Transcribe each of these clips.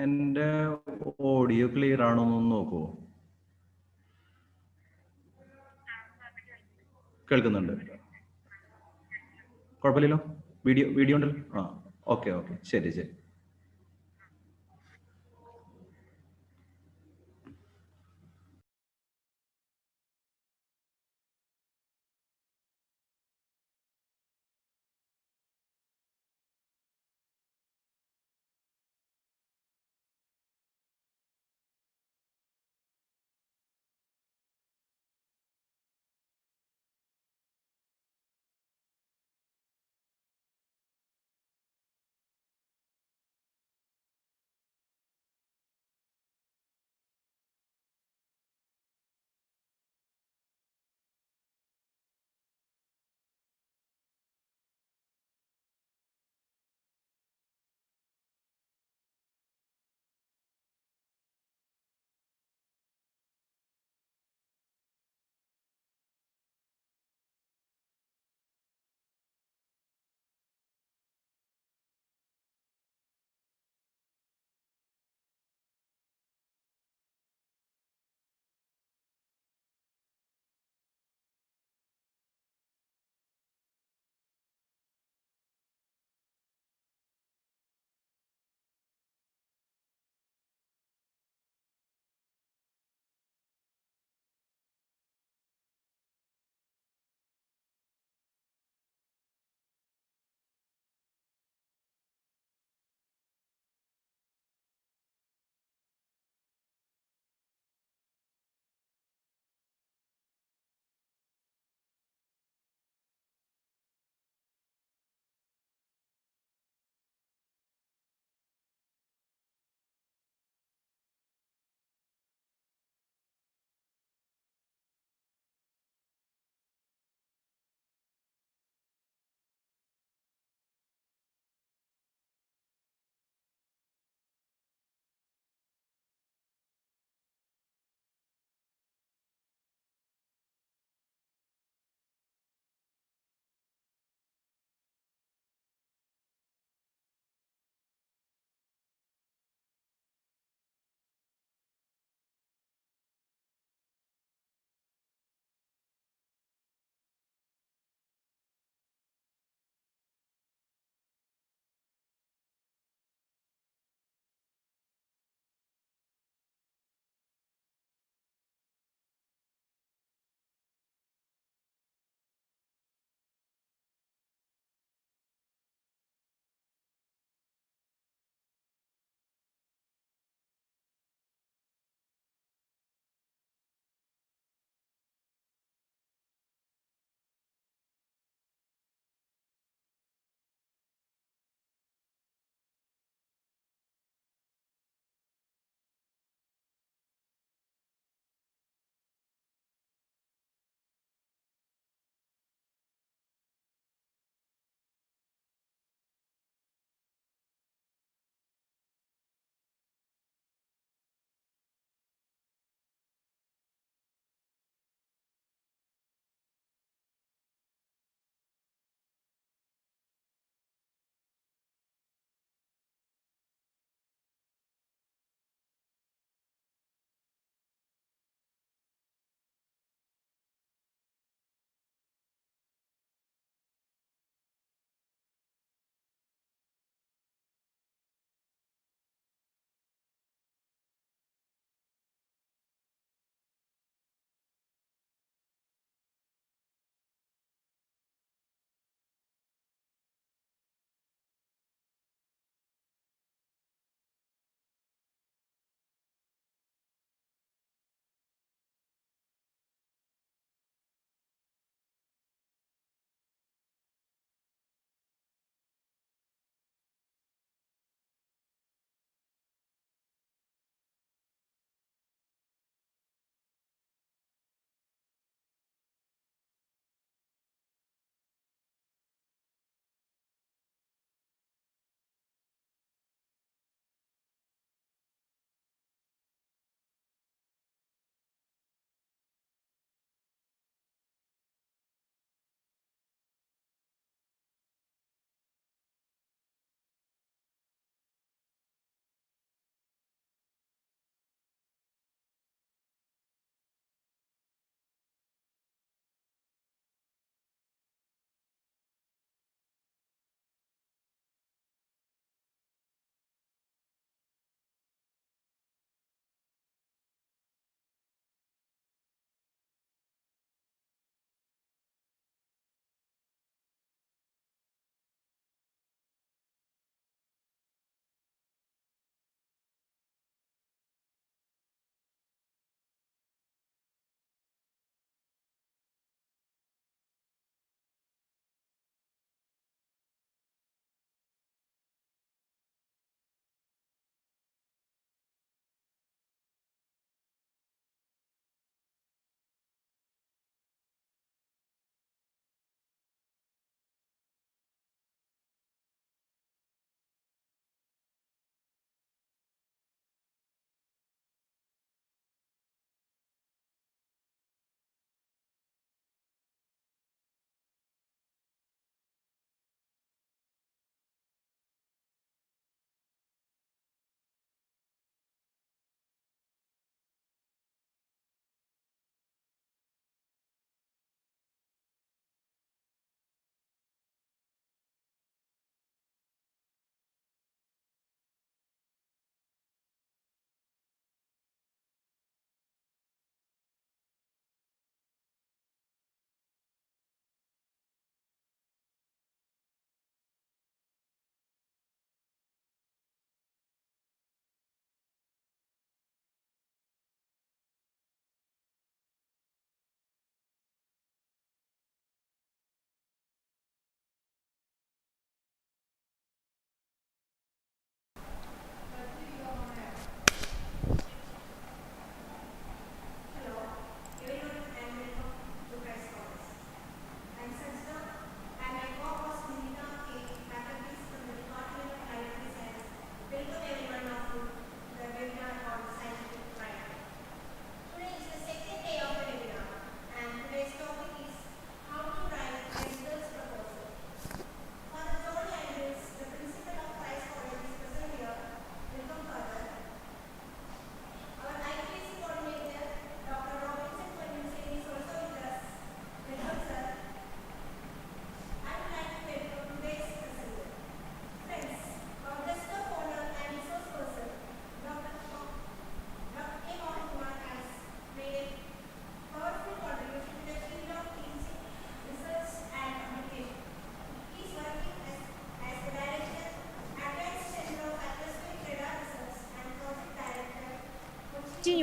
എൻ്റെ audio clear ആണോ എന്ന് നോക്കുമോ? കേൾക്കുന്നുണ്ട്. കുഴപ്പമില്ലല്ലോ. വീഡിയോ ഉണ്ടല്ലോ. ആ, ഓക്കെ ഓക്കെ, ശരി ശരി.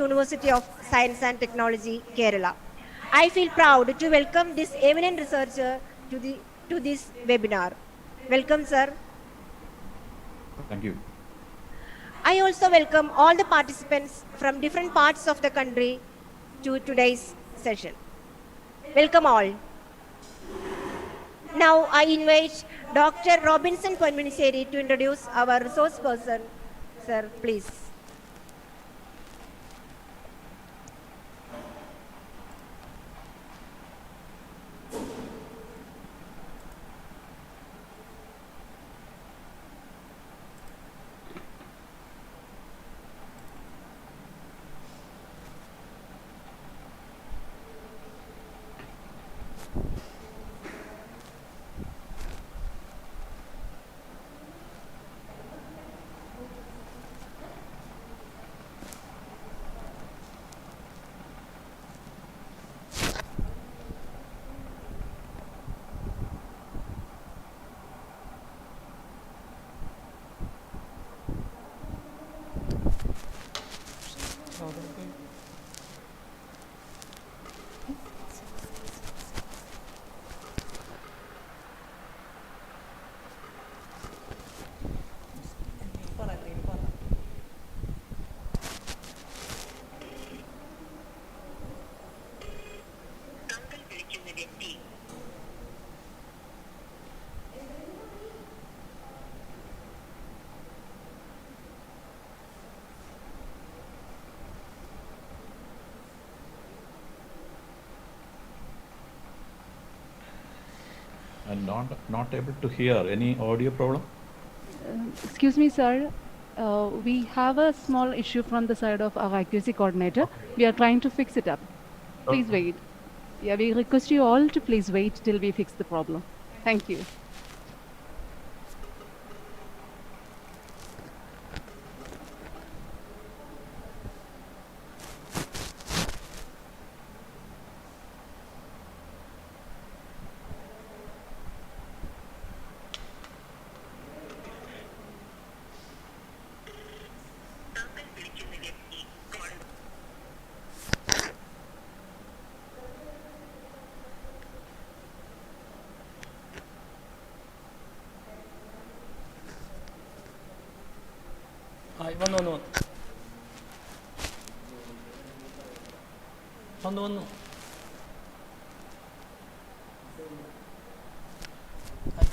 University of Science and Technology, Kerala. I feel proud to welcome this eminent researcher to this webinar. Welcome, sir. Thank you. I also welcome all the participants from different parts of the country to today's session. Welcome all. Now I invite Dr. Robinson Ponmuniseri to introduce our resource person. Sir, please. And not able to hear. Any audio problem? Excuse me, sir. We have a small issue from the side of our accuracy coordinator. We are trying to fix it up. Please wait. Yeah, we request you all to please wait till we fix the problem. Thank you. വന്നു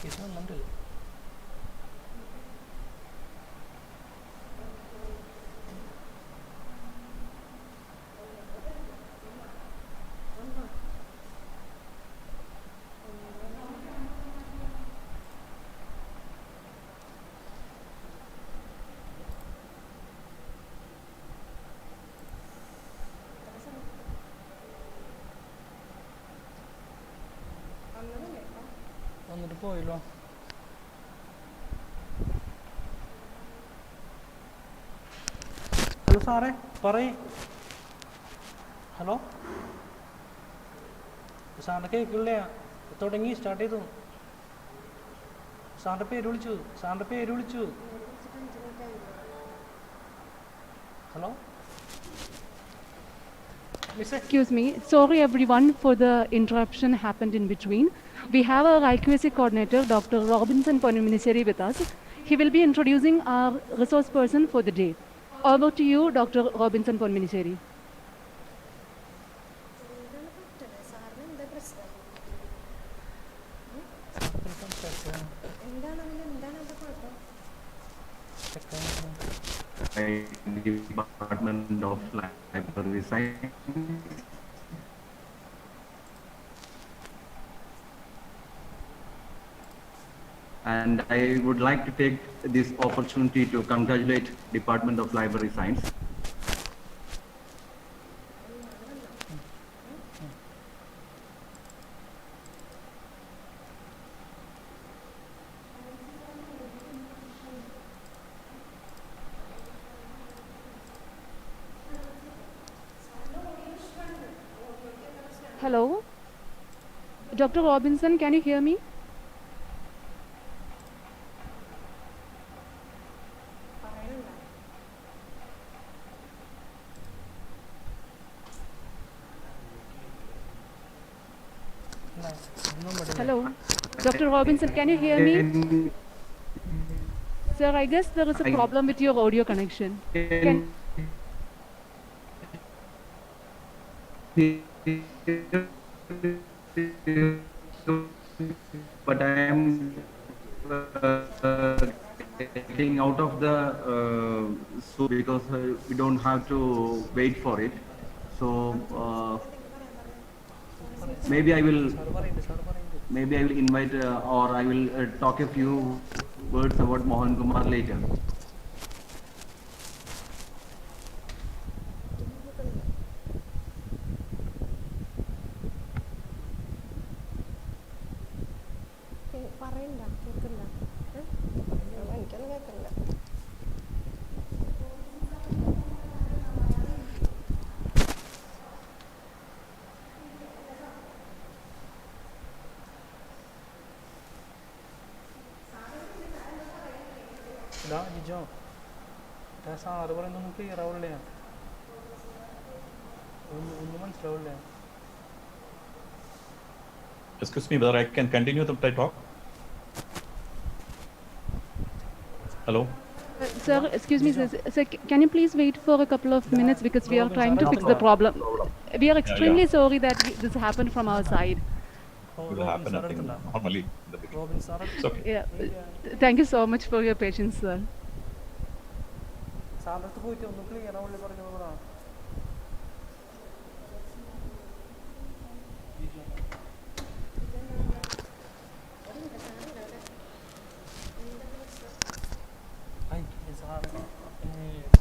case വന്നിട്ടുണ്ട്. വന്നിട്ട് പോയല്ലോ. Hello സാറേ പറയേ. Hello സാറിൻ്റെ കേൾക്കില്ല. തുടങ്ങി start ചെയ്തു. സാറിൻ്റെ പേര് വിളിച്ചു. Hello. Excuse me. Sorry, everyone, for the interruption happened in between. We have our accuracy coordinator, Dr. Robinson Ponmuniseri, with us. He will be introducing our resource person for the day. Over to you, Dr. Robinson Ponmuniseri. Department of Library Science. And I would like to take this opportunity to congratulate Department of Library Science. Hello? Dr. Robinson, can you hear me? Hello, Dr. Robinson, can you hear me? Sir, I guess there is a problem with your audio connection. Can but I am getting out of the so because we don't have to wait for it. So maybe I will invite or I will talk a few words about Mohankumar later. Jijo sir പറയുന്നൊന്നും ക്ലിയർ ആവില്ല, ഒന്നും മനസ്സിലാവില്ല. Excuse me, whether I can continue the talk? Hello? Sir, excuse me, sir, can you please wait for a couple of minutes because we are trying to fix the problem. We are extremely sorry that this happened from our side. It will happen, I think, normally in the beginning. Robin sir It's okay. Yeah. Thank you so much for your patience, sir. സാറിൻ്റെ അടുത്ത് പോയിട്ട് ഒന്നും clear ആവില്ല പറഞ്ഞതാണ്. Sir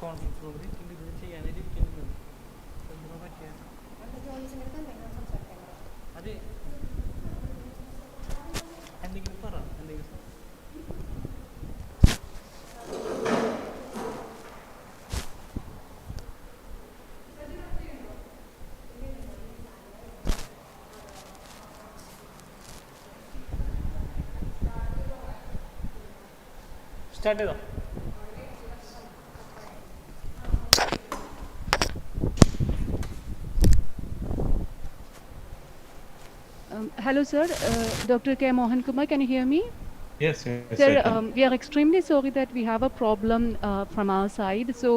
conference റൂമിൽ ഇത് ചെയ്യാനായിട്ട് ഇരിക്കുന്നത് എന്തിനാ പറ്റിയ അത് എന്തെങ്കിലും പറ, എന്തെങ്കിലും സ്റ്റാർട്ട് ചെയ്തോ. Hello, sir. Dr. K. Mohankumar, can you hear me? Yes, Sir, I can. we are extremely sorry that we have a problem from our side. So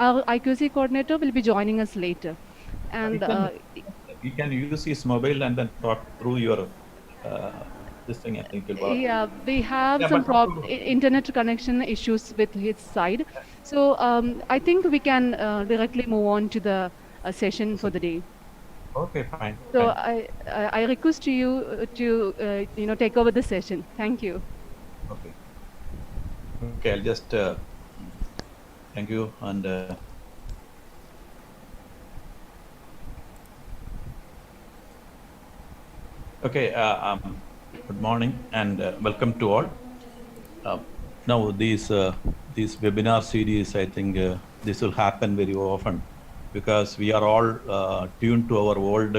our IQC coordinator will be joining us later. And You can use his mobile and then talk through your this thing. I think it will work. yeah, we have Yeah, some but- internet connection issues with his side. So I think we can directly move on to the session for the day. Okay, fine. So fine. I request you to take over the session. Thank you. Okay. Okay, I'll just thank you and okay. Good morning and welcome to all. Now these webinar series, I think this will happen very often because we are all tuned to our old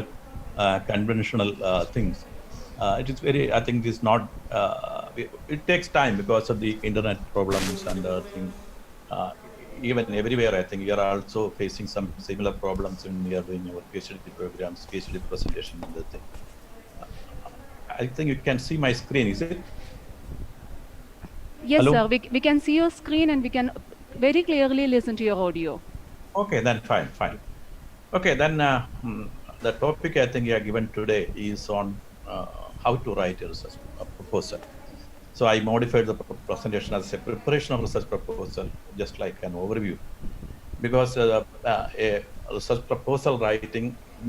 conventional things. It is very, I think it's not, it takes time because of the internet problems and things. Even everywhere, I think we are also facing some similar problems when we are doing our PhD programs, PhD presentation and the thing. I think you can see my screen, is it? Yes, Hello? sir. We can see your screen and we can very clearly listen to your audio. Okay, then fine, fine. Okay, then the topic I think you are given today is on how to write a research proposal. So I modified the presentation as a preparation of research proposal, just like an overview, because a research proposal writing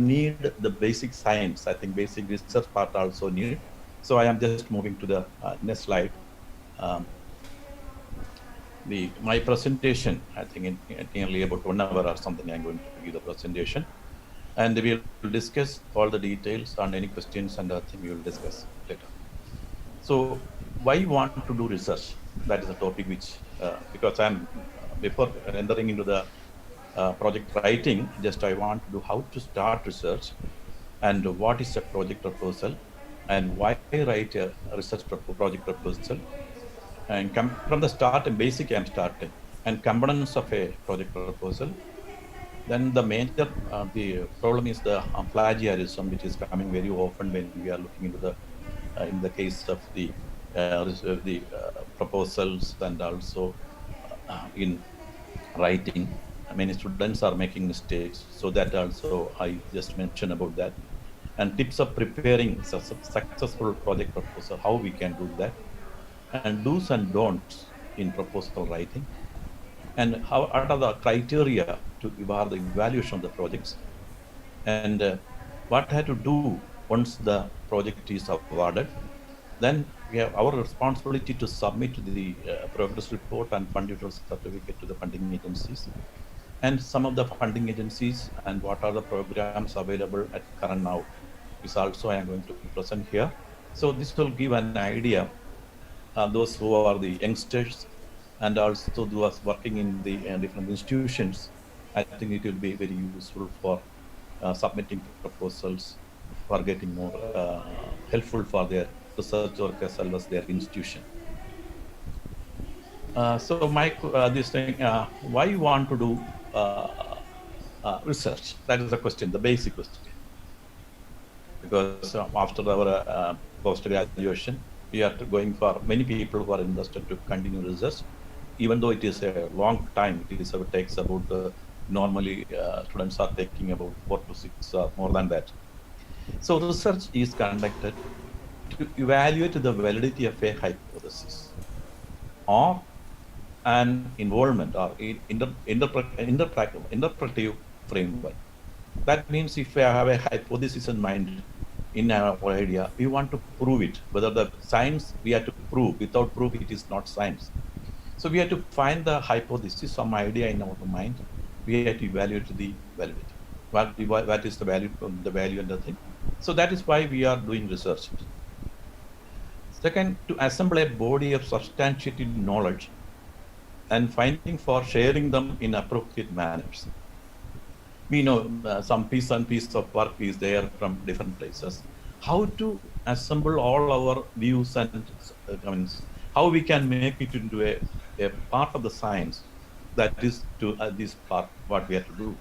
need the basic science. I think basic research part also need. So I am just moving to the next slide. My presentation, I think in nearly about 1 hour or something, I'm going to give the presentation, and we will discuss all the details on any questions, and I think we will discuss later. So why you want to do research? That is a topic which, because I'm, before entering into the project writing, just I want to do how to start research and what is a project proposal and why write a research project proposal, and from the start and basic I'm starting, and components of a project proposal, Then the major the problem is the plagiarism, which is coming very often when we are looking into the in the case of the proposals and also in writing. Many students are making mistakes, so that also I just mentioned about that. And tips of preparing successful project proposal, how we can do that, and do's and don'ts in proposal writing, and how what are the criteria to evaluate the evaluation of the projects, and what had to do once the project is awarded. Then we have our responsibility to submit the progress report and fund utility certificate to the funding agencies, and some of the funding agencies and what are the programs available at current now is also I am going to present here. So this will give an idea those who are the youngsters and also those working in the different institutions. I think it will be very useful for submitting proposals, for getting more helpful for their research work as well as their institution. So Mike, this thing, why you want to do research? That is the question, the basic question. Because after our post-graduation, we are going for many people who are interested to continue research, even though it is a long time. It takes about, normally students are taking about 4 to 6 or more than that. So research is conducted to evaluate the validity of a hypothesis or an involvement or interpretive framework. That means if we have a hypothesis in mind in our idea, we want to prove it. Whether the science we have to prove, without proof it is not science. So we have to find the hypothesis, some idea in our mind. We have to evaluate the validity. What is the value and the thing. So that is why we are doing research. Second, to assemble a body of substantiated knowledge and finding for sharing them in appropriate manners. We know some piece of work is there from different places. How to assemble all our views and how we can make it into a part of the science that is to this part what we have to do.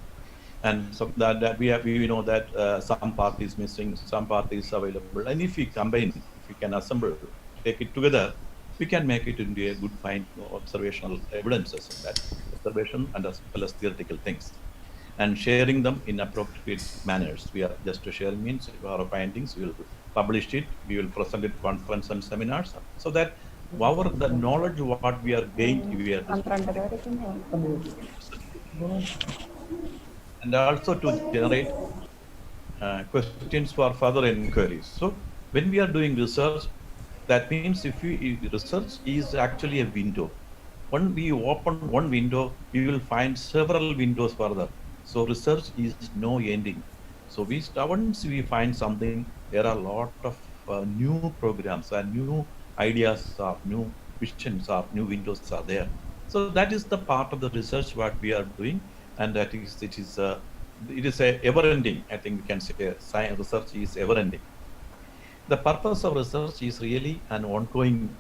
And so that we know that some part is missing, some part is available, and if we combine, if we can assemble, take it together, we can make it into a good fine observational evidences in that observation and as well as theoretical things, and sharing them in appropriate manners. We are just sharing means our findings, we will publish it, we will present it conference and seminars, so that the knowledge what we are gained, we are and also to generate questions for further inquiries. So when we are doing research, that means if research is actually a window. When we open one window, we will find several windows further. So research is no ending. So once we find something, there are a lot of new programs and new ideas or new visions or new windows are there. So that is the part of the research what we are doing, and that is it is a ever-ending. I think we can say science research is ever-ending. The purpose of research is really an ongoing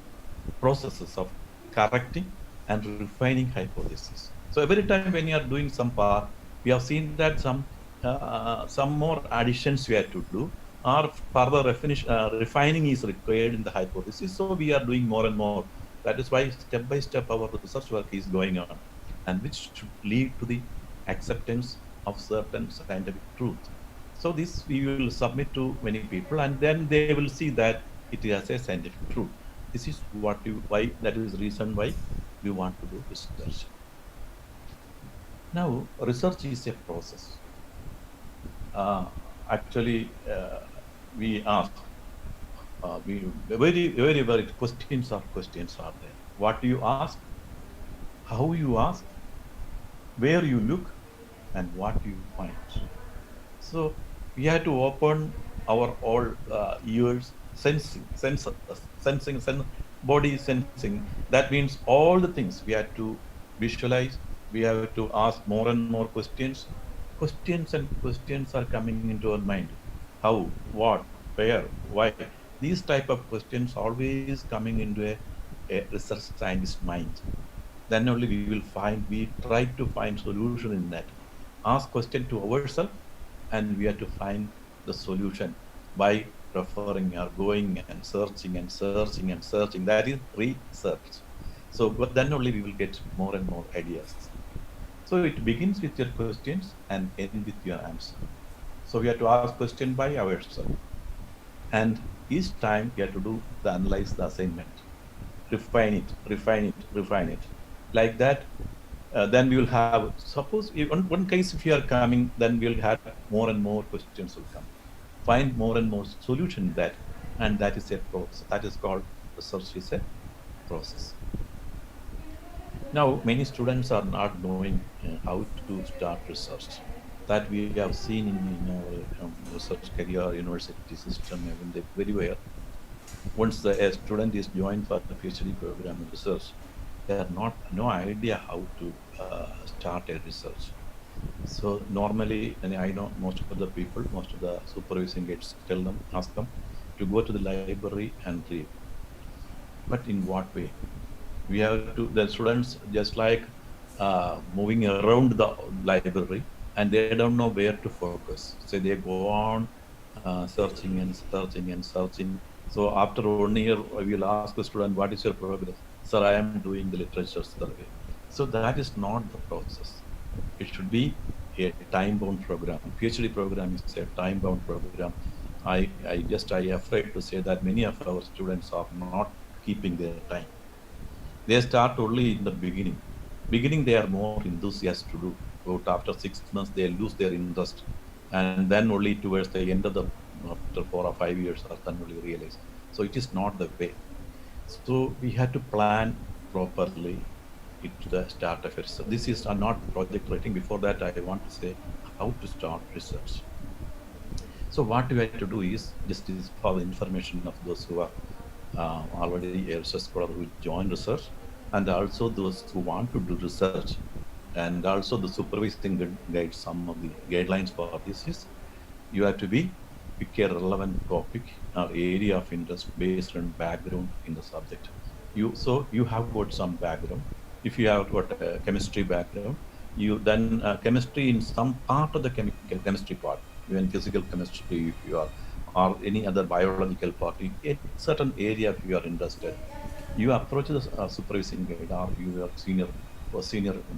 processes of correcting and refining hypotheses. So every time when you are doing some part, we have seen that some more additions we have to do, or further refining is required in the hypothesis. So we are doing more and more. That is why step by step our research work is going on, and which should lead to the acceptance of certain scientific truth. So this we will submit to many people, and then they will see that it is a scientific truth. This is that is the reason why we want to do research. Now, research is a process. Actually, we ask, very questions are there. What do you ask? How you ask? Where you look? And what you find? So we have to open our all ears, body sensing. That means all the things we have to visualize. We have to ask more and more questions. Questions are coming into our mind. How, what, where, why? These type of questions always coming into a research scientist mind. Then only we try to find solution in that. ask question to ourselves, and we have to find the solution by referring or going and searching and searching and searching. That is research. So, but then only we will get more and more ideas. So it begins with your questions and end with your answer. So we have to ask question by ourselves. And each time we have to do the analyze the assignment, refine it, refine it, refine it. Like that, then we will have, suppose one case if you are coming, then we'll have more and more questions will come. Find more and more solution in that. And that is a process. That is called research is a process. Now, many students are not knowing how to start research. That we have seen in our research career, university system, even they very well. Once a student is joined for the PhD program in research, they have no idea how to start a research. So normally, and I know most of the people, most of the supervising aides ask them to go to the library and read. But in what way? We have to, the students just like moving around the library, and they don't know where to focus. So they go on searching and searching and searching. So after 1 year, we will ask the student, what is your progress? Sir, I am doing the literature survey. So that is not the process. It should be a time-bound program. PhD program is a time-bound program. I afraid to say that many of our students are not keeping their time. They start only in the beginning. Beginning, they are more enthusiastic to do. But after 6 months, they lose their interest. And then only towards the end of the, after 4 or 5 years, are then only realize. So it is not the way. So we had to plan properly at the start of it. So this is not project writing. Before that, I want to say how to start research. So what we have to do is, just is for the information of those who are already a research scholar who join research, and also those who want to do research, and also the supervising guide, some of the guidelines for this is, you have to pick a relevant topic or area of interest based on background in the subject. So you have got some background. If you have got a chemistry background, you then chemistry in some part of the chemistry part, even physical chemistry, if you are, or any other biological part, in certain area if you are interested, you approach the supervising guide or your senior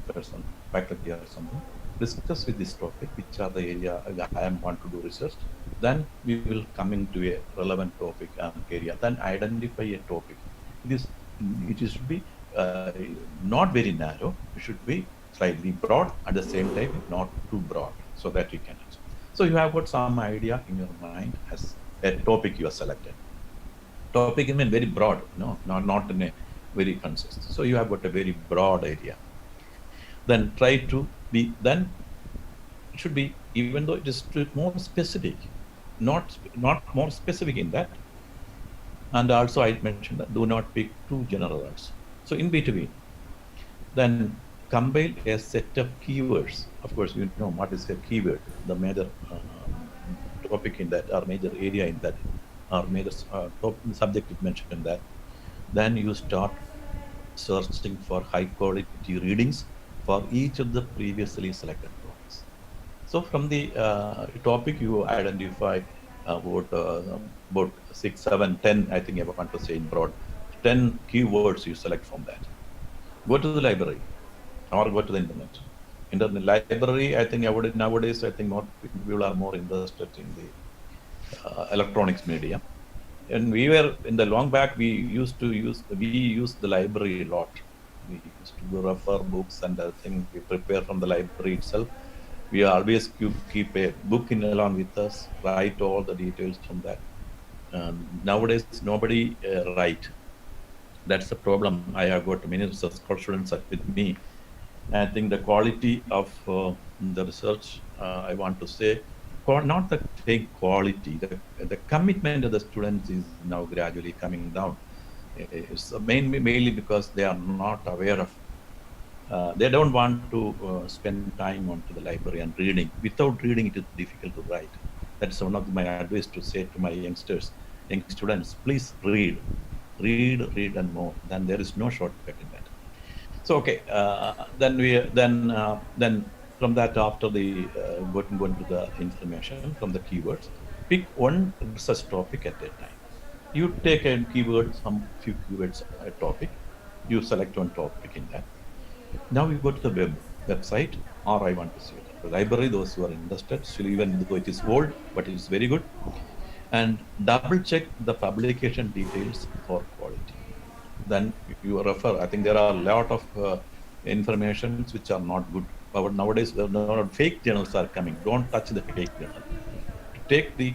person, faculty or something, discuss with this topic, which are the area I want to do research. Then we will come into a relevant topic and area. Then identify a topic. It should be not very narrow. It should be slightly broad, at the same time not too broad, so that you can answer. So you have got some idea in your mind as a topic you are selected. Topic, I mean, very broad, not in a very concise. So you have got a very broad area. Then try to be, then it should be, even though it is more specific, not more specific in that. And also I mentioned that do not pick too general words. So in between, then compile a set of keywords. Of course, you know what is a keyword, the major topic in that, or major area in that, or major subject it mentioned in that. Then you start searching for high quality readings for each of the previously selected topics. So from the topic you identify about 6, 7, 10, I think I want to say in broad, 10 keywords you select from that. Go to the library or go to the internet. In the library, I think nowadays, I think more people are more interested in the electronics media. And we were, in the long back, we used the library a lot. We used to refer books and I think we prepare from the library itself. We always keep a book in along with us, write all the details from that. Nowadays, nobody write. That's the problem. I have got many research students with me. I think the quality of the research, I want to say, not the quality, the commitment of the students is now gradually coming down. It's mainly because they are not aware of, they don't want to spend time onto the library and reading. Without reading, it is difficult to write. That's one of my advice to say to my young students, please read and more. Then there is no shortcut in that. So okay, then From that, after the go into the information from the keywords, pick one research topic at a time. You take a keyword, some few keywords a topic. You select one topic in that. Now you go to the website, or I want to see it. The library, those who are interested, still even though it is old, but it is very good. And double check the publication details for quality. Then you refer. I think there are a lot of informations which are not good. But nowadays, fake journals are coming. Don't touch the fake journal. To take the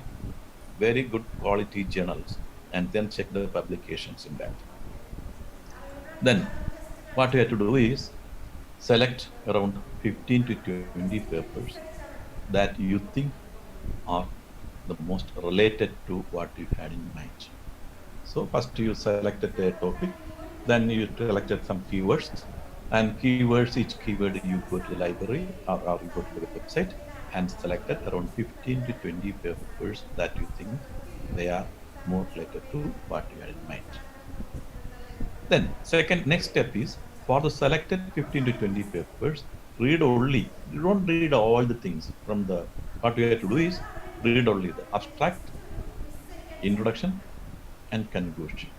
very good quality journals and then check the publications in that. Then what you have to do is select around 15 to 20 papers that you think are the most related to what you had in mind. So first you selected a topic, then you selected some keywords, and keywords, each keyword you go to the library or you go to the website and selected around 15 to 20 papers that you think they are more related to what you had in mind. Then next step is for the selected 15 to 20 papers, read only. You don't read all the things from the, what you have to do is read only the abstract, introduction, and conclusion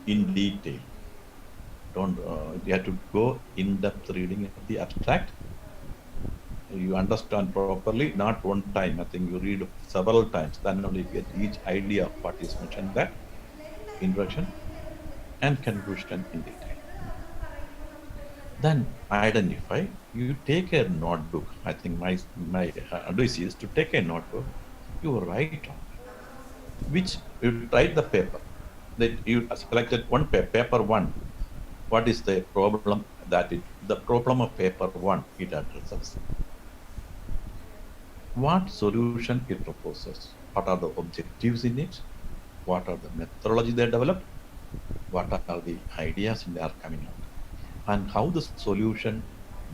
in detail. Don't you have to go in-depth reading of the abstract. You understand properly, not one time. I think you read several times, then only you get each idea of what is mentioned that introduction and conclusion in detail. Then identify. You take a notebook. I think my advice is to take a notebook. You write on which you write the paper that you selected one paper one. What is the problem that the problem of paper one it addresses? What solution it proposes? What are the objectives in it? What are the methodology they developed? What are the ideas they are coming out? And how the solution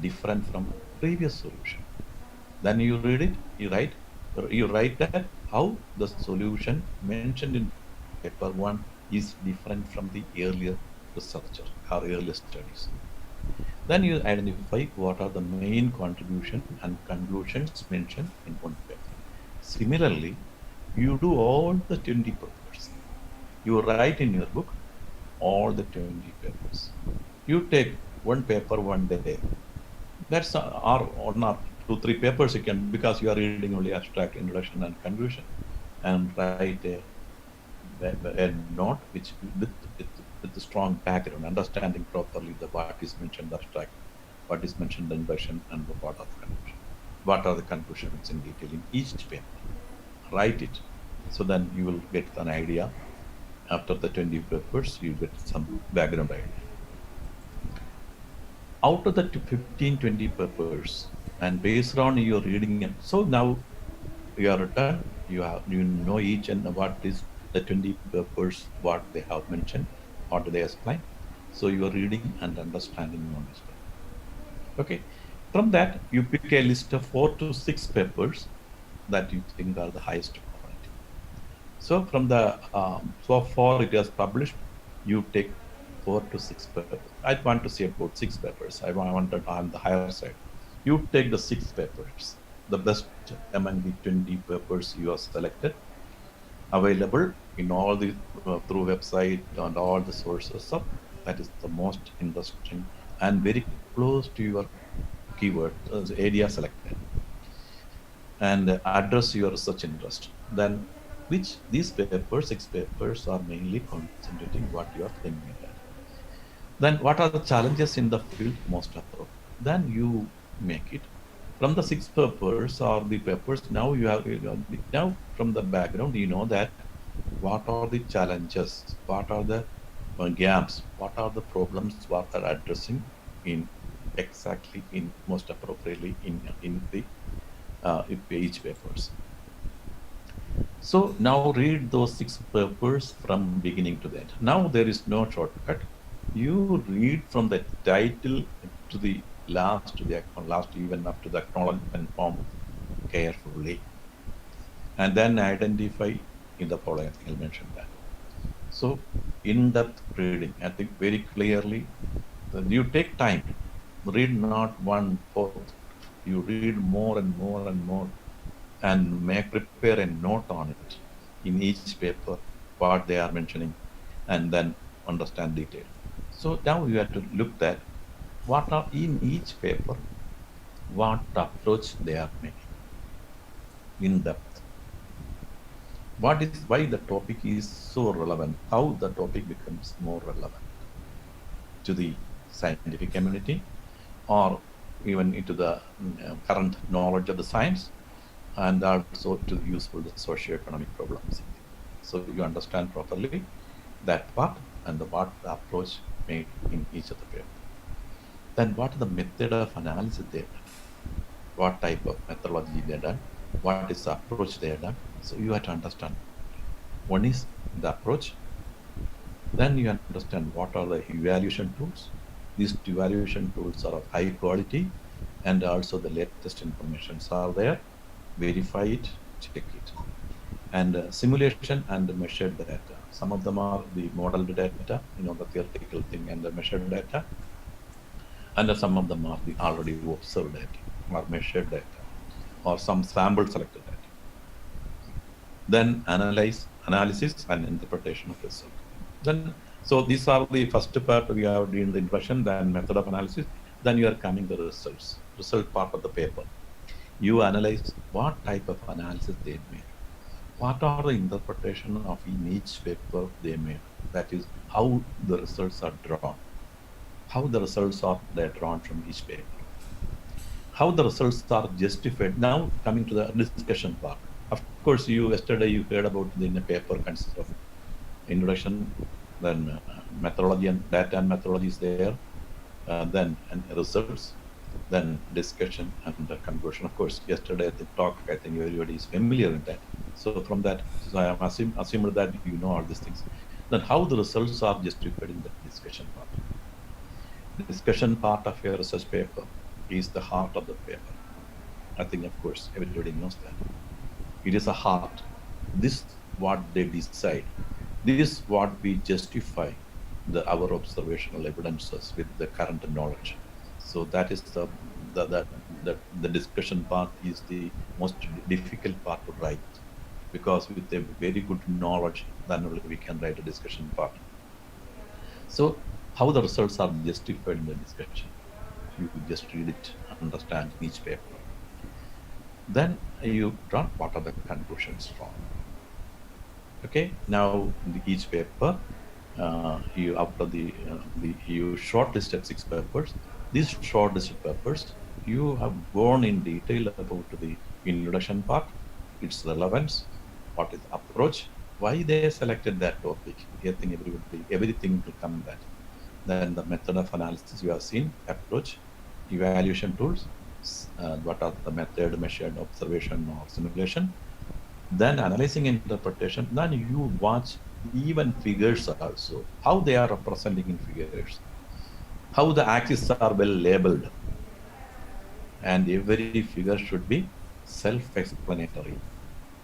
different from previous solution? Then you read it, you write that how the solution mentioned in paper one is different from the earlier researcher or earlier studies. Then you identify what are the main contribution and conclusions mentioned in one paper. Similarly, you do all the 20 papers. You write in your book all the 20 papers. You take one paper one day. That's or 2-3 papers you can, because you are reading only abstract, introduction, and conclusion, and write a note which with a strong background, understanding properly the what is mentioned the abstract, what is mentioned the introduction, and what are the conclusion. What are the conclusions in detail in each paper. Write it, so then you will get an idea. After the 20 papers, you get some background idea. Out of the 15-20 papers, and based on your reading, so now you are done. You know each and what is the 20 papers, what they have mentioned, what they explain. So you are reading and understanding on this. Okay. From that, you pick a list of 4 to 6 papers that you think are the highest quality. So from the so far it is published, you take 4 to 6 papers. I want to say about 6 papers. I wanted on the higher side. You take the 6 papers, the best among the 20 papers you have selected, available in all the through website and all the sources of that is the most interesting and very close to your keyword area selected, and address your research interest. Then which these papers, 6 papers, are mainly concentrating what you are thinking at. Then what are the challenges in the field most appropriate? Then you make it. From the 6 papers or the papers, now you have now from the background, you know that what are the challenges, what are the gaps, what are the problems, what are addressing in exactly in most appropriately in the each papers. So now read those 6 papers from beginning to the end. Now there is no shortcut. You read from the title to the last even up to the acknowledgement form carefully, and then identify in the following. I'll mention that. So in-depth reading, I think very clearly. You take time. Read not 1/4 You read more and more and more and may prepare a note on it in each paper, what they are mentioning, and then understand detail. So now you have to look at what are in each paper, what approach they are making in depth. What is why the topic is so relevant, how the topic becomes more relevant to the scientific community or even into the current knowledge of the science and also to useful the socio-economic problems. So you understand properly that part and what the approach made in each of the paper. Then what is the method of analysis they done? What type of methodology they done? What is the approach they done? So you have to understand. One is the approach. Then you understand what are the evaluation tools. These evaluation tools are of high quality and also the latest informations are there. Verify it, check it. And simulation and measured data. Some of them are the modeled data, the theoretical thing and the measured data. And some of them are the already observed data or measured data or some sample selected data. Then analysis and interpretation of result. Then, so these are the first part we have in the introduction, then method of analysis. Then you are coming to the result part of the paper. You analyze what type of analysis they made. What are the interpretation of in each paper they made? That is how the results are drawn. How the results are they drawn from each paper. How the results are justified. Now coming to the discussion part. Of course, yesterday you heard about the paper consists of introduction, then methodology and data and methodology is there, then and results, then discussion and the conclusion. Of course, yesterday at the talk, I think everybody is familiar with that. So from that, so I am assuming that you know all these things. Then how the results are justified in the discussion part. The discussion part of your research paper is the heart of the paper. I think, of course, everybody knows that. It is a heart. This what they decide. This is what we justify our observational evidences with the current knowledge. So that is the discussion part is the most difficult part to write, because with a very good knowledge, then only we can write a discussion part. So how the results are justified in the discussion. You just read it, understand each paper. Then you draw what are the conclusions from. Okay, now in each paper, you after you shortlisted 6 papers. These shortlisted papers, you have gone in detail about the introduction part, its relevance, what is approach, why they selected that topic. I think everything will come in that. Then the method of analysis you have seen, approach, evaluation tools, what are the method, measured, observation or simulation. Then analyzing interpretation, then you watch even figures also, how they are representing in figures, how the axes are well labeled, and every figure should be self-explanatory.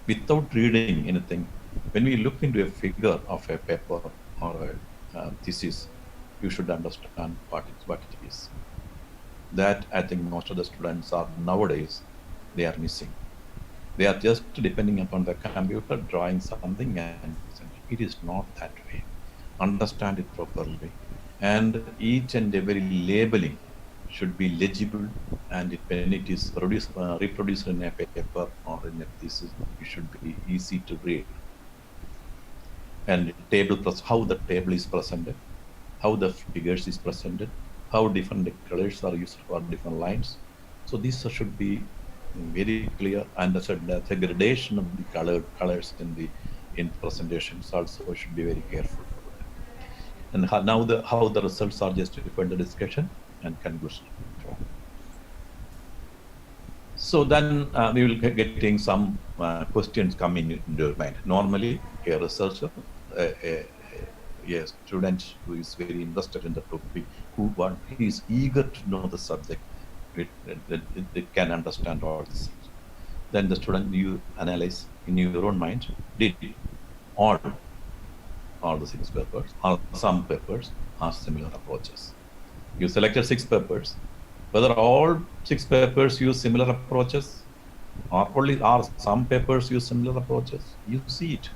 Without reading anything, when we look into a figure of a paper or a thesis, you should understand what it is. That I think most of the students are nowadays, they are missing. They are just depending upon the computer, drawing something and presenting. It is not that way. Understand it properly. And each and every labeling should be legible, and when it is reproduced in a paper or in a thesis, it should be easy to read. And how the table is presented, how the figures is presented, how different colors are used for different lines. So these should be very clear, and the gradation of the colors in presentations also should be very careful. And how the results are justified in the discussion and conclusion. So then we will getting some questions coming into your mind. Normally, a researcher, a student who is very interested in the topic, he is eager to know the subject, it can understand all these things. Then the student, you analyze in your own mind, did all the 6 papers or some papers are similar approaches. You selected 6 papers, Whether all 6 papers use similar approaches, or some papers use similar approaches, you see it.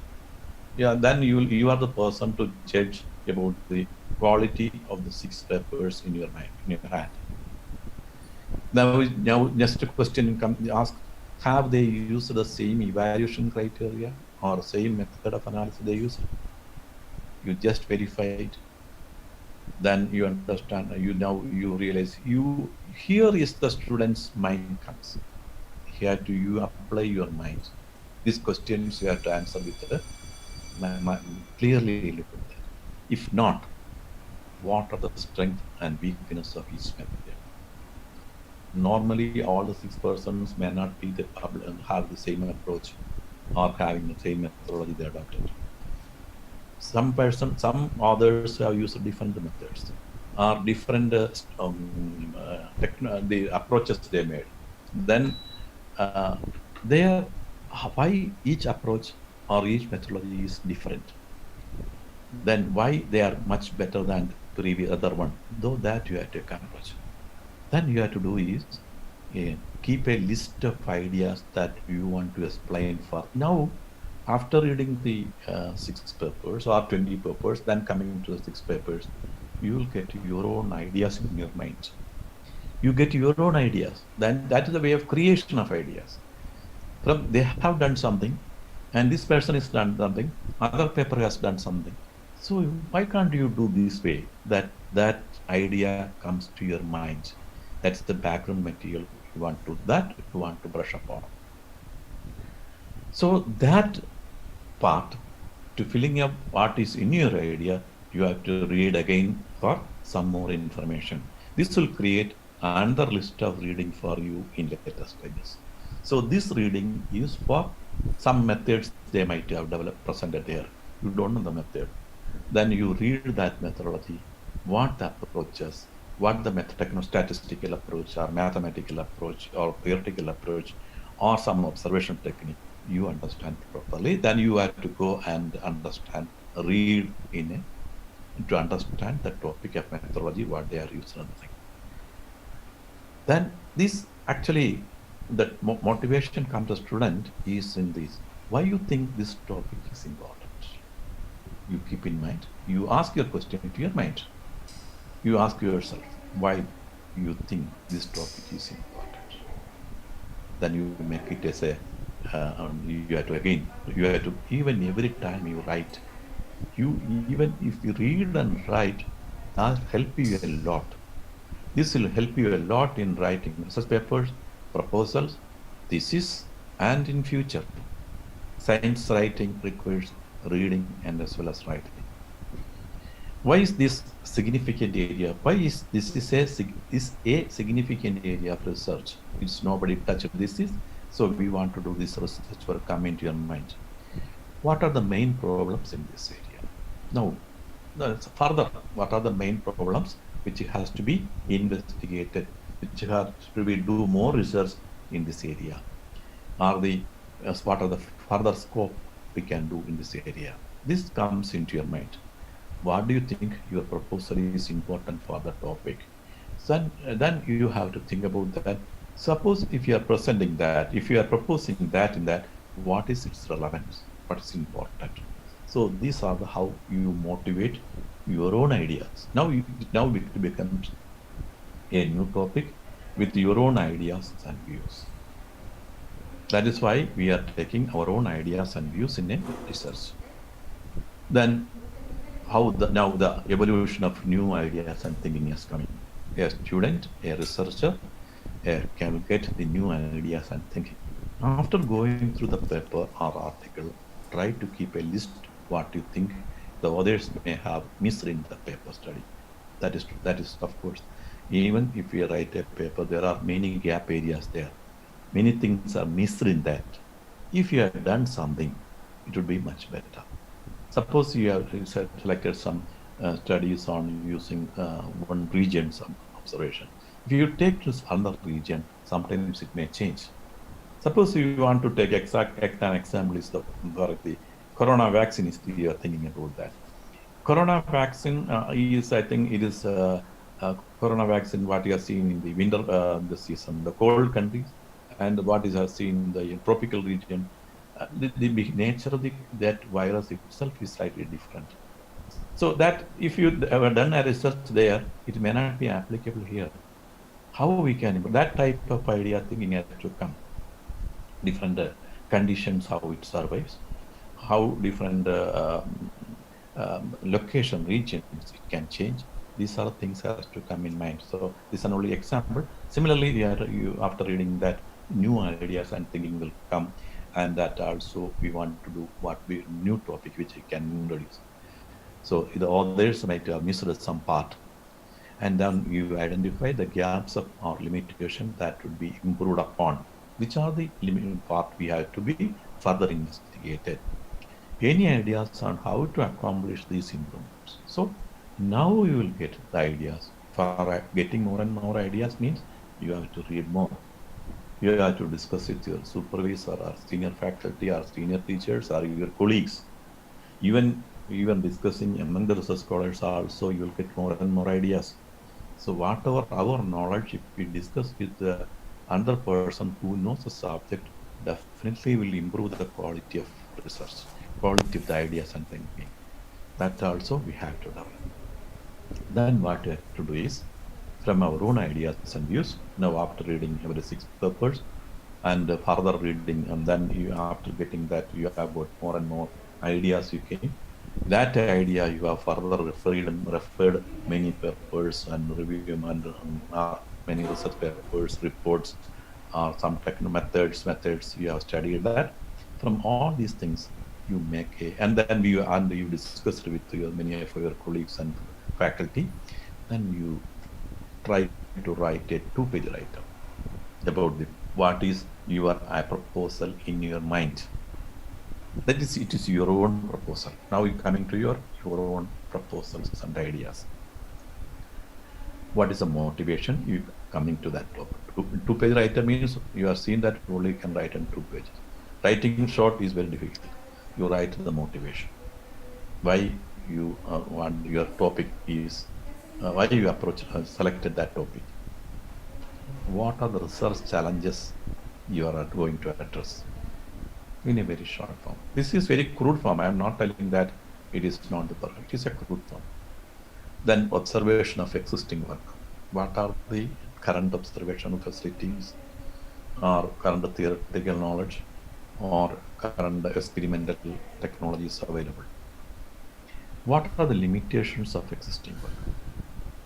Yeah, then you are the person to judge about the quality of the 6 papers in your mind, in your hand. Now just a question ask: have they used the same evaluation criteria or same method of analysis they used? You just verify it. Then you understand. You realize here is the student's mind comes. Here do you apply your mind? These questions you have to answer with clearly look at that. If not, what are the strength and weakness of each method? Normally, all the 6 persons may not be have the same approach or having the same methodology they adopted. Some others have used different methods or different the approaches they made. Then why each approach or each methodology is different. Then why they are much better than the previous other one, though that you have to accomplish. Then you have to do is keep a list of ideas that you want to explain for. Now, after reading the 6 papers or 20 papers, then coming to the 6 papers, you will get your own ideas in your mind. You get your own ideas. Then that is the way of creation of ideas. They have done something, and this person has done something, other paper has done something. So why can't you do this way? That idea comes to your mind. That's the background material you want to brush upon. So that part, to filling up what is in your idea, you have to read again for some more information. This will create another list of reading for you in later stages. So this reading is for some methods they might have developed presented there. You don't know the method. Then you read that methodology, what the approaches, what the statistical approach or mathematical approach or theoretical approach or some observation technique, you understand properly. Then you have to go and understand, read to understand the topic of methodology, what they are using. Then this actually, the motivation comes to student is in this. Why you think this topic is important? You keep in mind. You ask your question to your mind. You ask yourself why you think this topic is important. Then you make it as a you have to even every time you write, even if you read and write, that help you a lot. This will help you a lot in writing research papers, proposals, thesis, and in future. Science writing requires reading and as well as writing. Why is this significant area? Why is this a significant area of research? It's nobody touched this is, so we want to do this research for come into your mind. What are the main problems in this area? Now, further, what are the main problems which has to be investigated, which has to be do more research in this area? What are the further scope we can do in this area? This comes into your mind. What do you think your proposal is important for the topic? So then you have to think about that. Suppose if you are presenting that, if you are proposing that in that, what is its relevance? What is important? So these are how you motivate your own ideas. Now it becomes a new topic with your own ideas and views. That is why we are taking our own ideas and views in a research. Then now the evolution of new ideas and thinking is coming. A student, a researcher, can get the new ideas and thinking. After going through the paper or article, try to keep a list what you think the others may have missed in the paper study. That is of course, even if you write a paper, there are many gap areas there. Many things are missed in that. If you have done something, it would be much better. Suppose you have selected some studies on using one region, some observation. If you take this another region, sometimes it may change. Suppose you want to take an example is the corona vaccine. You are thinking about that. Corona vaccine is, I think, it is corona vaccine, what you are seeing in the winter the season, the cold countries, and what is seen in the tropical region, the nature of that virus itself is slightly different. So that if you ever done a research there, it may not be applicable here. How we can that type of idea thinking has to come. Different conditions, how it survives, how different location regions it can change. These are things has to come in mind. So this is an only example. Similarly, you after reading that, new ideas and thinking will come, and that also we want to do what we new topic which we can introduce. So the others might have missed some part, and then you identify the gaps of or limitation that would be improved upon, which are the limiting part we have to be further investigated. Any ideas on how to accomplish these improvements? So now you will get the ideas. For getting more and more ideas means you have to read more. You have to discuss with your supervisor or senior faculty or senior teachers or your colleagues. Even discussing among the research scholars also, you will get more and more ideas. So whatever our knowledge, if we discuss with another person who knows the subject, definitely will improve the quality of research, quality of the ideas and thinking. That also we have to develop. Then what we have to do is, from our own ideas and views, now after reading every 6 papers and further reading, and then you after getting that you have got more and more ideas you came. That idea you have further referred many papers and review and many research papers, reports, some technical methods you have studied that. From all these things you make and then you discuss with many of your colleagues and faculty. Then you try to write a 2-page write-up about what is your proposal in your mind. That is, it is your own proposal. Now you're coming to your own proposals and ideas. What is the motivation? You coming to that topic. 2-page writer means you are seeing that only you can write in 2 pages. Writing short is very difficult. You write the motivation. Why you want your topic is, why you selected that topic. What are the research challenges you are going to address? In a very short form. This is very crude form. I am not telling that it is not the perfect. It is a crude form. Then observation of existing work. What are the current observational facilities or current theoretical knowledge or current experimental technologies available? What are the limitations of existing work?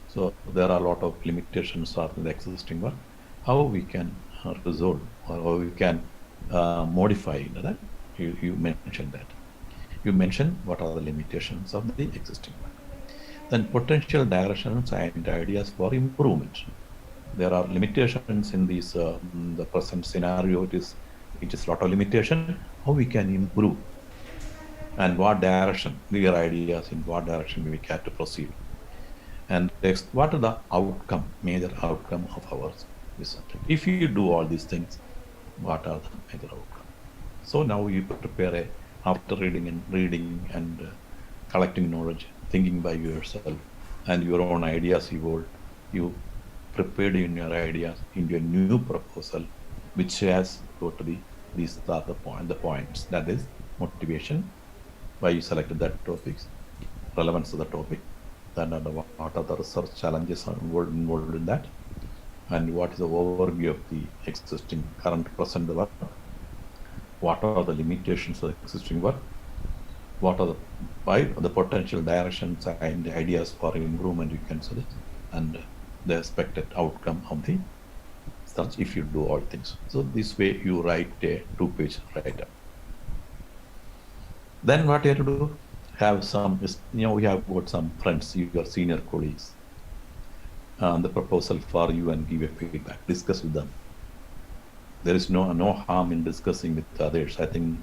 So there are a lot of limitations of the existing work. How we can resolve or how we can modify that. You mentioned that. You mentioned what are the limitations of the existing one. Then potential directions and ideas for improvement. There are limitations in this the present scenario. It is a lot of limitation. How we can improve and what direction? Clear ideas in what direction we have to proceed. And next, what are the outcome, major outcome of our research? If you do all these things, what are the major outcomes? So now you prepare after reading and collecting knowledge, thinking by yourself, and your own ideas evolved. You prepared in your ideas into a new proposal, which has got to be these are the points. That is motivation, why you selected that topics, relevance to the topic, then what are the research challenges involved in that, and what is the overview of the existing current present work, what are the limitations of the existing work, what are the potential directions and ideas for improvement you can suggest, and the expected outcome of the search if you do all things. So this way you write a 2-page write-up. Then what you have to do, have some, we have got some friends, your senior colleagues, the proposal for you and give a feedback, discuss with them. There is no harm in discussing with others. I think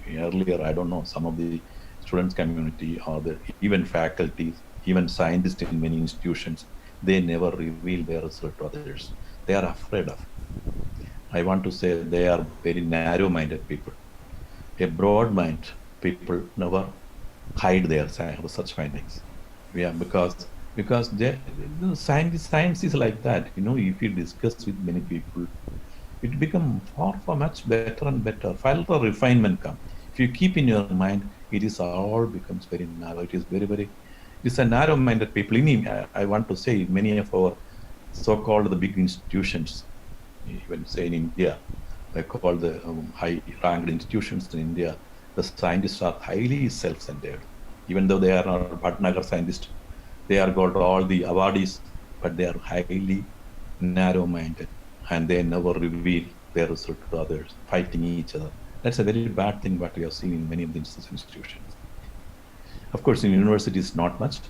earlier, I don't know, some of the students community or even faculty, even scientists in many institutions, they never reveal their research to others. They are afraid of. I want to say they are very narrow-minded people. A broad-minded people never hide their research findings. Because because science is like that. If you discuss with many people, it become far much better and better. Further refinement come. If you keep in your mind, it is all becomes very narrow. It is very. It's a narrow-minded people. I want to say many of our so-called the big institutions, even say in India, they call the high-ranked institutions in India, the scientists are highly self-centered. Even though they are not Bhatnagar scientists, they are got all the awardees, but they are highly narrow-minded, and they never reveal their result to others, fighting each other. That's a very bad thing what we have seen in many of the institutions. Of course, in universities, not much.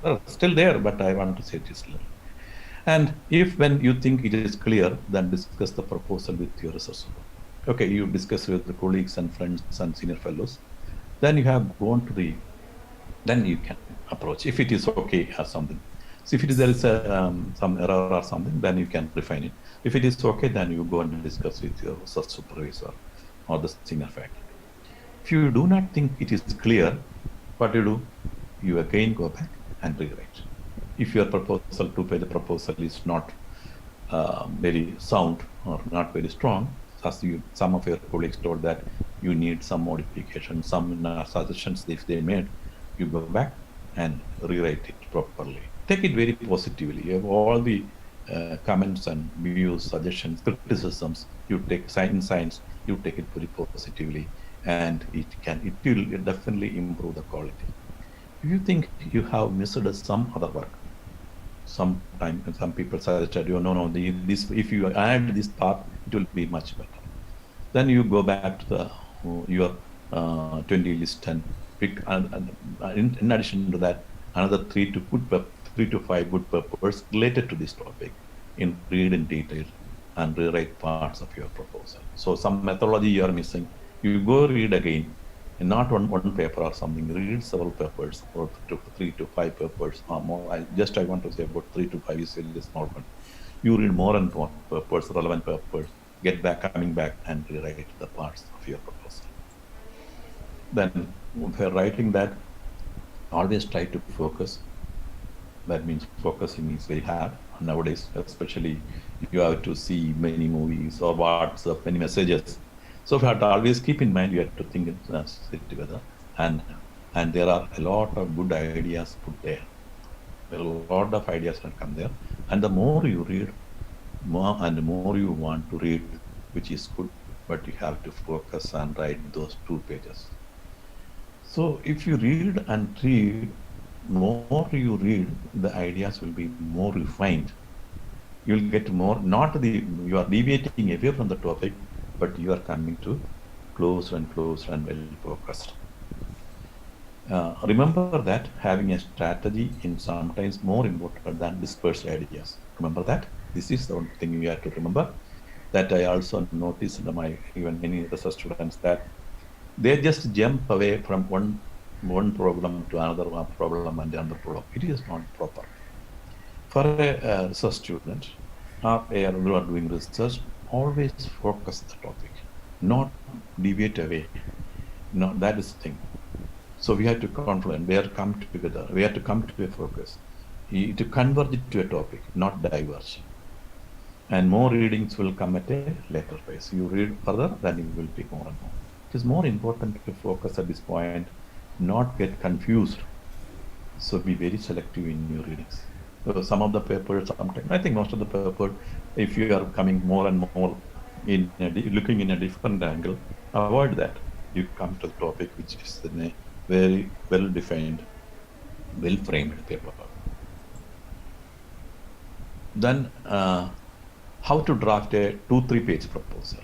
Well, still there, but I want to say it is little. And if when you think it is clear, then discuss the proposal with your research supervisor. Okay, you discuss with the colleagues and friends and senior fellows. Then you have gone to then you can approach if it is okay or something. So if there is some error or something, then you can refine it. If it is okay, then you go and discuss with your research supervisor or the senior faculty. If you do not think it is clear, what you do, you again go back and rewrite. If your proposal, two-page proposal is not very sound or not very strong, as some of your colleagues told that you need some modification, some suggestions if they made, you go back and rewrite it properly. Take it very positively. You have all the comments and views, suggestions, criticisms. You take science, you take it very positively, and it will definitely improve the quality. If you think you have missed some other work, some people suggested, no, if you add this part, it will be much better. Then you go back to your 20 list and pick, in addition to that, another 3 to 5 good papers related to this topic, read in detail and rewrite parts of your proposal. So some methodology you are missing, you go read again, and not one paper or something, read several papers, or 3 to 5 papers or more. I want to say about 3 to 5 is really small one. You read more and more papers, relevant papers, coming back and rewrite the parts of your proposal. Then if you're writing that, always try to focus. That means focusing is very hard nowadays, especially if you have to see many movies or WhatsApp, many messages. So you have to always keep in mind, you have to think and sit together, and there are a lot of good ideas put there. There are a lot of ideas that come there, and the more you read, more you want to read, which is good, but you have to focus and write those 2 pages. So if you read, more you read, the ideas will be more refined. You will get more, you are deviating away from the topic, but you are coming to closer and closer and well focused. Remember that having a strategy is sometimes more important than dispersed ideas. Remember that. This is the one thing you have to remember. That I also noticed in even many research students, that they just jump away from one problem to another problem and another problem. It is not proper. For a research student or who are doing research, always focus the topic, not deviate away. No, that is the thing. So we have to confluent, we have to come together, we have to come to a focus, to converge it to a topic, not diverge. And more readings will come at a later phase. You read further, then you will pick more and more. It is more important to focus at this point, not get confused. So be very selective in your readings. So some of the papers, sometimes, I think most of the papers, if you are coming more and more looking in a different angle, avoid that. You come to the topic which is in a very well-defined, well-framed paper. Then how to draft a 2-3 page proposal.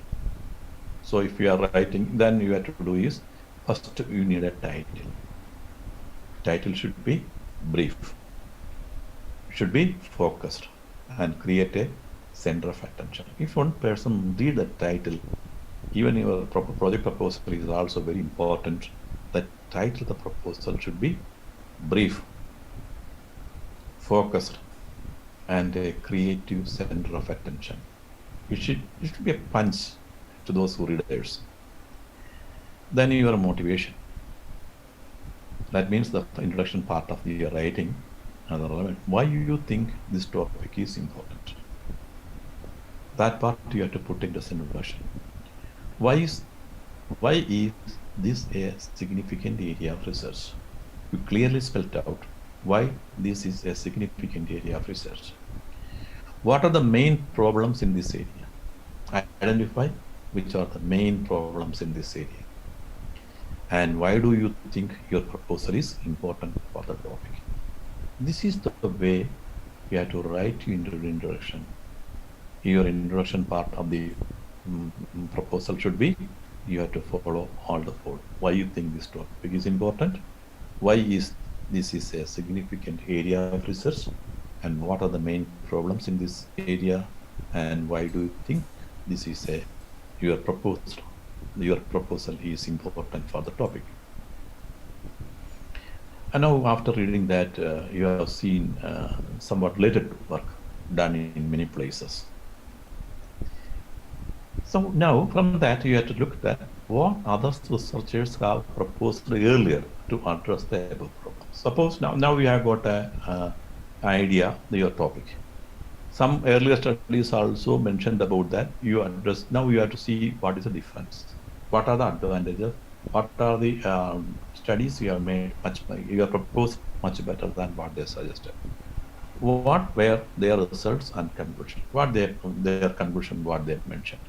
So if you are writing, then you have to do is, first you need a title. Title should be brief, should be focused, and create a center of attention. If one person read the title, even your project proposal is also very important. The title of the proposal should be brief, focused, and a creative center of attention. It should be a punch to those who readers. Then your motivation. That means the introduction part of your writing and relevant. Why you think this topic is important? That part you have to put into introduction. Why is this a significant area of research? You clearly spelled out why this is a significant area of research. What are the main problems in this area? Identify which are the main problems in this area. And why do you think your proposal is important for the topic? This is the way you have to write your introduction. Your introduction part of the proposal should be, you have to follow all the four. Why you think this topic is important? Why is this is a significant area of research? And what are the main problems in this area? And why do you think this is your proposal is important for the topic? And now after reading that, you have seen somewhat related work done in many places. So now from that you have to look at what other researchers have proposed earlier to address the above problem. Suppose now we have got an idea of your topic. Some earlier studies also mentioned about that. You address, now you have to see what is the difference. What are the advantages? What are the studies you have made you have proposed much better than what they suggested? What were their results and conclusion? What their conclusion, what they mentioned?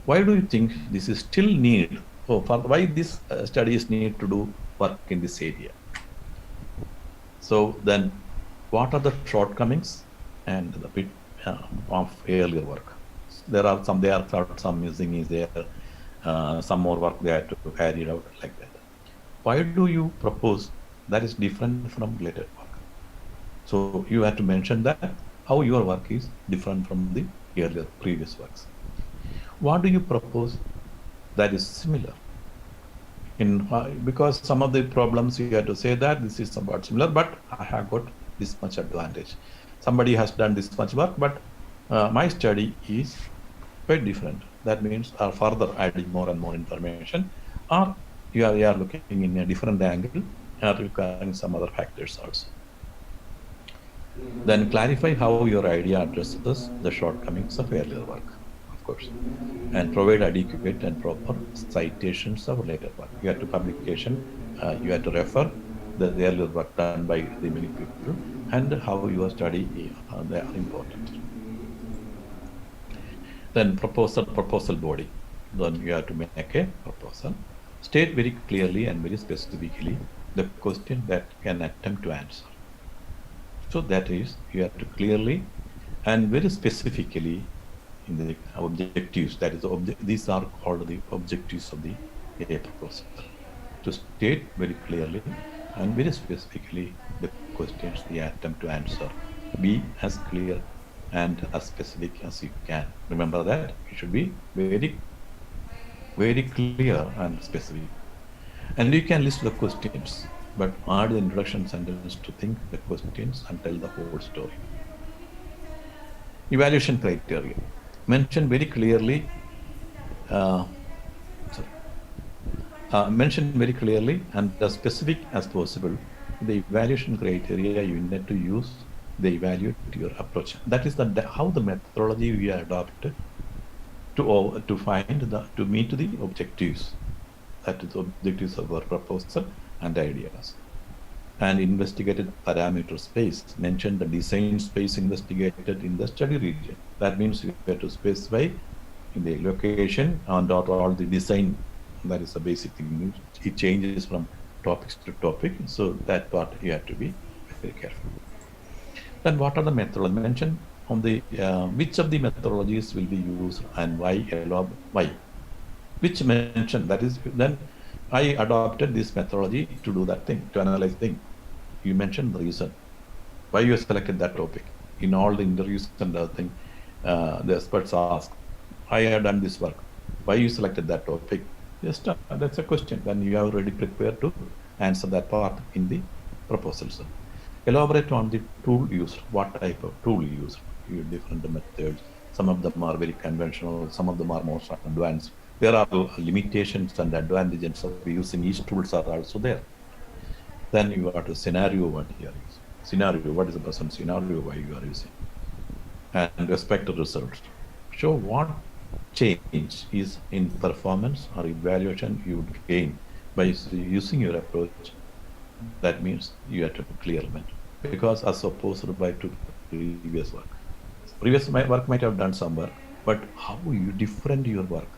Why do you think this is still need? Why these studies need to do work in this area? So then, what are the shortcomings and the bit of earlier work? There are some missing is there. Some more work they have to carry it out like that. Why do you propose that is different from later work? So you have to mention that how your work is different from the earlier previous works. What do you propose that is similar? Because some of the problems you have to say that this is somewhat similar, but I have got this much advantage. Somebody has done this much work, but my study is quite different. That means further adding more and more information, or you are looking in a different angle, or requiring some other factors also. Then clarify how your idea addresses the shortcomings of earlier work, of course, and provide adequate and proper citations of later work. You have to publication, you have to refer the earlier work done by the many people and how your study they are important. Then proposal body. Then you have to make a proposal. State very clearly and very specifically the question that can attempt to answer. So that is, you have to clearly and very specifically in the objectives, that is, these are called the objectives of the proposal. To state very clearly and very specifically the questions they attempt to answer. Be as clear and as specific as you can. Remember that it should be very, very clear and specific. And you can list the questions, but add the introduction sentence to think the questions and tell the whole story. Evaluation criteria. Mention very clearly, mention very clearly and as specific as possible the evaluation criteria you need to use to evaluate your approach. That is how the methodology we adopted to meet the objectives. That is the objectives of our proposal and ideas. And investigated parameter space. Mention the design space investigated in the study region. That means you have to specify in the location and all the design. That is the basic thing. It changes from topics to topic. So that part you have to be very careful. Then what are the methodologies? Mention on the which of the methodologies will be used and why. Which mention, that is, then I adopted this methodology to do that thing, to analyze thing. You mentioned the reason why you selected that topic. In all the interviews and other thing, the experts ask, I have done this work. Why you selected that topic? Yes, that's a question. Then you are already prepared to answer that part in the proposal. So, elaborate on the tool used. What type of tool you use? You different methods. Some of them are very conventional. Some of them are more advanced. There are limitations and advantages of using each tools are also there. Then you have to scenario what here is. scenario, what is the present scenario why you are using, and expect the results. Show what change is in performance or evaluation you would gain by using your approach. That means you have to clear limit, because as opposed by to previous work. Previous work might have done some work, but how you different your work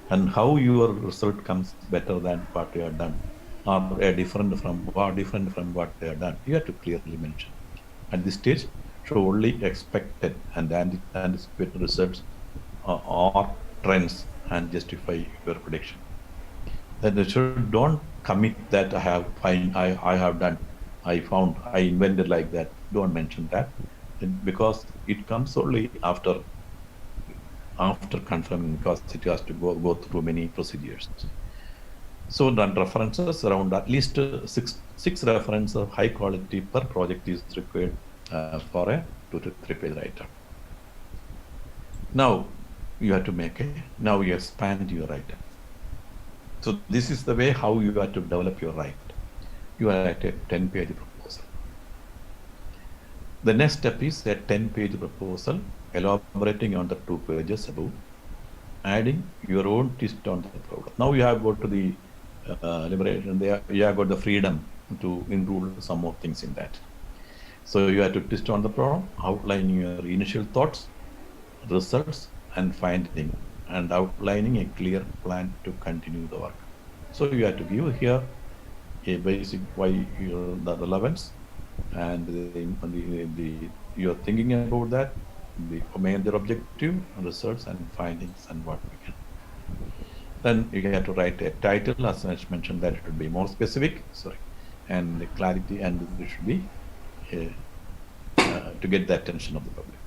and how your result comes better than what you have done, or different from what they have done. You have to clearly mention. At this stage, should only expected and anticipated results or trends and justify your prediction. Then they should don't commit that I have done, I found, I invented like that. Don't mention that, because it comes only after confirming, because it has to go through many procedures. So then references around at least six references of high quality per project is required for a 2 to 3 page write-up. Now you have to now you expand your write-up. So this is the way how you have to develop your write. You are at a 10-page proposal. The next step is a 10-page proposal, elaborating on the 2 pages above, adding your own twist on the problem. Now you have got to the liberation, you have got the freedom to include some more things in that. So you have to twist on the problem, outline your initial thoughts, results, and finding, and outlining a clear plan to continue the work. So you have to give here a basic why the relevance, and you're thinking about that, the major objective, results, and findings, and what we can. Then you have to write a title, as I mentioned, that it should be more specific, and the clarity, and it should be to get the attention of the public.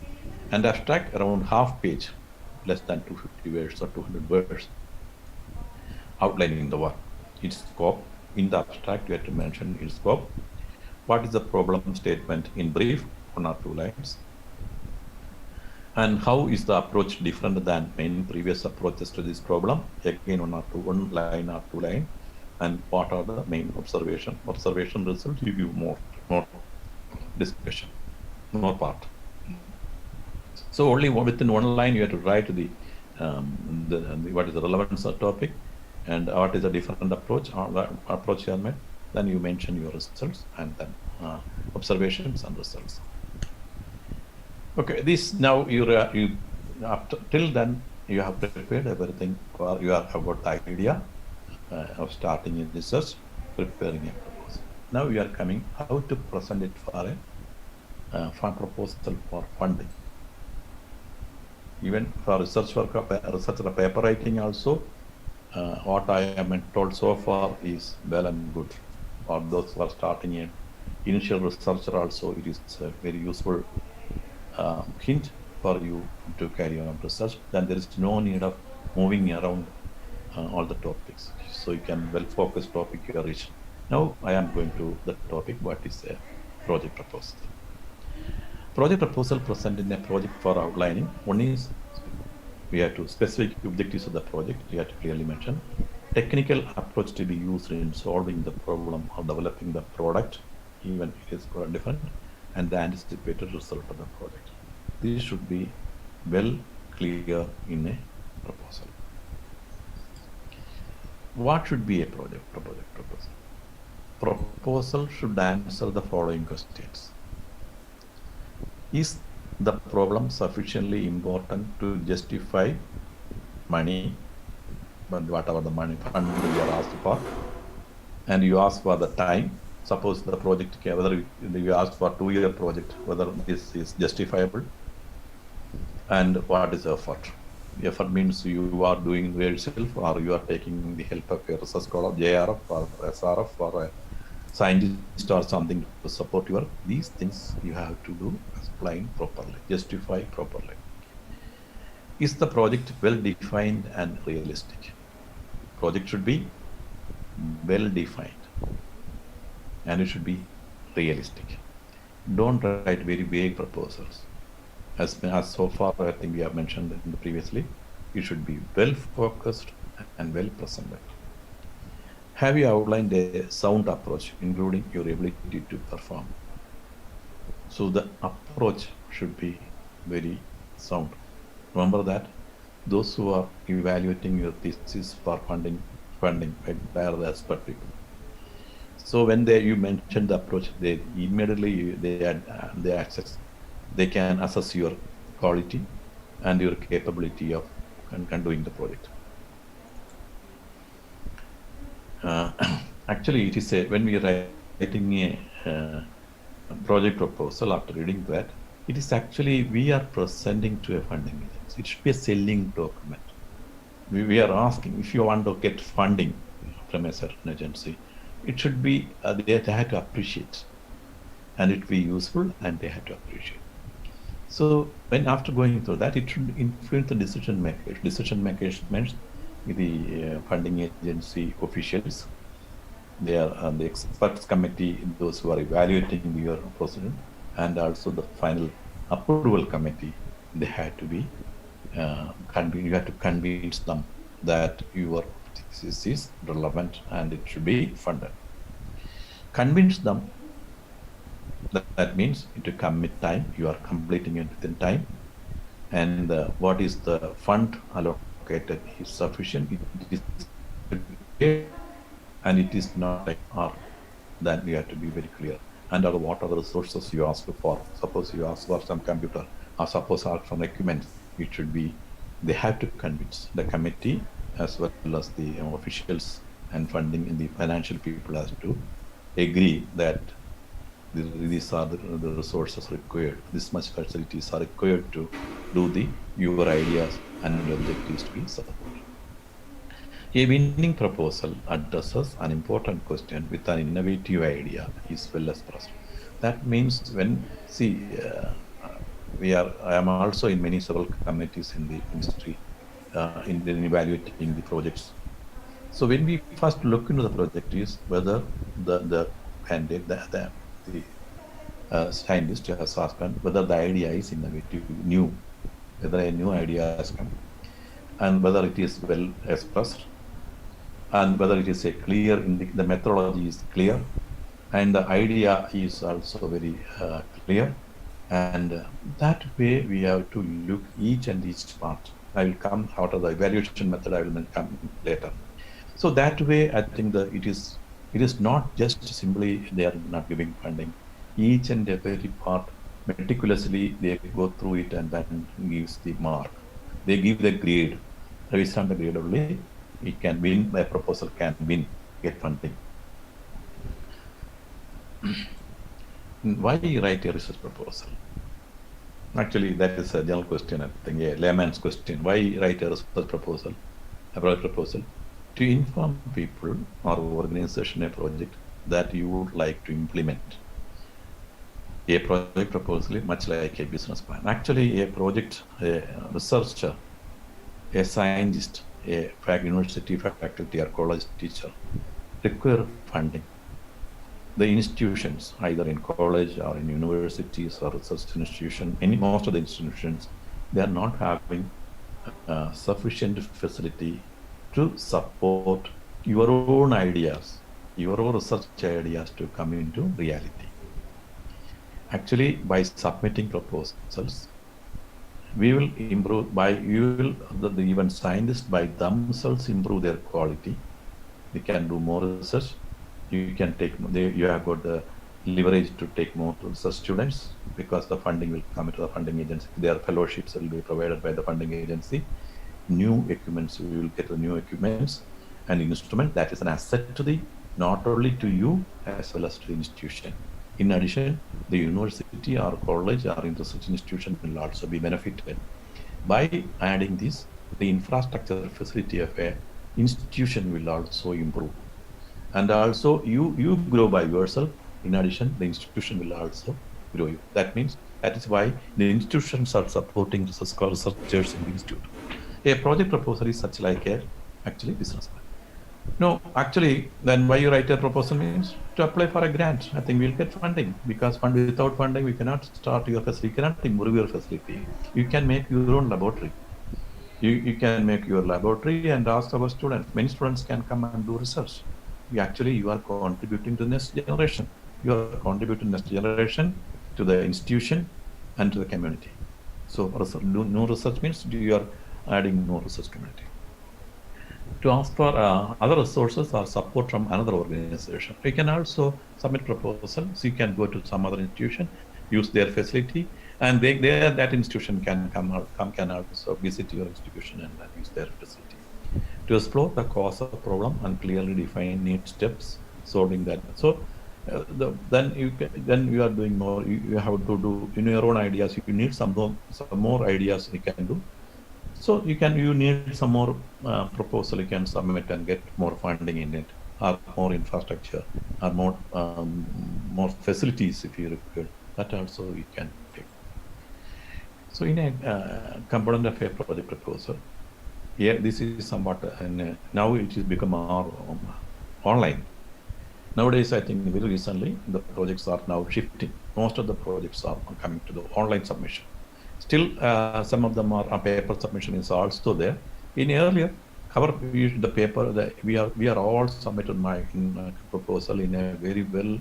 And abstract around half page, less than 250 words or 200 words, outlining the work, its scope. In the abstract, you have to mention its scope. What is the problem statement in brief, 1 or 2 lines? And how is the approach different than many previous approaches to this problem? Again, 1 line or 2 line. And what are the main observation results? You give more discussion, more part. So only within 1 line you have to write what is the relevance of topic, and what is a different approach you have made. Then you mention your results, and then observations and results. Okay, this now till then you have prepared everything for you have got the idea of starting a research, preparing a proposal. Now you are coming how to present it for a proposal for funding. Even for research work, research paper writing also, what I am told so far is well and good. For those who are starting an initial researcher also, it is a very useful hint for you to carry on research. Then there is no need of moving around all the topics. So you can well focus topic you are reaching. Now I am going to the topic, what is a project proposal. Project proposal present in a project for outlining. One is we have to specific objectives of the project. We have to clearly mention technical approach to be used in solving the problem or developing the product, even if it is different, and the anticipated result of the project. This should be well clear in a proposal. What should be a project proposal? Proposal should answer the following questions. Is the problem sufficiently important to justify money, but whatever the money fund you are asked for, and you ask for the time? Suppose the project, whether you ask for 2-year project, whether this is justifiable, and what is the effort? The effort means you are doing it yourself, or you are taking the help of a research scholar, JRF or SRF or a scientist or something to support your. These things you have to do, explain properly, justify properly. Is the project well defined and realistic? Project should be well defined, and it should be realistic. Don't write very vague proposals. As so far, I think we have mentioned in the previously, it should be well focused and well presented. Have you outlined a sound approach, including your ability to perform? So the approach should be very sound. Remember that those who are evaluating your thesis for funding they are the expert people. So when you mention the approach, they immediately they can assess your quality and your capability of doing the project. Actually, it is when we are writing a project proposal, after reading that, it is actually we are presenting to a funding agency. It should be a selling document. We are asking if you want to get funding from a certain agency, it should be they have to appreciate, and it be useful, and they have to appreciate. So when after going through that, it should influence the decision makers. Decision makers means the funding agency officials. They are the experts committee, those who are evaluating your proposal, and also the final approval committee. They had to be you have to convince them that your thesis is relevant and it should be funded. Convince them. That means to commit time. You are completing it within time, and what is the fund allocated is sufficient. It is and it is not like R. Then you have to be very clear. And what are the resources you ask for? Suppose you ask for some computer, or suppose ask for equipment. It should be, they have to convince the committee as well as the officials and funding and the financial people has to agree that these are the resources required. This much facilities are required to do your ideas and objectives to be supported. A winning proposal addresses an important question with an innovative idea is well expressed. That means when, I am also in many several committees in the industry in evaluating the projects. So when we first look into the project is whether the candidate, the scientist has asked whether the idea is innovative, new, whether a new idea has come, and whether it is well expressed, and whether it is a clear, the methodology is clear, and the idea is also very clear. And that way we have to look each part. I will come out of the evaluation method, I will come later. So that way I think that it is not just simply they are not giving funding. Each and every part meticulously they go through it and then gives the mark. They give the grade. Based on the grade only, it can win, the proposal can win, get funding. Why write a research proposal? Actually, that is a general question, I think, a layman's question. Why write a research proposal, a project proposal? To inform people or organization a project that you would like to implement. A project proposal is much like a business plan. Actually, a project, a researcher, a scientist, a university faculty or college teacher require funding. The institutions, either in college or in universities or research institutions, most of the institutions, they are not having sufficient facility to support your own ideas, your own research ideas to come into reality. Actually, by submitting proposals, we will improve even scientists by themselves improve their quality. They can do more research. You can you have got the leverage to take more research students because the funding will come into the funding agency. Their fellowships will be provided by the funding agency. New equipments, we will get the new equipments and instrument that is an asset to not only to you as well as to the institution. In addition, the university or college or research institution will also be benefited. By adding this, the infrastructure facility of an institution will also improve. And also you grow by yourself. In addition, the institution will also grow you. That means that is why the institutions are supporting researchers in the institute. A project proposal is such like a actually business plan. No, actually, then why you write a proposal means to apply for a grant. I think we'll get funding because without funding we cannot start your facility. You cannot improve your facility. You can make your own laboratory. You can make your laboratory and ask our students. Many students can come and do research. You are contributing to the next generation. You are contributing to the next generation. to the institution and to the community. So no research means you are adding no research community. To ask for other resources or support from another organization. You can also submit proposals. You can go to some other institution, use their facility, and that institution can can also visit your institution and use their facility to explore the cause of the problem and clearly define neat steps solving that. So then you are doing more. You have to do in your own ideas. You need some more ideas you can do. So you need some more proposal you can submit and get more funding in it, or more infrastructure, or more facilities if you require. That also you can take. So in a component of a project proposal, yeah, this is somewhat, and now it has become more online. Nowadays, I think very recently the projects are now shifting. Most of the projects are coming to the online submission. Still, some of them are paper submission is also there. In earlier, the paper that we are all submitted my proposal in a very well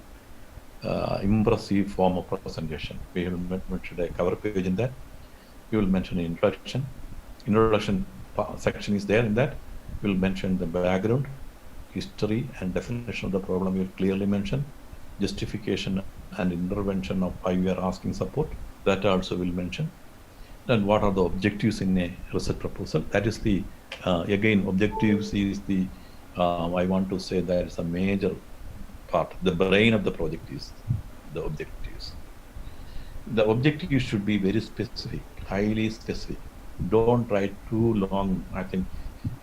impressive form of presentation. We will mention a cover page in that. We will mention an introduction. Introduction section is there in that. We will mention the background, history, and definition of the problem. We will clearly mention justification and intervention of why we are asking support. That also will mention. And what are the objectives in a research proposal? That is the, again, objectives is the, I want to say that is a major part. The brain of the project is the objectives. The objectives should be very specific, highly specific. Don't write too long. I think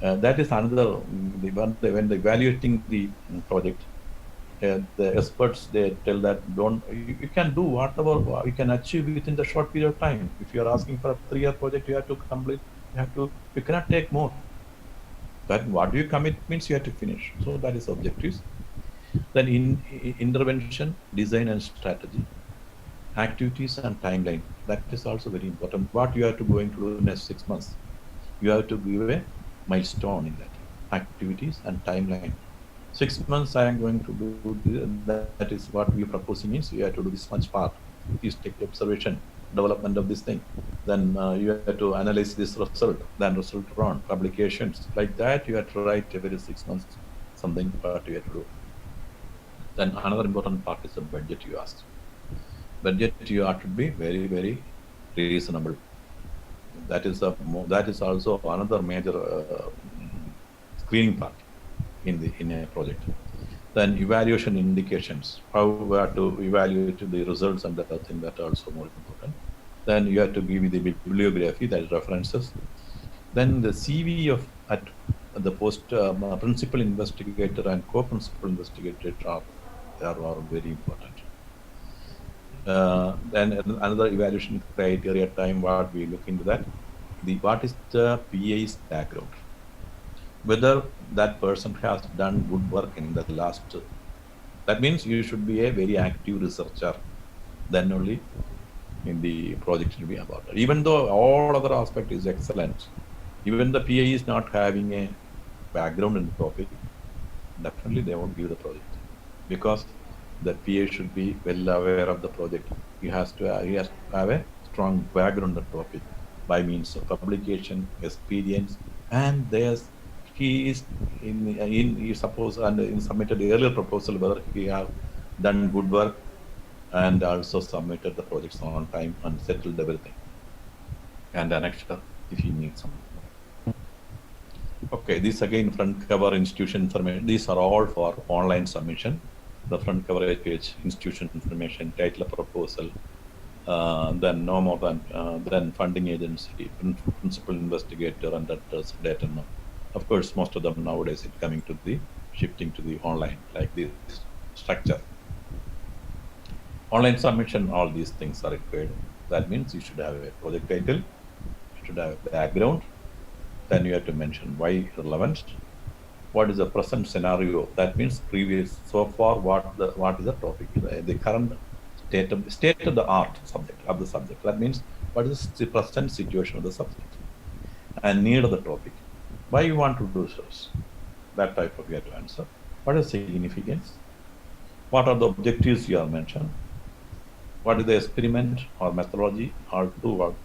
that is another, when evaluating the project, the experts, they tell that you can do whatever you can achieve within the short period of time. If you are asking for a 3-year project, you have to complete, you cannot take more. But what do you commit means you have to finish. So that is objectives. Then intervention, design and strategy, activities and timeline. That is also very important. What you have to going to do in the next 6 months. You have to give a milestone in that, activities and timeline. 6 months I am going to do that is what we are proposing means you have to do this much part. You take observation, development of this thing. Then you have to analyze this result, then result run, publications. Like that you have to write every 6 months something what you have to do. Then another important part is the budget you asked. Budget you have to be very, very reasonable. That is also another major screening part in a project. Then evaluation indications, how we have to evaluate the results and that thing, that are also more important. Then you have to give the bibliography, that is references. Then the CV of at the post principal investigator and co-principal investigator are very important. Then another evaluation criteria time, what we look into that, what is the PA's background, whether that person has done good work in the last. That means you should be a very active researcher. Then only in the project should be about it. Even though all other aspect is excellent, even the PA is not having a background in the topic, definitely they won't give the project, because the PA should be well aware of the project. He has to have a strong background in the topic by means of publication, experience, and he is you suppose and in submitted the earlier proposal whether he have done good work and also submitted the projects on time and settled everything, and an extra if he needs some. Okay, this again front cover institution information. These are all for online submission. The front cover page, institution information, title of proposal, then no more than funding agency, principal investigator, and data. Of course, most of them nowadays it's coming to the shifting to the online, like this structure. Online submission, all these things are required. That means you should have a project title, you should have a background, then you have to mention why relevant, what is the present scenario. That means previous, so far, what is the topic, the current state of the art of the subject. That means what is the present situation of the subject and need of the topic. Why you want to do this? That type of you have to answer. What is significance? What are the objectives you have mentioned? what is the experiment or methodology or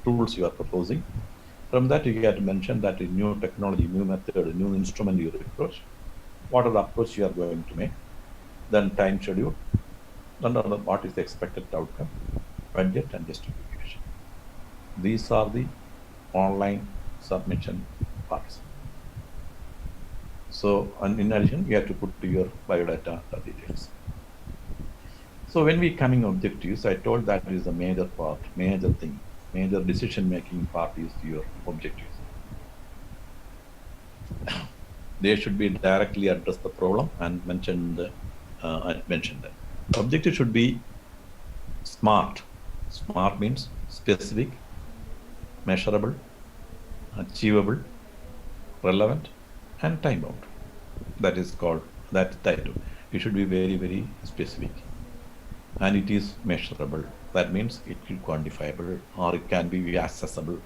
tools you are proposing. From that, you have to mention that a new technology, new method, a new instrument you approach, what are the approach you are going to make, then time schedule, then what is the expected outcome, budget and justification. These are the online submission parts. So, and in addition, you have to put your biodata details. So when we coming objectives, I told that is a major part, major thing, major decision-making part is your objectives. They should be directly address the problem and I mentioned that. Objective should be SMART. SMART means specific, measurable, achievable, relevant, and time bound. That is called that title. It should be very, very specific. And it is measurable. That means it is quantifiable or it can be accessible.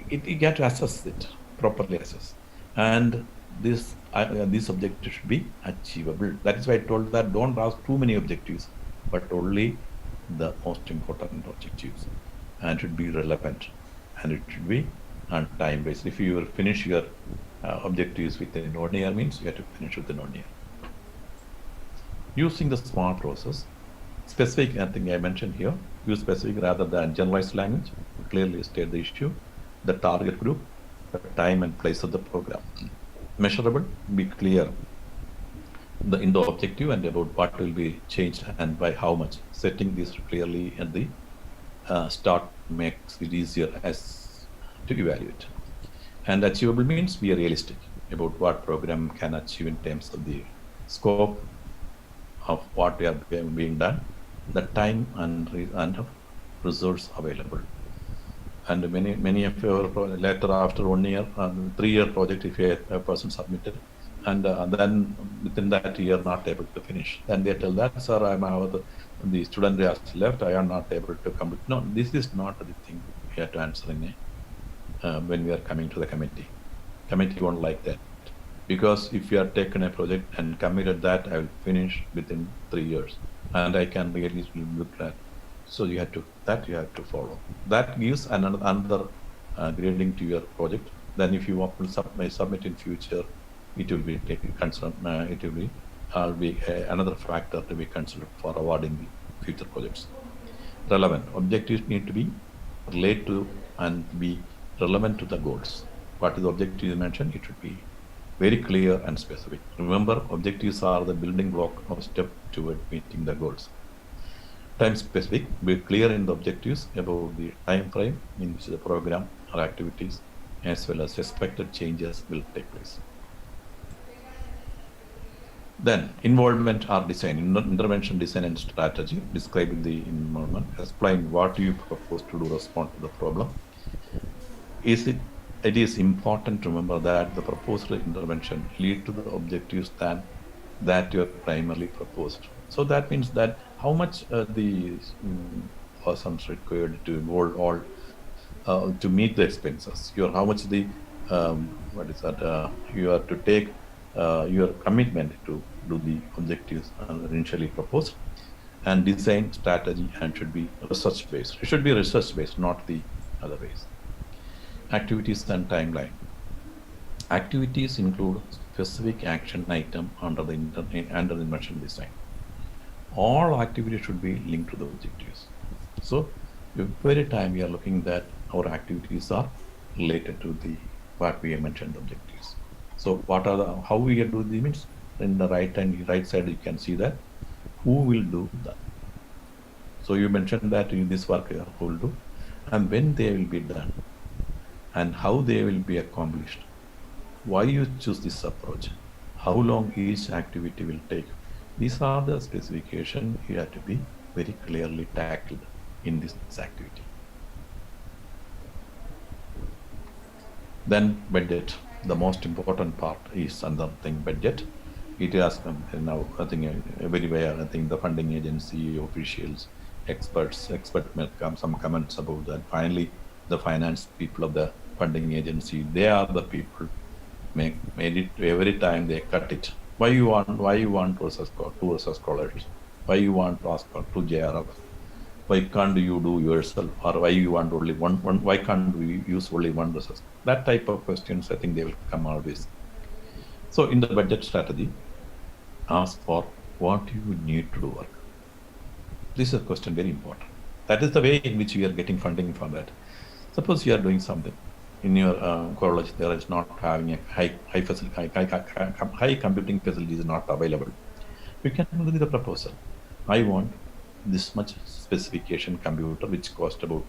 You get to assess it, properly assess. And this objective should be achievable. That is why I told that don't ask too many objectives, but only the most important objectives. And it should be relevant. And it should be on time based. If you finish your objectives within 1 year means you have to finish within 1 year. Using the SMART process, specific, I think I mentioned here, use specific rather than generalized language, clearly state the issue, the target group, the time and place of the program. Measurable, be clear in the objective and about what will be changed and by how much. Setting this clearly at the start makes it easier as to evaluate. And achievable means be realistic about what program can achieve in terms of the scope of what are being done, the time and resource available. And many of your later after 1 year, 3-year project, if a person submitted, and then within that year not able to finish, then they tell that, sir, the student has left, I am not able to complete. No, this is not the thing we have to answer in when we are coming to the committee. Committee won't like that. Because if you have taken a project and committed that, I will finish within 3 years, and I can really look at. So you have to follow. That gives another grading to your project. Then if you want to submit in future, it will be taken concern. It will be another factor to be considered for awarding the future projects. Relevant objectives need to be related to and be relevant to the goals. What is the objective you mentioned? It should be very clear and specific. Remember, objectives are the building block of step toward meeting the goals. Time specific, be clear in the objectives about the time frame in which the program or activities as well as expected changes will take place. Then, involvement or design, intervention design and strategy, describing the involvement, explain what you propose to do respond to the problem. It is important to remember that the proposed intervention lead to the objectives that you have primarily proposed. So that means that how much the persons required to involve all to meet the expenses. How much the you have to take your commitment to do the objectives initially proposed, and design strategy and should be research based. It should be research based, not the other ways. Activities and timeline. Activities include specific action item under the intervention design. All activities should be linked to the objectives. So every time we are looking that our activities are related to the what we have mentioned objectives. So how we do the means in the right side you can see that who will do that. So you mentioned that in this work who will do and when they will be done and how they will be accomplished. Why you choose this approach? How long each activity will take? These are the specifications you have to be very clearly tackled in this activity. Then budget. The most important part is another thing, budget. It has now, I think everywhere, I think the funding agency, officials, experts may come some comments about that. Finally, the finance people of the funding agency, they are the people made it every time they cut it. Why you want two research scholars? Why you want to ask for 2 JRF? Why can't you do yourself, or why you want only one? Why can't we use only one resource? That type of questions, I think they will come always. So in the budget strategy, ask for what you need to do work. This is a question very important. That is the way in which we are getting funding for that. Suppose you are doing something in your college, there is not having a high computing facility is not available. You can do the proposal. I want this much specification computer which cost about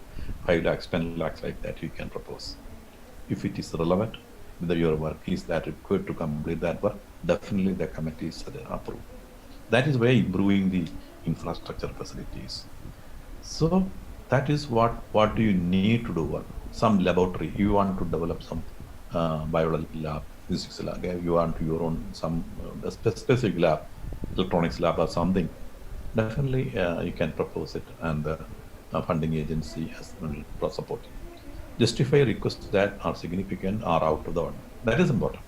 5 lakhs, 10 lakhs, like that you can propose. If it is relevant, whether your work is that required to complete that work, definitely the committee is approved. That is why improving the infrastructure facilities. So that is what do you need to do work. Some laboratory, you want to develop some biology lab, physics lab, you want your own some specific lab, electronics lab or something. Definitely you can propose it, and the funding agency has will support it. Justify requests that are significant or out of the order. That is important.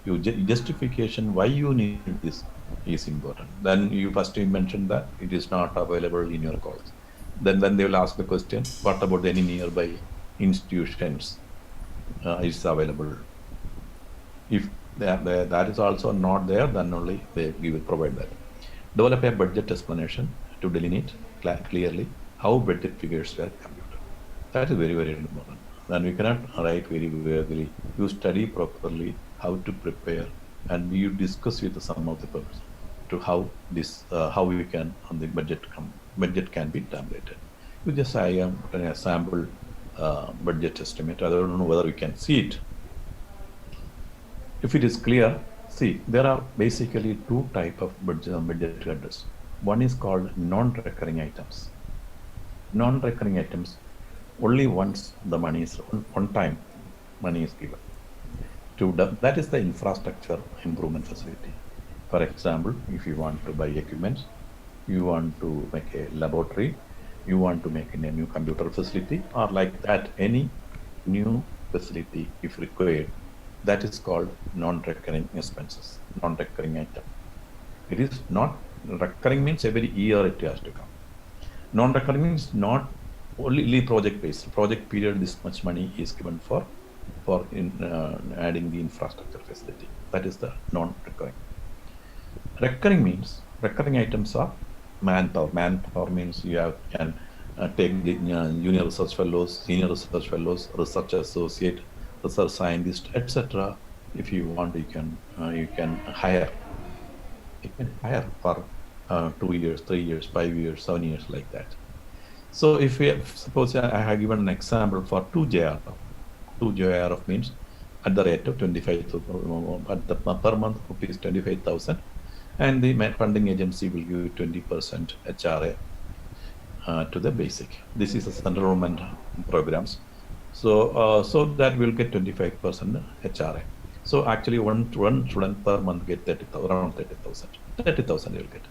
You justification why you need this is important. Then you first mentioned that it is not available in your college. Then they will ask the question, what about any nearby institutions is available? If that is also not there, then only they will provide that. Develop a budget explanation to delineate clearly how budget figures were computed. That is very, very important. Then we cannot write very clearly. You study properly how to prepare, and you discuss with some of the persons to how this how we can on the budget can be tabulated. You just I am a sample budget estimate. I don't know whether we can see it. If it is clear, see, there are basically two type of budget headers. One is called non-recurring items. Non-recurring items, only once the money is one time money is given. That is the infrastructure improvement facility. For example, if you want to buy equipment, you want to make a laboratory, you want to make a new computer facility, or like that, any new facility if required, that is called non-recurring expenses, non-recurring item. It is not recurring means every year it has to come. Non-recurring means not only project based. Project period, this much money is given for adding the infrastructure facility. That is the non-recurring. Recurring means recurring items are manpower. Manpower means you can take the junior research fellows, senior research fellows, research associate, research scientist, etc. If you want, you can hire. You can hire for 2 years, 3 years, 5 years, 7 years, like that. So if we suppose I have given an example for 2 JRF. 2 JRF means at the rate of 25,000 per month rupees 25,000, and the funding agency will give 20% HRA to the basic. This is a central government programs. So that will get 25% HRA. So actually one student per month get around 30,000. 30,000 you will get.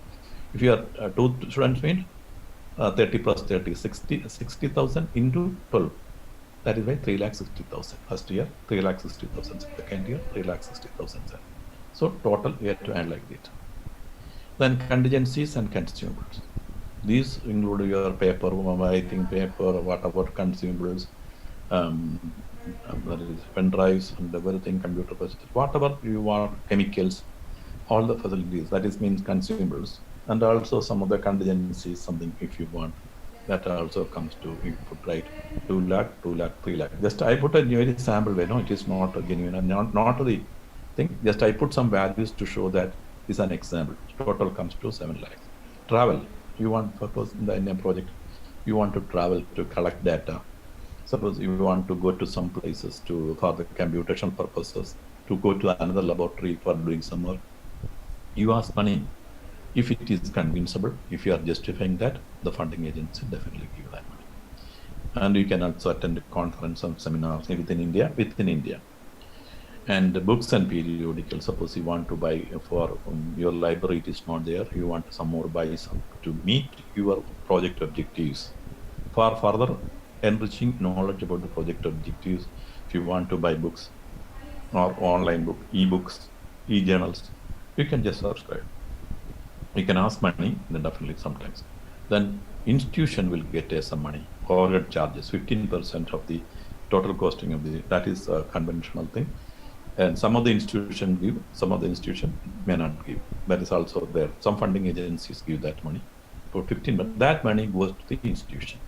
If you are 2 students mean 30 plus 30, 60,000 into 12. That is why 3,60,000 first year, 3,60,000 second year, 3,60,000. So total you have to add like that. Then contingencies and consumables. These include your paper, writing paper, whatever consumables, pen drives and everything, computer facilities, whatever you want, chemicals, all the facilities. That is means consumables, and also some of the contingencies, something if you want. That also comes to, you put right 2 lakh, 2 lakh, 3 lakh. Just I put a very sample way. No, it is not a genuine, not the thing. Just I put some values to show that is an example. Total comes to 7 lakhs. Travel. You want purpose in a project. You want to travel to collect data. Suppose you want to go to some places for the computational purposes, to go to another laboratory for doing some work. You ask money. If it is convincible, if you are justifying that, the funding agency definitely give that money. And you can also attend a conference and seminars within India. And the books and periodicals, suppose you want to buy for your library, it is not there, you want some more buy some to meet your project objectives. For further enriching knowledge about the project objectives, if you want to buy books or online book, e-books, e-journals, you can just subscribe. You can ask money, then definitely sometimes. then institution will get some money, overhead charges, 15% of the total costing of the, that is a conventional thing. And some of the institution give, some of the institution may not give. That is also there. Some funding agencies give that money for 15, but that money goes to the institution.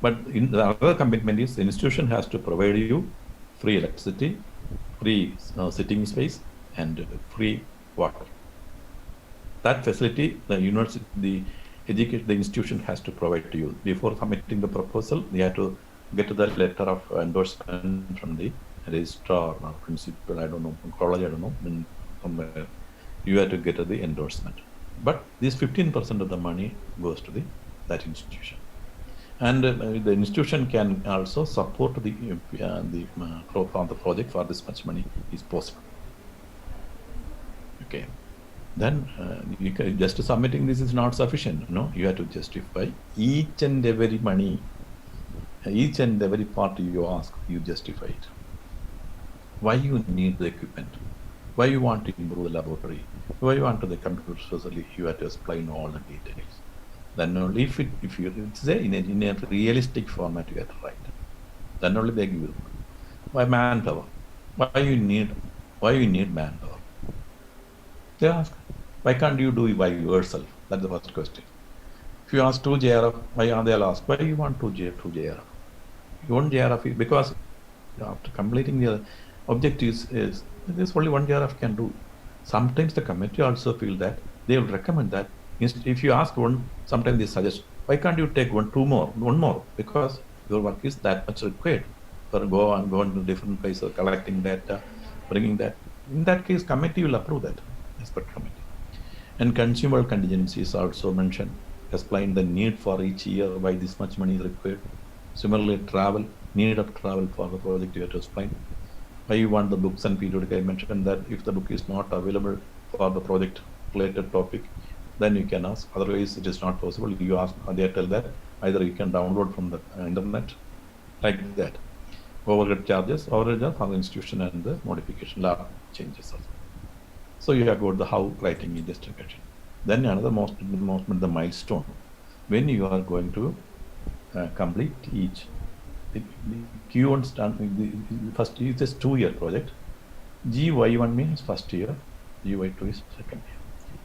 But in the other commitment is the institution has to provide you free electricity, free sitting space, and free water. That facility, the university, the institution has to provide to you. Before submitting the proposal, you have to get the letter of endorsement from the registrar or principal, I don't know, from college, I don't know, somewhere. You have to get the endorsement. But this 15% of the money goes to that institution. And the institution can also support the growth on the project for this much money is possible. Okay. Then you can, just submitting this is not sufficient. No, you have to justify each and every money, each and every part you ask, you justify it. Why you need the equipment? Why you want to improve the laboratory? Why you want the computer facility? You have to explain all the details. Then only if you say in a realistic format, you have to write. Then only they give you. Why manpower? Why you need manpower? They ask, why can't you do it by yourself? That's the first question. If you ask 2 JRF, they'll ask, why you want 2 JRF? You want JRF because after completing the objectives is there's only 1 JRF can do. Sometimes the committee also feel that they will recommend that. If you ask one, sometimes they suggest, why can't you take one more? Because your work is that much required. For go into different places, collecting data, bringing that. In that case, committee will approve that. Expert committee. And consumer contingencies also mentioned. Explain the need for each year, why this much money is required. Similarly, travel, need of travel for the project, you have to explain. Why you want the books and periodic. I mentioned that if the book is not available for the project related topic, then you can ask. Otherwise, it is not possible. You ask, they tell that either you can download from the internet, like that. Overhead charges for the institution and the modification lab changes also. So you have got the how writing in justification. Then another the milestone. When you are going to complete each. The Q1 stand the first is just 2-year project. GY1 means first year, GY2 is second year.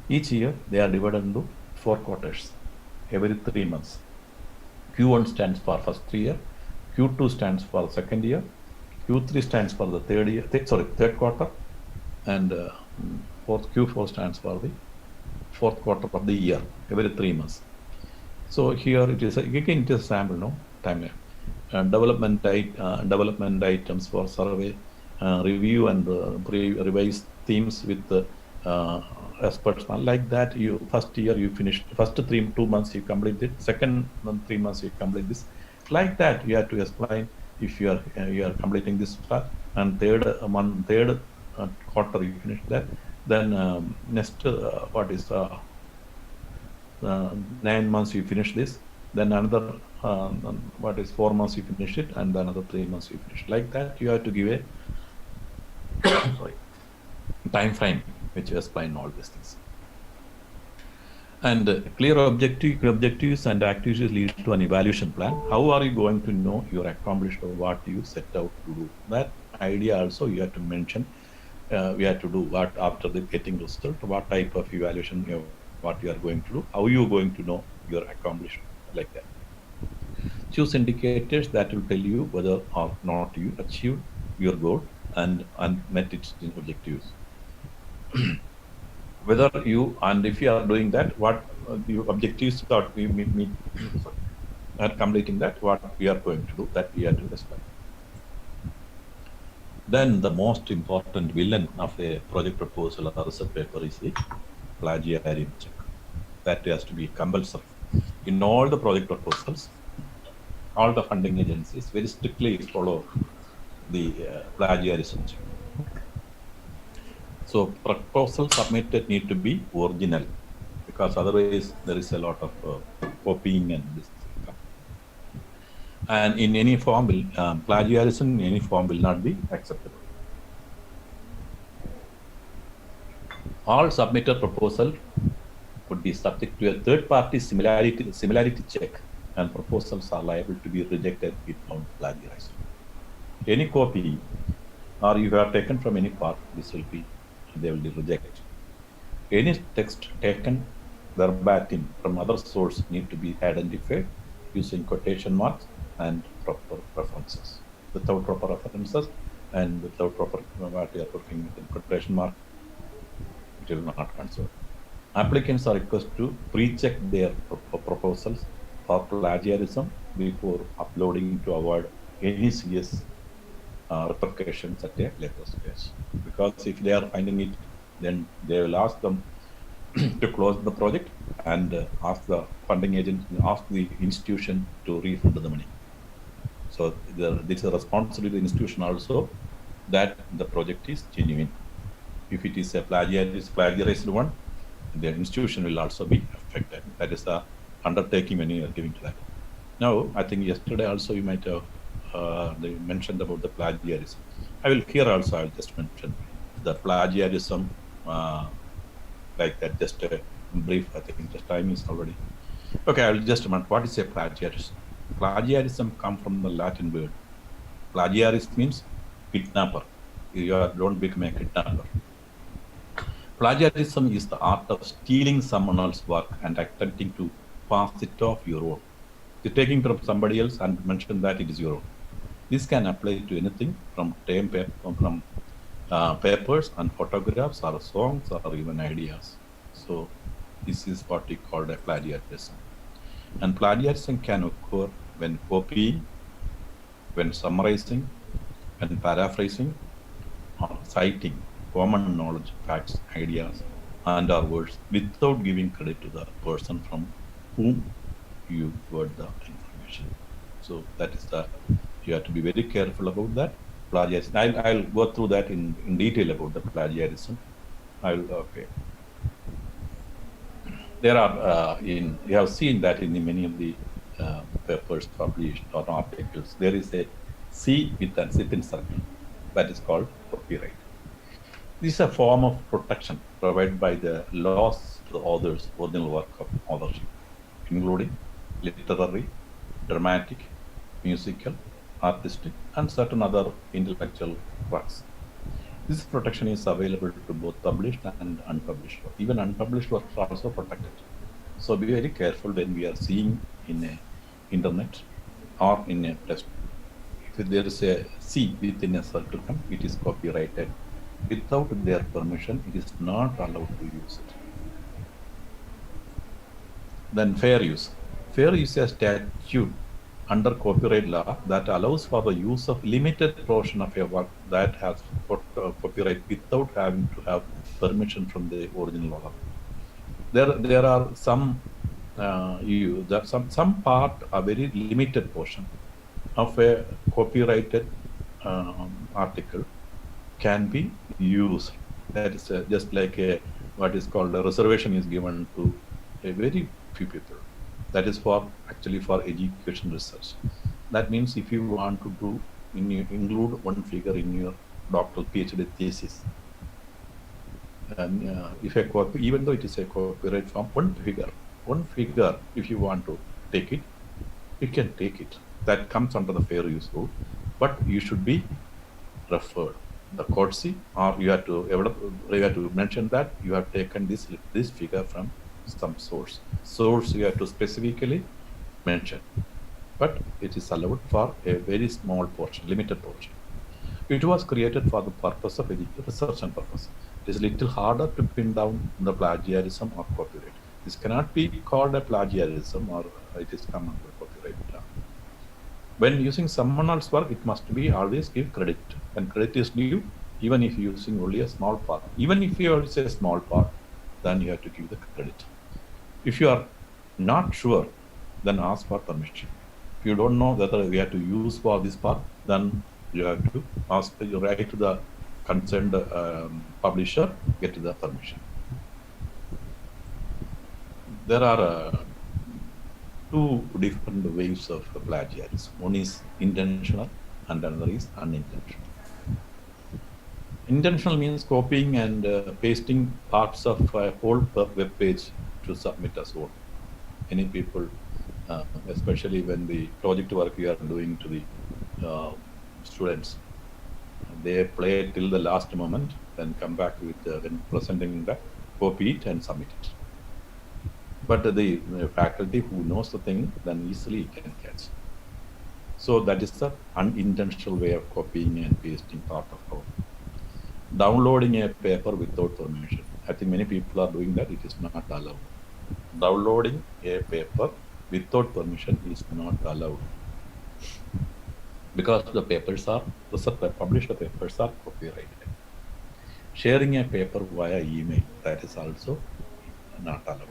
Each year they are divided into 4 quarters, every 3 months. Q1 stands for first 3 year, Q2 stands for the second year, Q3 stands for the third quarter, and Q4 stands for the 4th quarter of the year, every 3 months. So here it is again, it is a sample, no timeline. Development items for survey, review and revise themes with the experts. Like that, you first year you finish, first 2 months you complete it, second 3 months you complete this. Like that, you have to explain if you are completing this part, and third quarter you finish that. Then next 9 months you finish this. Then another 4 months you finish it, and then another 3 months you finish. Like that, you have to give a time frame which you explain all these things. And clear objectives and activities lead to an evaluation plan. How are you going to know you accomplished or what you set out to do? That idea also you have to mention. We have to do what after the getting result, what type of evaluation what you are going to do, how you are going to know your accomplishment, like that. Choose indicators that will tell you whether or not you achieved your goal and met its objectives. Whether you, and if you are doing that, what your objectives that we meet are completing that, what we are going to do, that we have to explain. Then the most important villain of a project proposal or research paper is the plagiarism check. That has to be compulsory. In all the project proposals, all the funding agencies very strictly follow the plagiarism check. So proposals submitted need to be original, because otherwise there is a lot of copying and this. And in any form, plagiarism in any form will not be acceptable. All submitted proposal would be subject to a third-party similarity check, and proposals are liable to be rejected if found plagiarized. Any copy or you have taken from any part, they will be rejected. Any text taken verbatim from other source need to be identified using quotation marks and proper references. Without proper references and without proper what you are putting in quotation mark, it will not consider. Applicants are requested to pre-check their proposals for plagiarism before uploading to avoid any serious repercussions at a later stage. Because if they are finding it, then they will ask them to close the project and ask the funding agent, ask the institution to refund the money. So this is a responsibility of the institution also that the project is genuine. If it is a plagiarized one, the institution will also be affected. That is the undertaking when you are giving to that. Now, I think yesterday also you might have they mentioned about the plagiarism. I will here also I'll just mention the plagiarism like that. Just a brief. I think the time is already. Okay, I will just mention what is a plagiarism. Plagiarism comes from the Latin word. Plagiaris means kidnapper. You don't become a kidnapper. Plagiarism is the art of stealing someone else's work and attempting to pass it off your own. You're taking from somebody else and mention that it is your own. This can apply to anything from papers and photographs or songs or even ideas. So this is what we call a plagiarism. And plagiarism can occur when copying, when summarizing, when paraphrasing, or citing common knowledge, facts, ideas, and or words without giving credit to the person from whom you got the information. So that is you have to be very careful about that. Plagiarism. I'll go through that in detail about the plagiarism. Okay. There are you have seen that in many of the papers published or articles, there is a C with a zip in circle that is called copyright. This is a form of protection provided by the laws to the author's original work of authorship, including literary, dramatic, musical, artistic, and certain other intellectual works. This protection is available to both published and unpublished work. Even unpublished works are also protected. So be very careful when we are seeing in a internet or in a text. If there is a C within a circle, it is copyrighted. Without their permission, it is not allowed to use it. Then fair use. Fair use is a statute under copyright law that allows for the use of limited portion of a work that has copyright without having to have permission from the original owner. There are some some part, a very limited portion of a copyrighted article can be used. That is just like what is called a reservation is given to a very few people. That is actually for education research. That means if you want to do include one figure in your doctoral PhD thesis, and if a copy, even though it is a copyright from one figure, if you want to take it, you can take it. That comes under the fair use rule, but you should be referred the courtesy, or you have to mention that you have taken this figure from some source. Source you have to specifically mention, but it is allowed for a very small portion, limited portion. It was created for the purpose of research and purpose. It is a little harder to pin down the plagiarism or copyright. This cannot be called a plagiarism, or it is come under copyright law. When using someone else's work, it must be always give credit. When credit is due, even if you're using only a small part, even if you say a small part, then you have to give the credit. If you are not sure, then ask for permission. If you don't know whether we have to use for this part, then you have to ask, you write to the concerned publisher, get the permission. There are two different ways of plagiarism. One is intentional and another is unintentional. Intentional means copying and pasting parts of a whole web page to submit as well. Many people, especially when the project work you are doing to the students, they play till the last moment, then come back with when presenting the copy it and submit it. But the faculty who knows the thing, then easily can catch. So that is the unintentional way of copying and pasting part of our. Downloading a paper without permission. I think many people are doing that. It is not allowed. Downloading a paper without permission is not allowed, because the papers are, published papers are copyrighted. Sharing a paper via email, that is also not allowed.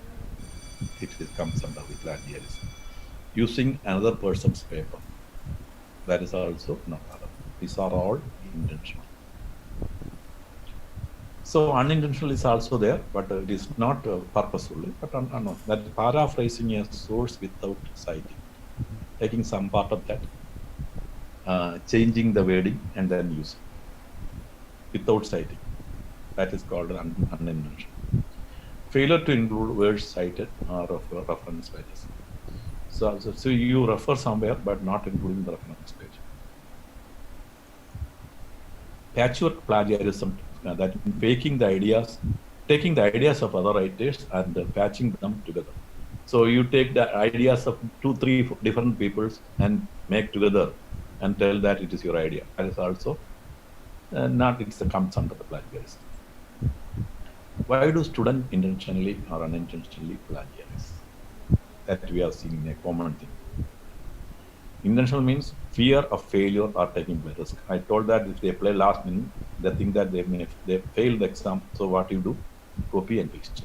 It comes under the plagiarism. Using another person's paper, that is also not allowed. These are all intentional. So unintentional is also there, but it is not purposefully, but that paraphrasing a source without citing, taking some part of that, changing the wording and then using without citing. That is called unintentional. Failure to include words cited or of reference pages. So you refer somewhere, but not including the reference page. Patchwork plagiarism, that faking the ideas, taking the ideas of other writers and patching them together. So you take the ideas of 2-3 different peoples and make together and tell that it is your idea. That is also not, it comes under the plagiarism. Why do students intentionally or unintentionally plagiarize? That we are seeing a common thing. Intentional means fear of failure or taking a risk. I told that if they play last minute, they think that they fail the exam. So what you do? Copy and paste.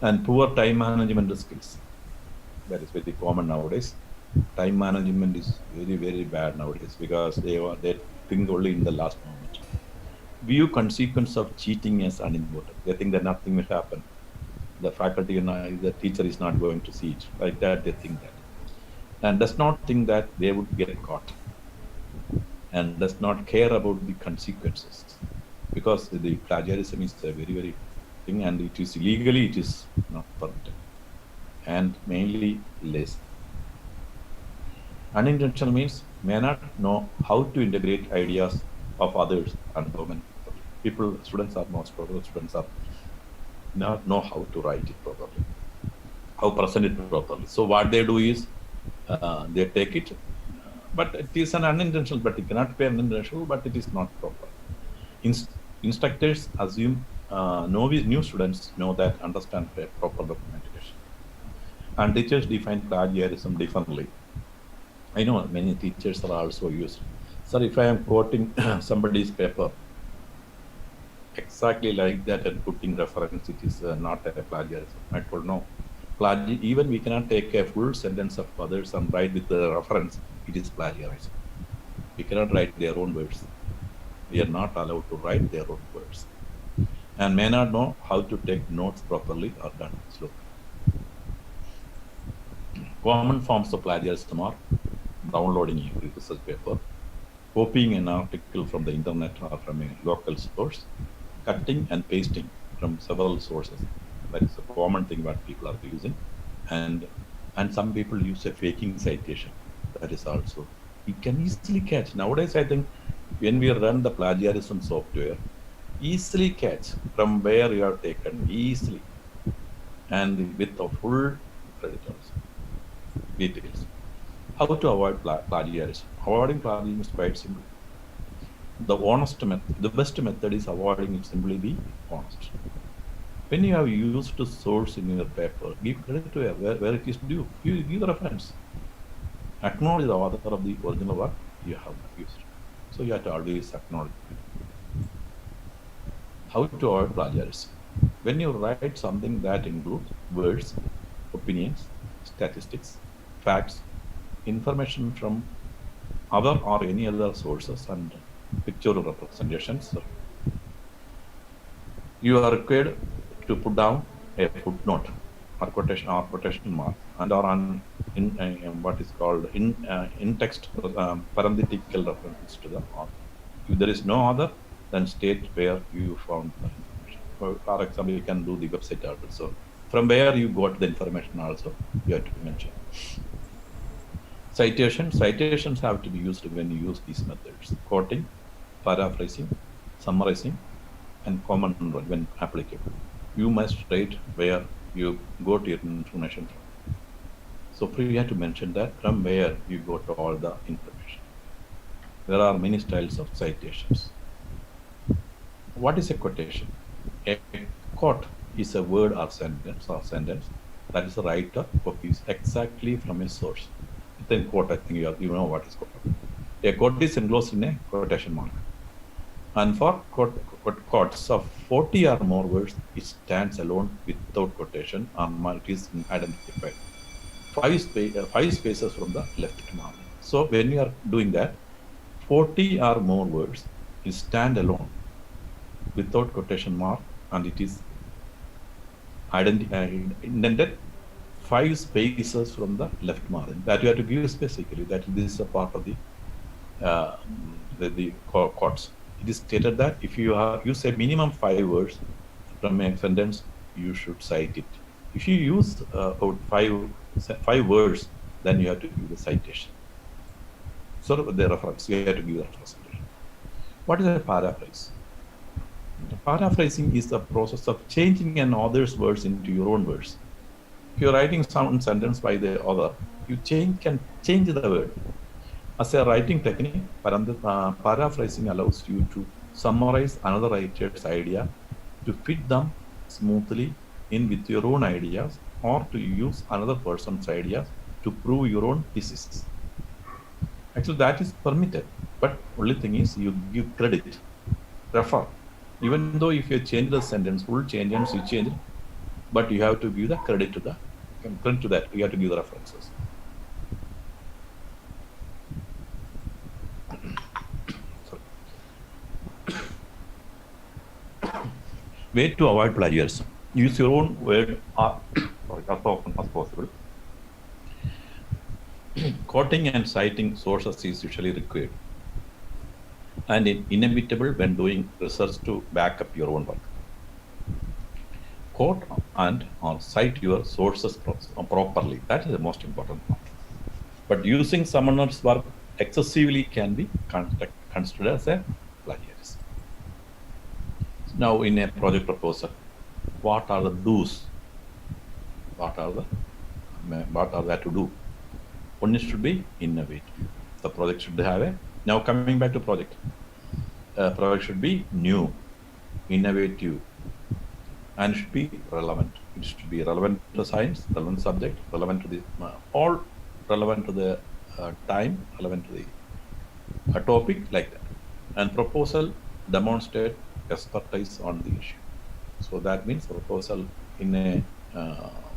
And poor time management skills. That is very common nowadays. Time management is very, very bad nowadays, because they think only in the last moment. View consequence of cheating as unimportant. They think that nothing will happen. The faculty and the teacher is not going to see it. Like that, they think that. And does not think that they would get caught, and does not care about the consequences, because the plagiarism is a very, very thing, and it is legally, it is not permitted, and mainly lazy. Unintentional means may not know how to integrate ideas of others and women. People, students are most probably, students are not know how to write it properly, how present it properly. So what they do is, they take it, but it is an unintentional, but it cannot be unintentional, but it is not proper. Instructors assume new students know that, understand proper documentation. And teachers define plagiarism differently. I know many teachers are also used. Sir, if I am quoting somebody's paper exactly like that and putting reference, it is not a plagiarism. I told no. Even we cannot take a full sentence of others and write with the reference, it is plagiarism. We cannot write their own words. We are not allowed to write their own words, and may not know how to take notes properly or done slowly. Common forms of plagiarism are downloading a research paper, copying an article from the internet or from a local source, cutting and pasting from several sources. That is a common thing what people are using, and some people use a faking citation. That is also, you can easily catch. Nowadays, I think when we run the plagiarism software, easily catch from where you have taken, easily, and with the full credit also, details. How to avoid plagiarism? Avoiding plagiarism is quite simple. The best method is avoiding it, simply be honest. When you have used the source in your paper, give credit to where it is due. You give the reference. Acknowledge the author of the original work you have used. So you have to always acknowledge it. How to avoid plagiarism? When you write something that includes words, opinions, statistics, facts, information from other or any other sources, and pictorial representations, you are required to put down a footnote or quotation mark, and or in what is called in text parenthetical reference to the author. If there is no author, then state where you found the information. For example, you can do the website also. from where you got the information also you have to mention. Citations have to be used when you use these methods: quoting, paraphrasing, summarizing, and comment when applicable. You must write where you got your information from. So you have to mention that from where you got all the information. There are many styles of citations. What is a quotation? A quote is a word or sentence that is a writer copies exactly from a source. Then quote, I think you know what is quote. A quote is enclosed in a quotation mark. And for quotes of 40 or more words, it stands alone without quotation and it is identified. Five spaces from the left margin. So when you are doing that, 40 or more words is stand alone without quotation mark, and it is indented 5 spaces from the left margin. That you have to give specifically that this is a part of the quotes. It is stated that if you say minimum 5 words from a sentence, you should cite it. If you use about 5 words, then you have to give the citation. So the reference, you have to give the reference. What is a paraphrase? Paraphrasing is the process of changing an author's words into your own words. If you're writing some sentence by the author, you can change the word. As a writing technique, paraphrasing allows you to summarize another writer's idea to fit them smoothly in with your own ideas, or to use another person's ideas to prove your own thesis. Actually, that is permitted, but only thing is you give credit, refer. Even though if you change the sentence, full change and you change it, but you have to give the credit to that. You have to give the references. Way to avoid plagiarism: use your own word as often as possible. Quoting and citing sources is usually required and inevitable when doing research to back up your own work. Quote and or cite your sources properly. That is the most important part. But using someone else's work excessively can be considered as a plagiarism. Now, in a project proposal, what are the do's? What are there to do? One should be innovative. The project should have a. Now coming back to project. Project should be new, innovative, and should be relevant. It should be relevant to the science, relevant subject, relevant to the all relevant to the time, relevant to the topic, like that. And proposal demonstrate expertise on the issue. So that means proposal in a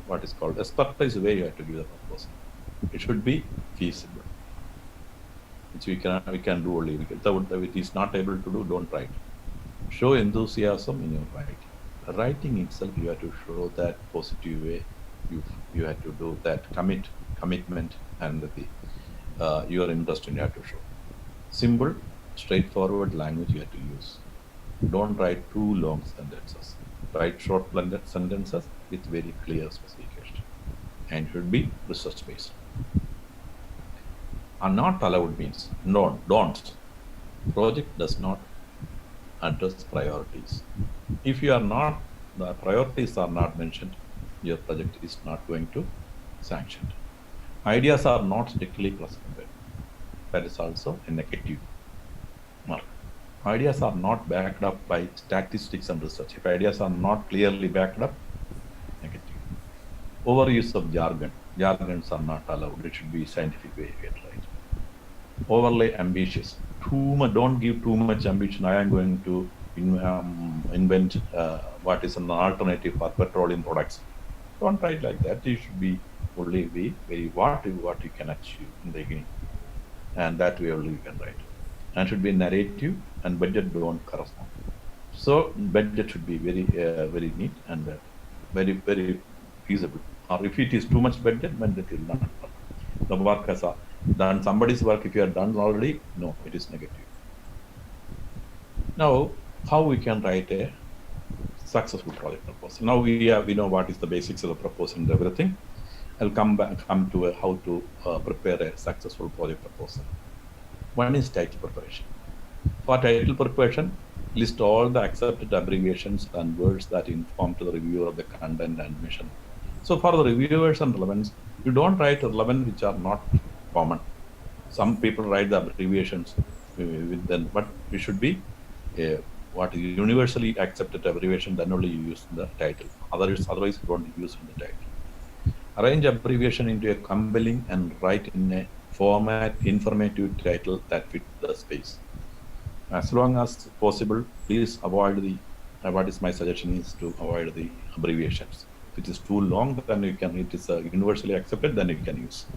what is called expertise way you have to give the proposal. It should be feasible, which we can do only. If it is not able to do, don't write. Show enthusiasm in your writing. The writing itself, you have to show that positive way. You have to do that commitment and the your interest in you have to show. Simple, straightforward language you have to use. Don't write too long sentences. Write short blended sentences with very clear specification, and should be research based. Are not allowed means no, don't. Project does not address priorities. If you are not, the priorities are not mentioned, your project is not going to sanctioned. Ideas are not strictly classified. That is also a negative mark. Ideas are not backed up by statistics and research. If ideas are not clearly backed up, negative. Overuse of jargon. Jargons are not allowed. It should be scientific way to get right. Overly ambitious. Don't give too much ambition. I am going to invent what is an alternative for petroleum products. Don't write like that. You should be only be very what you can achieve in the beginning, and that way only you can write. And should be narrative, and budget don't correspond. So budget should be very neat and very feasible. Or if it is too much budget will not work. The work has done somebody's work. If you are done already, no, it is negative. Now, how we can write a successful project proposal. Now we know what is the basics of the proposal and everything. I'll come to how to prepare a successful project proposal. One is title preparation. For title preparation, list all the accepted abbreviations and words that inform to the reviewer of the content and mission. So for the reviewers and relevance, you don't write relevant which are not common. Some people write the abbreviations with them, but it should be what is universally accepted abbreviation, then only you use the title. Otherwise you don't use in the title. Arrange abbreviation into a compelling and write in a format informative title that fits the space. As long as possible, please avoid what is my suggestion is to avoid the abbreviations. If it is too long, then it is universally accepted, then you can use.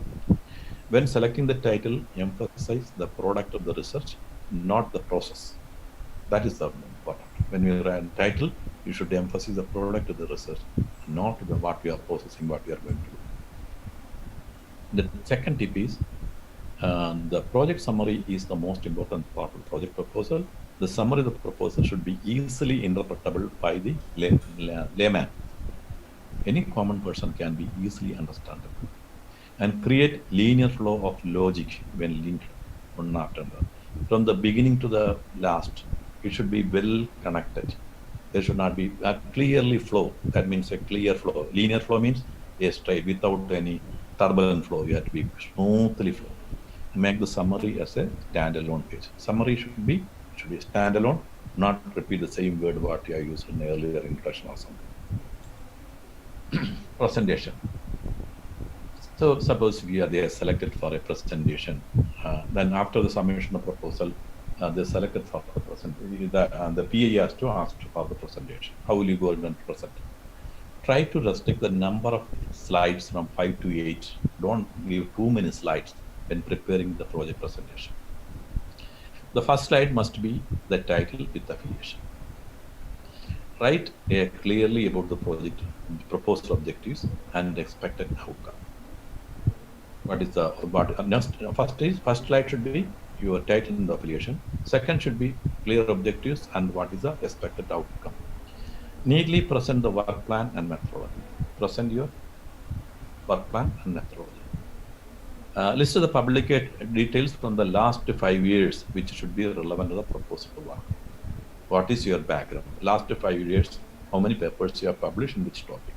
When selecting the title, emphasize the product of the research, not the process. That is the important. When you write a title, you should emphasize the product of the research, not what you are processing, what you are going to do. The second tip is the project summary is the most important part of the project proposal. The summary of the proposal should be easily interpretable by the layman. Any common person can be easily understandable, and create linear flow of logic when linked one after another. From the beginning to the last, it should be well connected. There should not be a clearly flow. That means a clear flow. Linear flow means a straight without any turbulent flow. You have to be smoothly flow. Make the summary as a standalone page. Summary should be standalone, not repeat the same word what you used in earlier introduction or something. Presentation. So suppose we are there selected for a presentation. Then after the submission of proposal, they're selected for the presentation. The PA has to ask for the presentation. How will you go and present? Try to restrict the number of slides from 5 to 8. Don't give too many slides when preparing the project presentation. The first slide must be the title with affiliation. Write clearly about the project, proposed objectives, and expected outcome. First slide should be your title and affiliation. Second should be clear objectives and what is the expected outcome. Neatly present the work plan and methodology. Present your work plan and methodology. List the public details from the last 5 years, which should be relevant to the proposed work. What is your background? Last 5 years, how many papers you have published in which topic?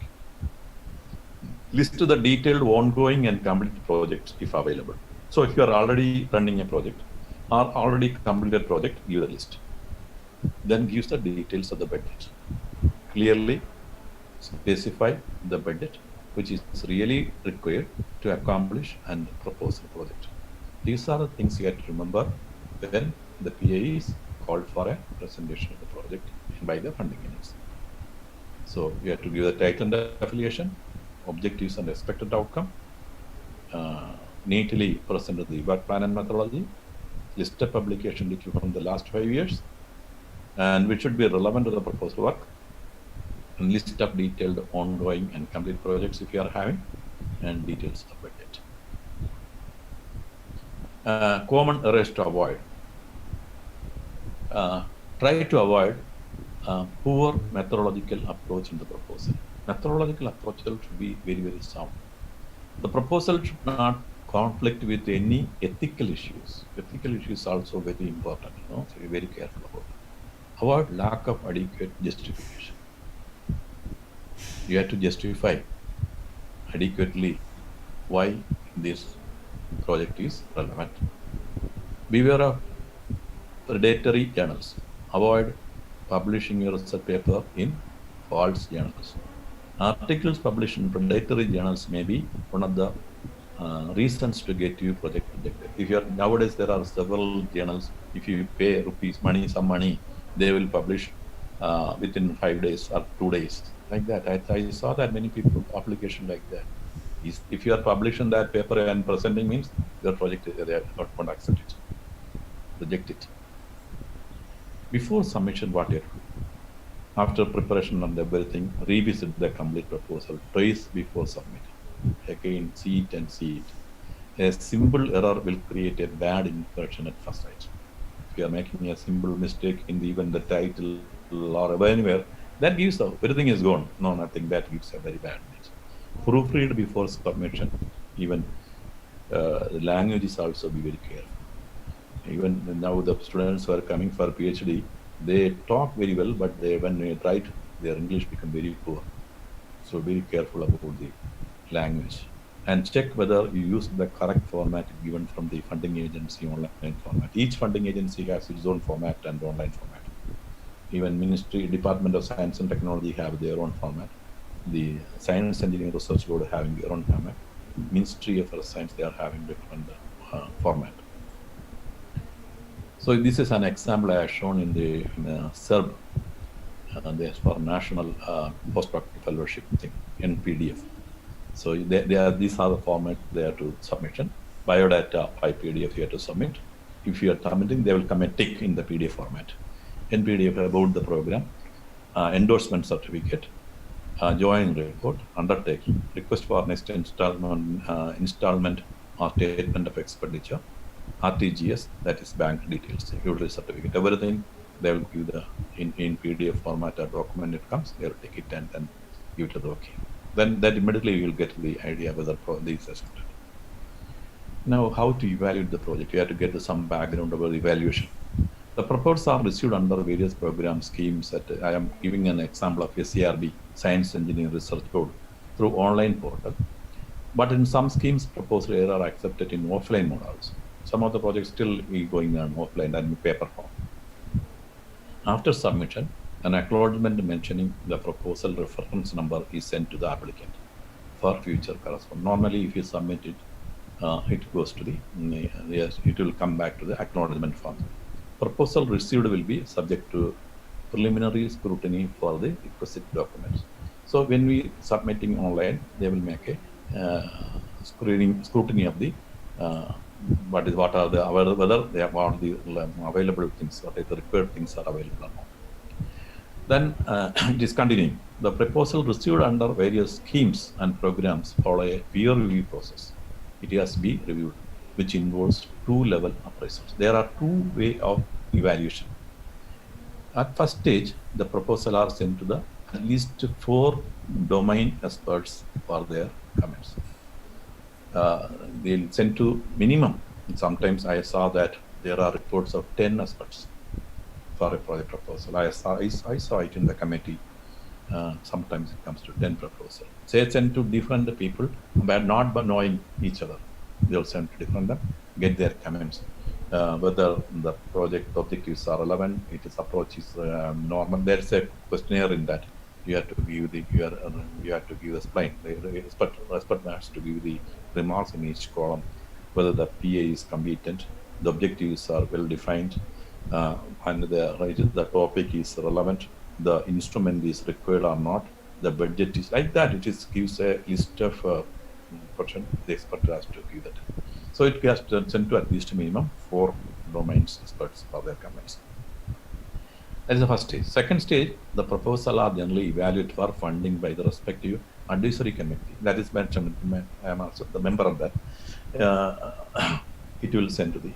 List the detailed ongoing and complete projects if available. So if you are already running a project or already completed project, give the list. Then give the details of the budget. Clearly specify the budget which is really required to accomplish and propose the project. These are the things you have to remember when the PA is called for a presentation of the project by the funding agency. So you have to give the title and affiliation, objectives and expected outcome, neatly present the work plan and methodology, list of publication details from the last 5 years, and which should be relevant to the proposed work, and list of detailed ongoing and complete projects if you are having, and details of budget. Common errors to avoid. Try to avoid poor methodological approach in the proposal. Methodological approach should be very, very sound. The proposal should not conflict with any ethical issues. Ethical issues are also very important, so be very careful about it. Avoid lack of adequate justification. You have to justify adequately why this project is relevant. Beware of predatory journals. Avoid publishing your research paper in false journals. Articles published in predatory journals may be one of the reasons to get you project rejected. If you are nowadays, there are several journals. If you pay some money, they will publish within 5 days or 2 days, like that. I saw that many people application like that. If you are publishing that paper and presenting, means your project they are not going to accept it, reject it. Before submission, what you do? After preparation and everything, revisit the complete proposal twice before submitting. Again, see it and see it. A simple error will create a bad impression at first sight. If you are making a simple mistake in even the title or anywhere, That gives everything is gone. No, nothing. That gives a very bad image. Proofread before submission. Even the language is also be very careful. Even now the students who are coming for PhD, they talk very well, but when they write, their English become very poor. So very careful about the language. And check whether you use the correct format given from the funding agency online format. Each funding agency has its own format and online format. Even Ministry, Department of Science and Technology have their own format. The Science Engineering Research Board having their own format. Ministry of Science, they are having different format. So this is an example I have shown in the SERB, for National Postdoctoral Fellowship thing in PDF. So these are the format they are to submission. Biodata by PDF you have to submit. If you are submitting, they will come a tick in the PDF format. In PDF about the program, endorsement certificate, join report, undertaking, request for next installment or statement of expenditure, RTGS, that is bank details, utility certificate, everything they will give the in PDF format or document it comes, they will take it and then give it to the OK. Then that immediately you will get the idea whether these are accepted. Now, how to evaluate the project? You have to get some background about the evaluation. The proposals are received under various program schemes. I am giving an example of SERB, Science Engineering Research Board, through online portal. But in some schemes, proposals are accepted in offline mode also. Some of the projects still going on offline and in paper form. After submission, an acknowledgement mentioning the proposal reference number is sent to the applicant for future correspondence. Normally, if you submit it, it goes to it will come back to the acknowledgement form. Proposal received will be subject to preliminary scrutiny for the requisite documents. So when we submitting online, they will make a scrutiny of the whether they have all the available things, what are the required things are available or not. Then it is continuing. The proposal received under various schemes and programs follow a peer review process. It has to be reviewed, which involves two-level appraisals. There are two ways of evaluation. At first stage, the proposal are sent to the at least 4 domain experts for their comments. They'll send to minimum. Sometimes I saw that there are reports of 10 experts for a project proposal. I saw it in the committee. Sometimes it comes to 10 proposals. Say send to different people, but not by knowing each other. They'll send to different them, get their comments. Whether the project objectives are relevant, its approach is normal. There's a questionnaire in that. You have to give the explain. The expert has to give the remarks in each column, whether the PA is competent, the objectives are well defined, and the topic is relevant, the instrument is required or not, the budget is like that. It gives a list of question. The expert has to give that. So it has to send to at least minimum 4 domains experts for their comments. That is the first stage. Second stage, the proposal are generally evaluated for funding by the respective advisory committee. That is mentioned. I am also the member of that. It will send to the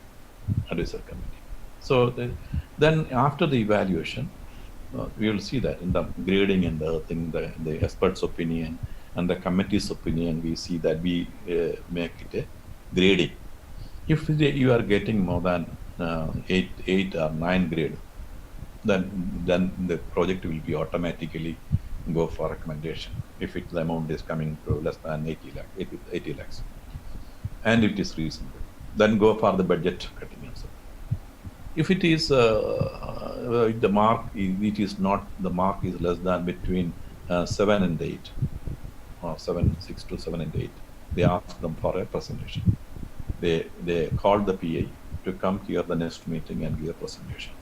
advisory committee. So then after the evaluation, we will see that in the grading and the expert's opinion and the committee's opinion, we see that we make it a grading. If you are getting more than 8 or 9 grade, then the project will be automatically go for recommendation. If the amount is coming to less than 80 lakhs, and it is reasonable, then go for the budget cutting also. If it is the mark, it is not, the mark is less than between 7 and 8, or 6 to 7 and 8, they ask them for a presentation. They call the PA to come here the next meeting and give a presentation.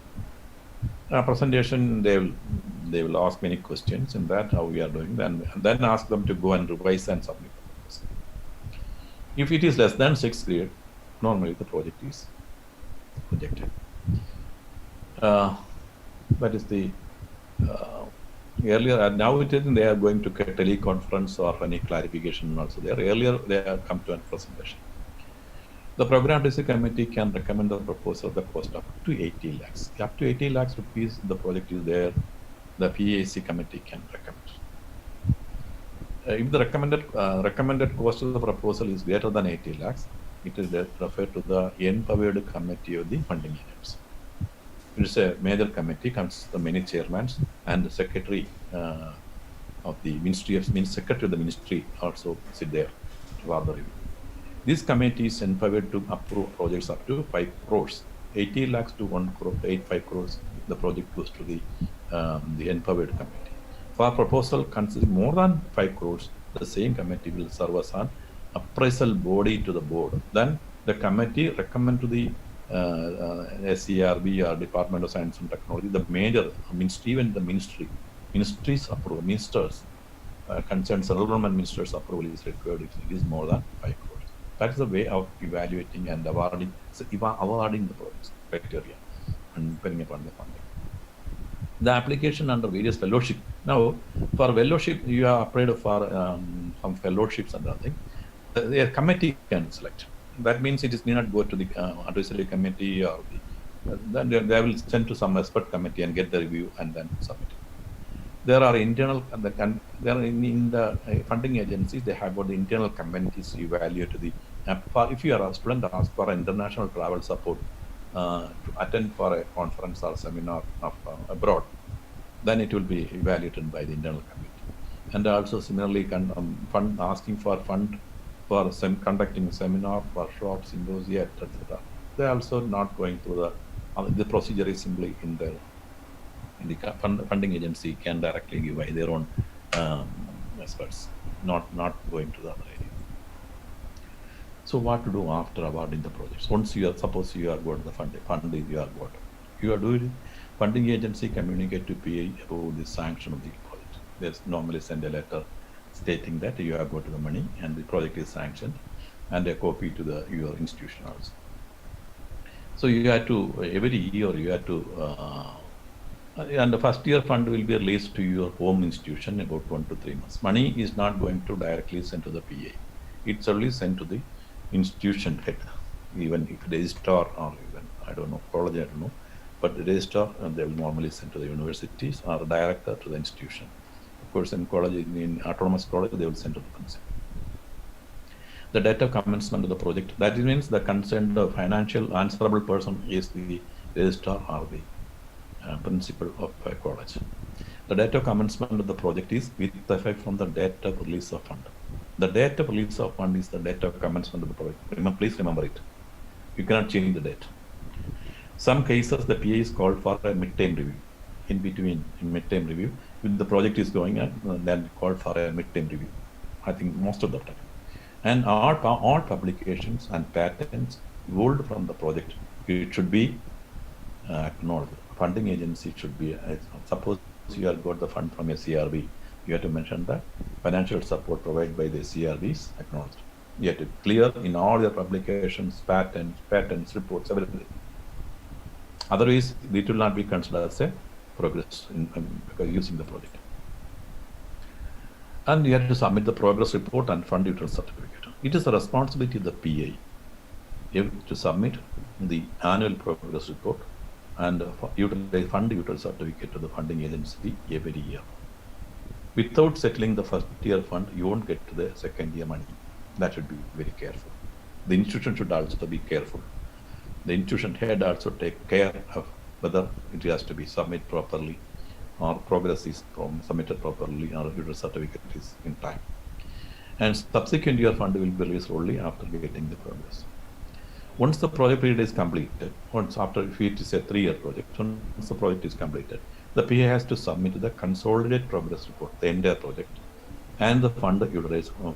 Presentation, they will ask many questions in that, how we are doing, then ask them to go and revise and submit the proposal. If it is less than 6 grade, normally the project is rejected. That is the earlier. Now it is they are going to get teleconference or any clarification also there. Earlier they have come to a presentation. The program decision committee can recommend the proposal of the cost of up to 80 lakhs. Up to 80 lakhs rupees, the project is there. the PAC committee can recommend. If the recommended cost of the proposal is greater than 80 lakhs, it is referred to the empowered committee of the funding agency. It is a major committee, consists of the many chairmen and the secretary of the ministry, secretary of the ministry also sit there for the review. This committee is empowered to approve projects up to 5 crores. 80 lakhs to 1 crore, 85 crores, the project goes to the empowered committee. For proposal consisting more than 5 crores, the same committee will serve as an appraisal body to the board. Then the committee recommend to the SCRB or Department of Science and Technology, the major ministry, even the ministries approval, ministers concerned, central government ministers approval is required if it is more than 5 crores. That is the way of evaluating and awarding the projects criteria and depending upon the funding. The application under various fellowship. Now, for fellowship, you are applied for some fellowships and other thing. The committee can select. That means it is need not go to the advisory committee or then they will send to some expert committee and get the review and then submit it. There are internal, there in the funding agencies, they have got the internal committees evaluate the, if you are a student, ask for international travel support to attend for a conference or seminar of, abroad, then it will be evaluated by the internal committee. And also similarly, asking for fund for conducting seminar, workshops, symposia, etc. They are also not going through the procedure is simply in the funding agency can directly give by their own experts, not going to the other area. So what to do after awarding the projects? Once you are, suppose you are got the funding you are got, you are doing funding agency communicate to PA about the sanction of the project. They normally send a letter stating that you have got the money and the project is sanctioned, and a copy to your institution also. So you have to every year you have to. And the first year fund will be released to your home institution about 1 to 3 months. Money is not going to directly sent to the PA. It's only sent to the institution head, even if registrar or even, I don't know, college, I don't know, but the registrar, they will normally send to the universities or director to the institution. Of course, in college, in autonomous college, they will send to the principal. The date of commencement of the project, that means the concerned financial answerable person is the registrar or the principal of a college. The date of commencement of the project is with effect from the date of release of fund. The date of release of fund is the date of commencement of the project. Please remember it. You cannot change the date. Some cases, the PA is called for a mid-term review. In between, in mid-term review, when the project is going on, then called for a mid-term review. I think most of the time. And all publications and patents evolved from the project, it should be acknowledged. Funding agency should be, suppose you have got the fund from a CRB, you have to mention that financial support provided by the CRB is acknowledged. You have to clear in all your publications, patents, reports, everything. Otherwise, it will not be considered as a progress because using the project. And you have to submit the progress report and fund utility certificate. It is the responsibility of the PA to submit the annual progress report and fund utility certificate to the funding agency every year. Without settling the first year fund, you won't get to the second year money. That should be very careful. The institution should also be careful. The institution head also take care of whether it has to be submitted properly or progress is submitted properly or utility certificate is in time. And subsequent year fund will be released only after getting the progress. Once the project period is completed, once after, if it is a 3-year project, once the project is completed, the PA has to submit the consolidated progress report, the entire project, and the fund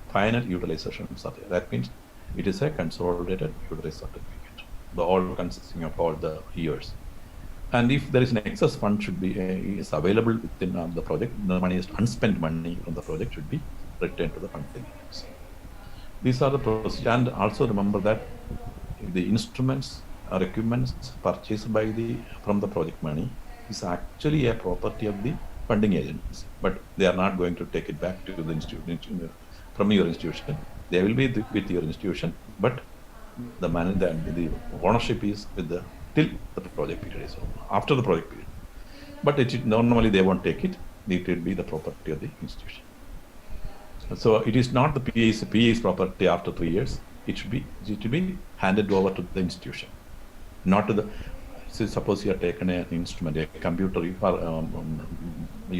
final utilization certificate. That means it is a consolidated utilization certificate, all consisting of all the years. And if there is an excess fund should be is available within the project, the money is unspent money from the project should be returned to the funding agency. These are the procedures, and also remember that the instruments or equipments purchased from the project money is actually a property of the funding agency, but they are not going to take it back to the institution from your institution. They will be with your institution, but the ownership is with till the project period is over. After the project period, but normally they won't take it. It will be the property of the institution. So it is not the PA's property after 3 years. It should be handed over to the institution, not to the. So suppose you have taken an instrument, a computer you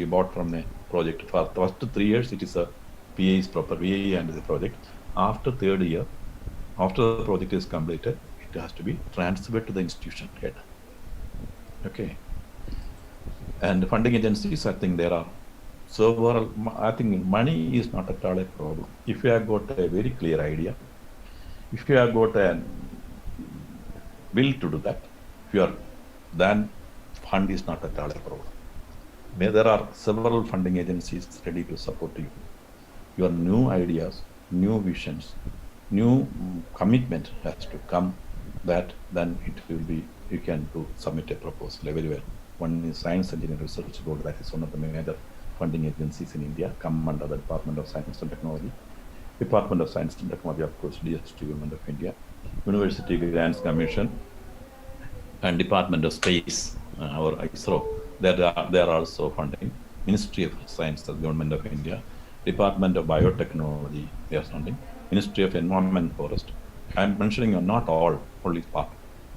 bought from a project. For the first 3 years, it is a PA's property, and the project. After 3rd year, after the project is completed, it has to be transferred to the institution head. Okay. And funding agencies, I think there are several. I think money is not at all a problem. If you have got a very clear idea, if you have got a will to do that, then fund is not at all a problem. There are several funding agencies ready to support you. Your new ideas, new visions, new commitment has to come. That then it will be, you can submit a proposal very well. One is Science Engineering Research Board, that is one of the major funding agencies in India, come under the Department of Science and Technology. Department of Science and Technology, of course, DST, Government of India, University Grants Commission, and Department of Space, our ISRO. They are also funding. Ministry of Science, the Government of India, Department of Biotechnology, they are funding. Ministry of Environment and Forest. I am mentioning not all, only part.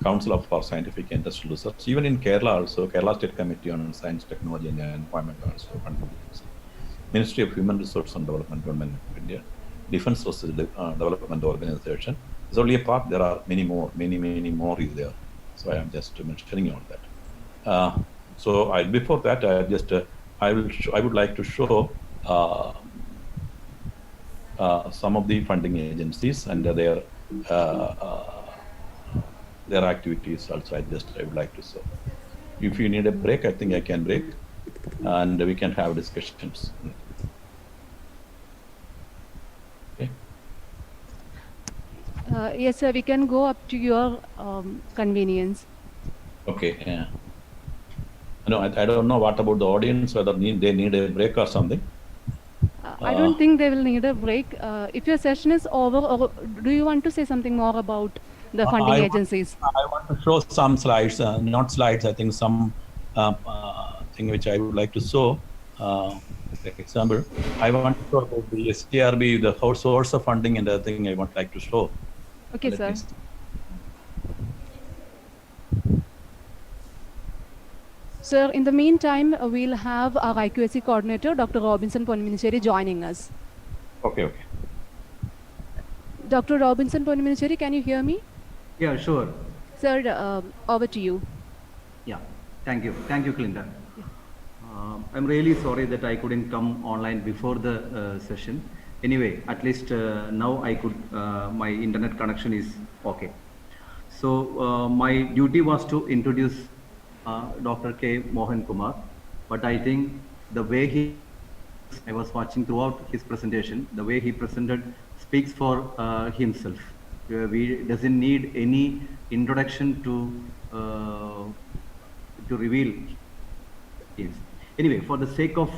Council for Scientific and Industrial Research. Even in Kerala also, Kerala State Committee on Science, Technology and Environment also funding. Ministry of Human Resource and Development, Government of India, Defense Research Development Organization. It's only a part. There are many more is there. So I am just mentioning all that. So before that, I would like to show some of the funding agencies and their activities also. I would like to show. If you need a break, I think I can break, and we can have discussions. Okay. Yes, sir. We can go up to your convenience. Okay. Yeah. No, I don't know what about the audience, whether they need a break or something. I don't think they will need a break. If your session is over, or do you want to say something more about the funding agencies? I want to show some slides, not slides, I think some thing which I would like to show. Like example, I want to show about the STRB, the whole source of funding, and other thing I would like to show. Okay, sir. Sir, in the meantime, we'll have our IQAC coordinator, Dr. Robinson Ponnimincheri, joining us. Okay. Dr. Robinson Ponnimincheri, can you hear me? Yeah, sure. Sir, over to you. Yeah, thank you, Clinton. I'm really sorry that I couldn't come online before the session. Anyway, at least now I could. My internet connection is okay. So my duty was to introduce Dr. K. Mohankumar, but I think the way I was watching throughout his presentation, the way he presented speaks for himself. We doesn't need any introduction to reveal. Yes. Anyway, for the sake of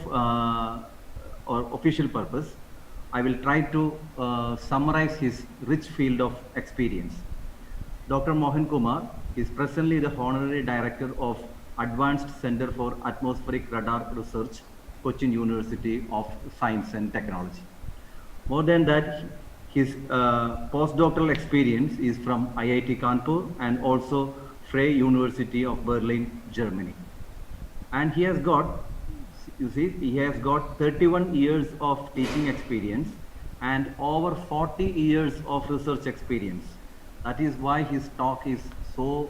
or official purpose, I will try to summarize his rich field of experience. Dr. Mohankumar is presently the Honorary Director of Advanced Center for Atmospheric Radar Research, Cochin University of Science and Technology. More than that, his postdoctoral experience is from IIT Kanpur and also Freie University of Berlin, Germany. And he has got 31 years of teaching experience and over 40 years of research experience. That is why his talk is so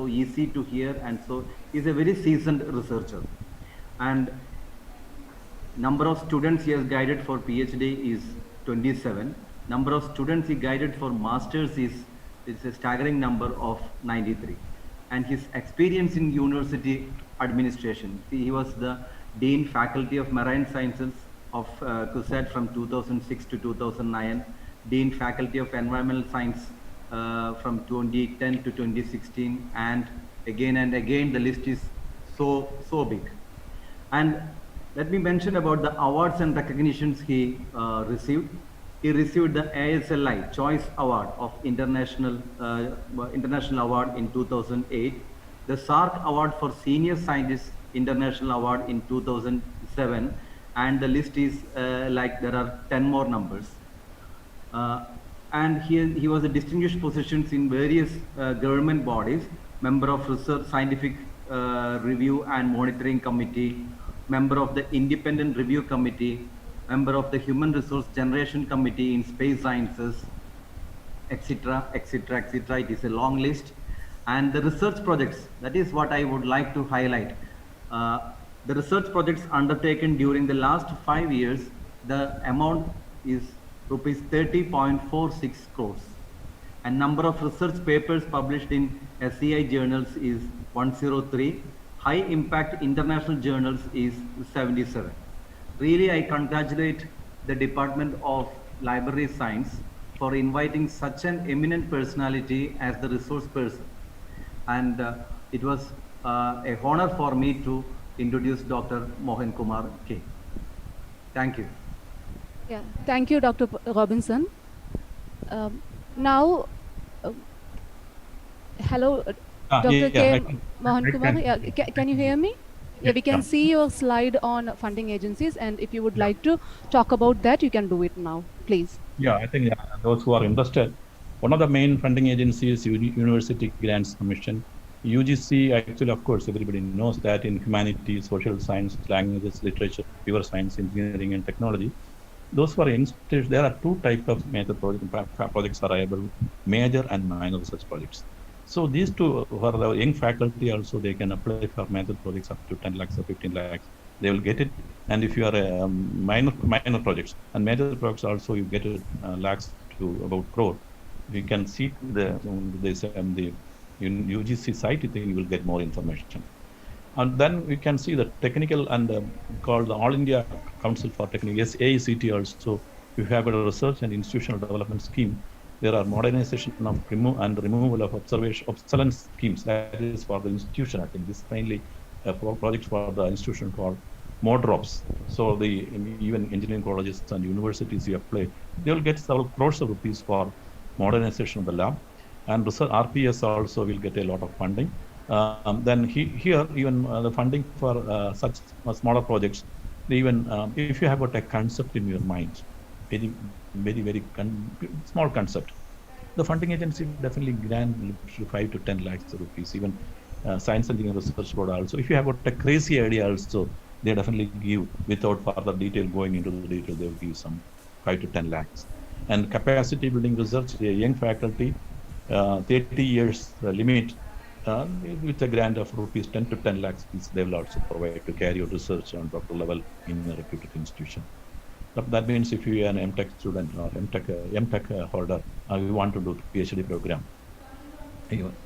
easy to hear, and so he's a very seasoned researcher. And number of students he has guided for PhD is 27. Number of students he guided for masters is a staggering number of 93. And his experience in university administration, he was the Dean Faculty of Marine Sciences of Kead from 2006 to 2009, Dean Faculty of Environmental Science from 2010 to 2016, and again the list is so big. And let me mention about the awards and recognitions he received. He received the ASLI Choice Award of International Award in 2008, the SARC Award for Senior Scientist International Award in 2007, and the list is like there are 10 more numbers. And he was a distinguished positions in various government bodies, member of research scientific review and monitoring committee, member of the independent review committee, member of the human resource generation committee in space sciences, etc., etc., etc. It is a long list. And the research projects, that is what I would like to highlight. The research projects undertaken during the last 5 years, the amount is rupees 30.46 crores. And number of research papers published in SCI journals is 103. High impact international journals is 77. Really, I congratulate the Department of Library Science for inviting such an eminent personality as the resource person. And it was a honor for me to introduce Dr. Mohankumar K. Thank you. Yeah, thank you, Dr. Robinson. Now, hello, Dr. K. Mohankumar. Yeah, can you hear me? Yeah, we can see your slide on funding agencies, and if you would like to talk about that, you can do it now, please. Yeah, I think those who are interested, one of the main funding agencies, University Grants Commission. UGC, actually, of course, everybody knows that in humanities, social science, languages, literature, pure science, engineering, and technology. Those who are institutes, there are two types of major projects are available, major and minor research projects. So these two, for the young faculty also, they can apply for major projects up to 10 lakhs or 15 lakhs. They will get it. And if you are a minor projects and major projects also, you get lakhs to about crore. You can see the UGC site, I think you will get more information. And then we can see the technical and called the All India Council for Technical, AICT also. You have a research and institutional development scheme. There are modernization of removal of obsolescence schemes. That is for the institution. I think this is mainly a project for the institution called MODROPS. So even engineering colleges and universities you apply, they will get several crores of rupees for modernization of the lab. And research, RPS also will get a lot of funding. Then here even the funding for such smaller projects, even if you have got a concept in your mind, very small concept, the funding agency definitely grant 5 to 10 lakhs rupees. Even Science Engineering Research Board also, if you have got a crazy idea also, they definitely give without further detail going into the detail, they will give some 5 to 10 lakhs. And capacity building research, a young faculty, 30 years limit, with a grant of rupees 10 to 10 lakhs, they will also provide to carry out research on doctoral level in a reputed institution. That means if you are an MTech student or MTech holder, you want to do PhD program,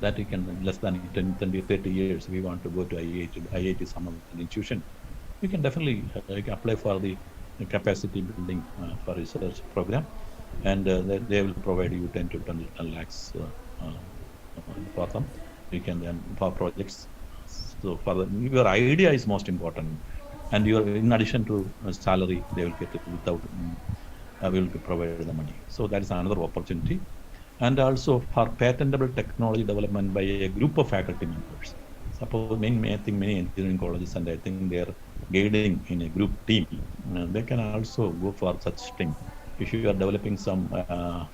that you can less than 30 years, we want to go to IIT, some of the institution, you can definitely apply for the capacity building for research program, and they will provide you 10 to 10 lakhs for them. You can then for projects. So for your idea is most important, and in addition to salary, they will get it without will be provided the money. So that is another opportunity, and also for patentable technology development by a group of faculty members. Suppose I think many engineering colleges, and I think they are guiding in a group team. They can also go for such thing. If you are developing some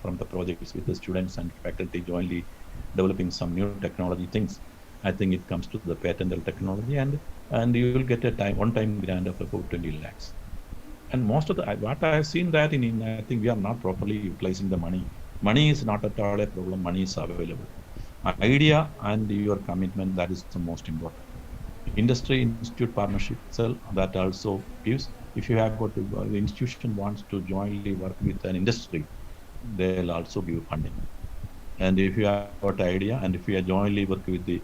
from the projects with the students and faculty jointly developing some new technology things, I think it comes to the patentable technology, and you will get a one-time grant of about 20 lakhs. And most of what I have seen that in I think we are not properly utilizing the money. Money is not at all a problem. Money is available. Idea and your commitment, that is the most important. Industry institute partnership itself, that also gives. If you have got the institution wants to jointly work with an industry, they'll also give funding. And if you have got idea, and if you are jointly work with the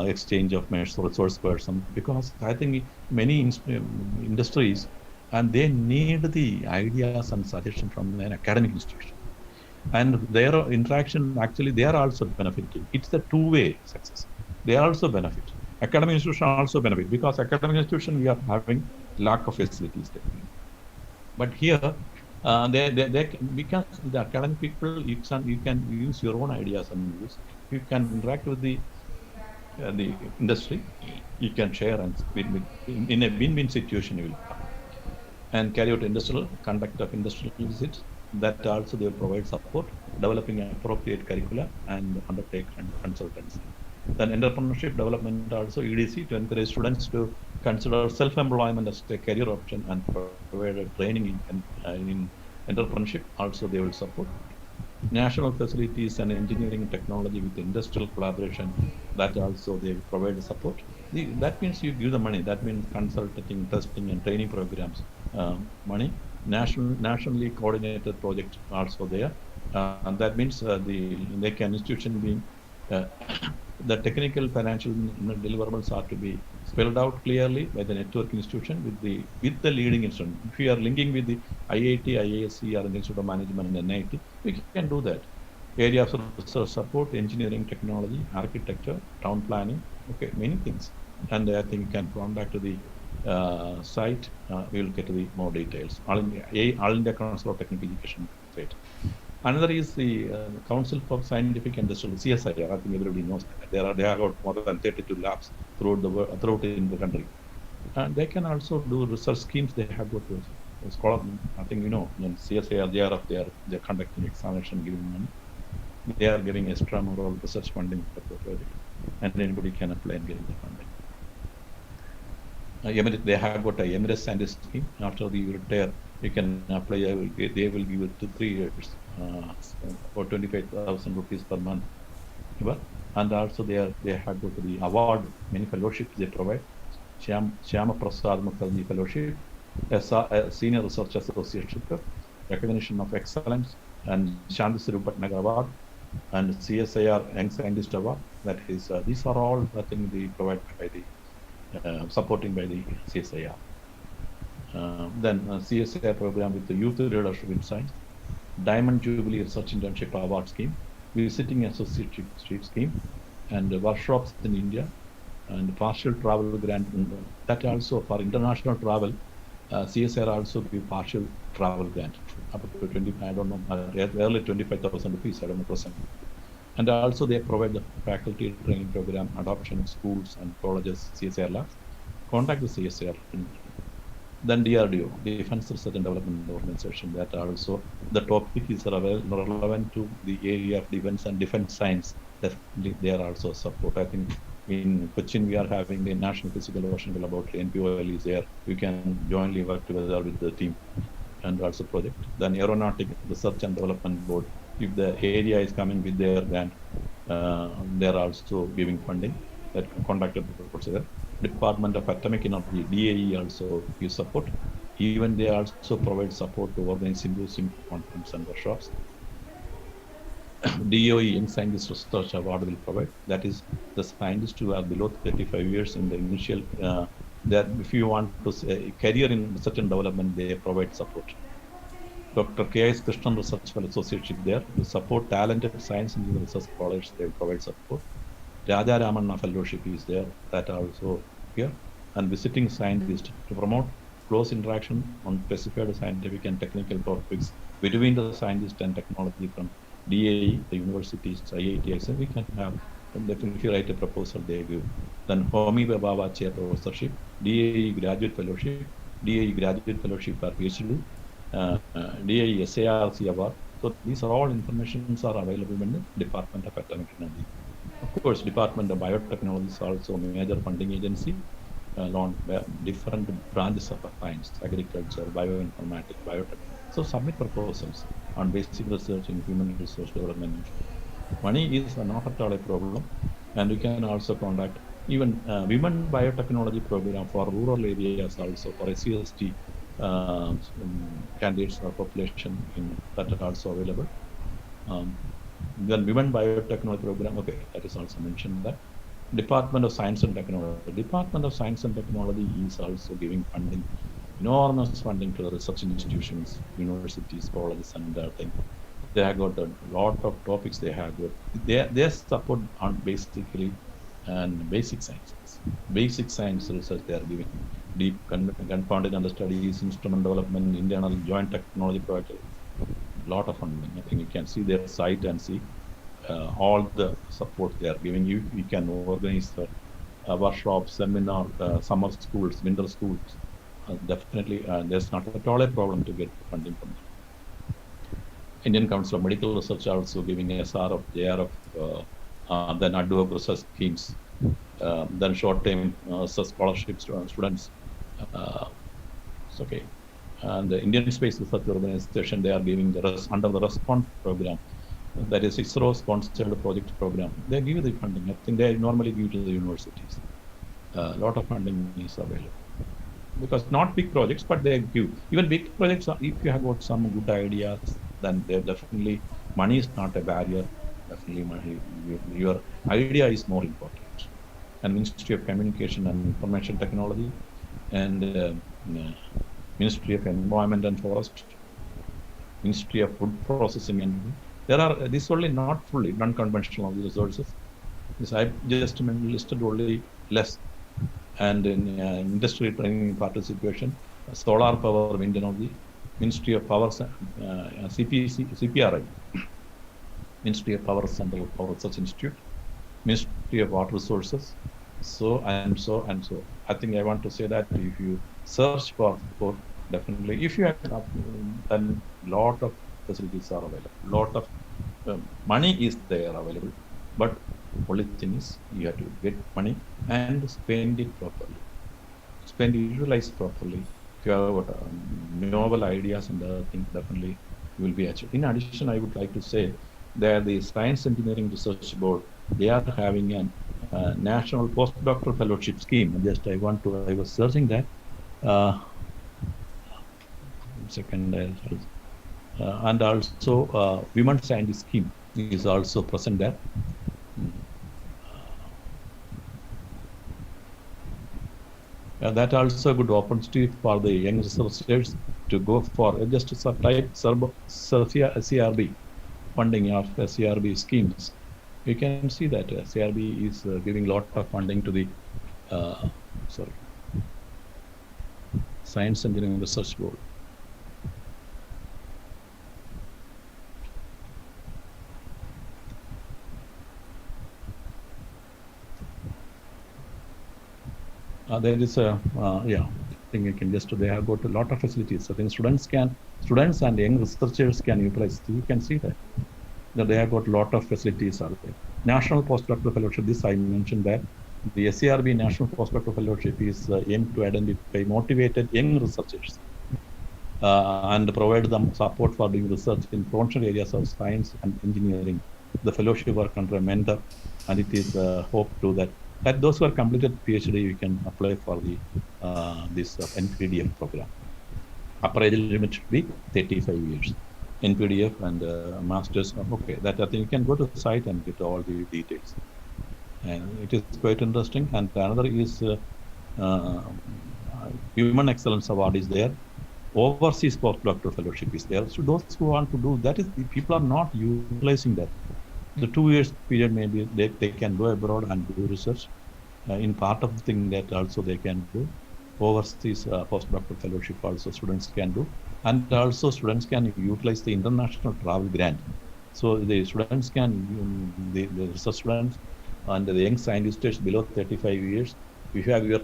exchange of resource person, because I think many industries, and they need the ideas and suggestions from an academic institution. And their interaction, actually, they are also benefiting. It's a two-way success. They also benefit. Academic institution also benefit, because academic institution, we are having lack of facilities there. But here, because the academic people, you can use your own ideas and use. You can interact with the the industry, you can share and in a win-win situation you will come. And carry out industrial conduct of industrial visits. That also they will provide support, developing appropriate curricula and undertake consultancy. Then entrepreneurship development also EDC to encourage students to consider self-employment as a career option and provide training in entrepreneurship. Also they will support national facilities and engineering technology with industrial collaboration. That also they provide support. That means you give the money. That means consulting, testing, and training programs. Money. Nationally coordinated project also there. That means they can institution being the technical financial deliverables are to be spelled out clearly by the network institution with the leading institution. If you are linking with the IIT, IISc, or the Institute of Management and NIT, we can do that. Areas of research support, engineering, technology, architecture, town planning, okay, many things. And I think you can contact to the site. We will get to the more details. All India Council of Technical Education site. Another is the Council for Scientific and Industrial, CSIR. I think everybody knows that. They have got more than 32 labs throughout in the country. And they can also do research schemes. They have got scholar. I think you know, CSIR, they are conducting examination, giving money. They are giving extramural research funding for the project, and anybody can apply and get the funding. They have got a Emirates Scientist scheme. After you retire, you can apply. They will give it to 3 years for 25,000 rupees per month. And also they have got the award, many fellowships they provide. Shyama Prasad Mukherjee Fellowship, a Senior Research Associateship, Recognition of Excellence, and Shanti Siru Bhatnagar Award, and CSIR Young Scientist Award. That is, these are all I think they provide by the supporting by the CSIR. Then CSIR program with the Youth Leadership in Science, Diamond Jubilee Research Internship Award Scheme, Visiting Associateship Scheme, and workshops in India, and partial travel grant. That also for international travel, CSIR also give partial travel grant up to 20. I don't know, early 25,000 rupees. I don't know percent. And also they provide the faculty training program, adoption schools and colleges, CSIR labs. Contact the CSIR. Then DRDO, Defense Research and Development Organization. That also the topic is relevant to the area of defense and defense science. Definitely they are also support. I think in Cochin we are having the National Physical Ocean Laboratory, NPOL is there. You can jointly work together with the team and also project. Then Aeronautic Research and Development Board. If the area is coming with their grant, they are also giving funding. That conducted procedure. Department of Atomic Energy, DAE also gives support. Even they also provide support to organize symposium, conference and workshops. DOE Young Scientist Research Award will provide. That is the scientists who are below 35 years in the initial, that if you want to say career in research and development, they provide support. Dr. K.S. Krishnan Research Fellow Associateship there to support talented science and research scholars. They will provide support. Raja Ramanna Fellowship is there. That also here. And visiting scientist to promote close interaction on specified scientific and technical topics between the scientist and technology from DAE, the universities, IIT, etc. We can have, definitely if you write a proposal, they give. Then Homi Baba Chair Professorship, DAE Graduate Fellowship, DAE Graduate Fellowship for PhD, DAE SARC Award. So these are all informations are available in the Department of Atomic Energy. Of course, Department of Biotechnology is also a major funding agency along different branches of science, agriculture, bioinformatics, biotech. So submit proposals on basic research in human resource development. Money is not at all a problem, and you can also contact even women biotechnology program for rural areas also for SCST candidates or population that are also available. Then women biotechnology program, okay, that is also mentioned that. Department of Science and Technology. Department of Science and Technology is also giving funding, enormous funding to the research institutions, universities, colleges, and things. They have got a lot of topics they have got. They support on basically and basic sciences. Basic science research they are giving. Deep confounded understudies, instrument development, internal joint technology project. Lot of funding. I think you can see their site and see. all the support they are giving you. We can organize workshops, seminar, summer schools, winter schools. Definitely, there's not at all a problem to get funding from them. Indian Council of Medical Research are also giving SRF, JRF, then ADWOC research schemes, then short-term scholarships to students. It's okay. And the Indian Space Research Organization, they are giving under the Response program, that is ISRO sponsored project program. They give the funding. I think they normally give to the universities. A lot of funding is available. Because not big projects, but they give. Even big projects, if you have got some good ideas, then definitely money is not a barrier. Definitely money, your idea is more important. And Ministry of Communication and Information Technology and Ministry of Environment and Forest, Ministry of Food Processing, and there are this only not fully non-conventional resources. This I just listed only less. And in industry training participation, solar power, wind energy, Ministry of Power, CPRI, Ministry of Power Central Power Research Institute, Ministry of Water Resources, so and so and so. I think I want to say that if you search for definitely, if you have then lot of facilities are available, lot of money is there available, but only thing is you have to get money and spend it properly, utilize properly. If you have got novel ideas and other things, definitely you will be achieved. In addition, I would like to say that the Science Engineering Research Board, they are having a national postdoctoral fellowship scheme. I was searching that. And also Women Scientist scheme is also present there. That also a good opportunity for the young researchers to go for just type CRB funding of CRB schemes. You can see that CRB is giving lot of funding to the Science Engineering Research Board. There is a I think you can just, they have got a lot of facilities. I think students and young researchers can utilize. You can see that they have got a lot of facilities out there. National Postdoctoral Fellowship, this I mentioned that the SCRB National Postdoctoral Fellowship is aimed to identify motivated young researchers and provide them support for doing research in frontier areas of science and engineering. The fellowship work under a mentor, and it is hoped to that those who are completed PhD, you can apply for the this NPDF program. Upper age limit should be 35 years. NPDF and masters. Okay, that I think you can go to the site and get all the details. And it is quite interesting. And another is Human Excellence Award is there. Overseas postdoctoral fellowship is there. So those who want to do that, is the people are not utilizing that. The 2 years period, maybe they can go abroad and do research. In part of the thing that also they can do. Overseas postdoctoral fellowship also students can do. And also students can utilize the international travel grant. So the students can, the research students and the young scientists below 35 years, if you have your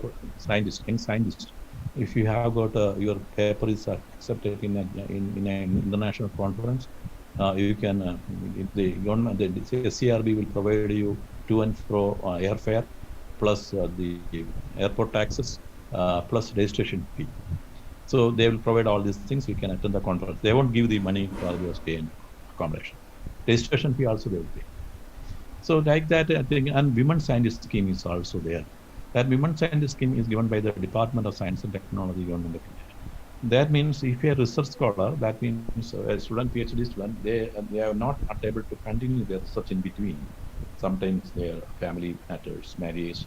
young scientist, if you have got your paper is accepted in an international conference, you can, the government, the SCRB will provide you to and fro airfare, plus the airport taxes, plus registration fee. So they will provide all these things. You can attend the conference. They won't give the money for your stay and accommodation. Registration fee also they will pay. So like that, I think, and Women Scientist scheme is also there. That Women Scientist scheme is given by the Department of Science and Technology, Government of India. That means if you're a research scholar, that means a student, PhD student, they are not able to continue their research in between. Sometimes their family matters, marriage,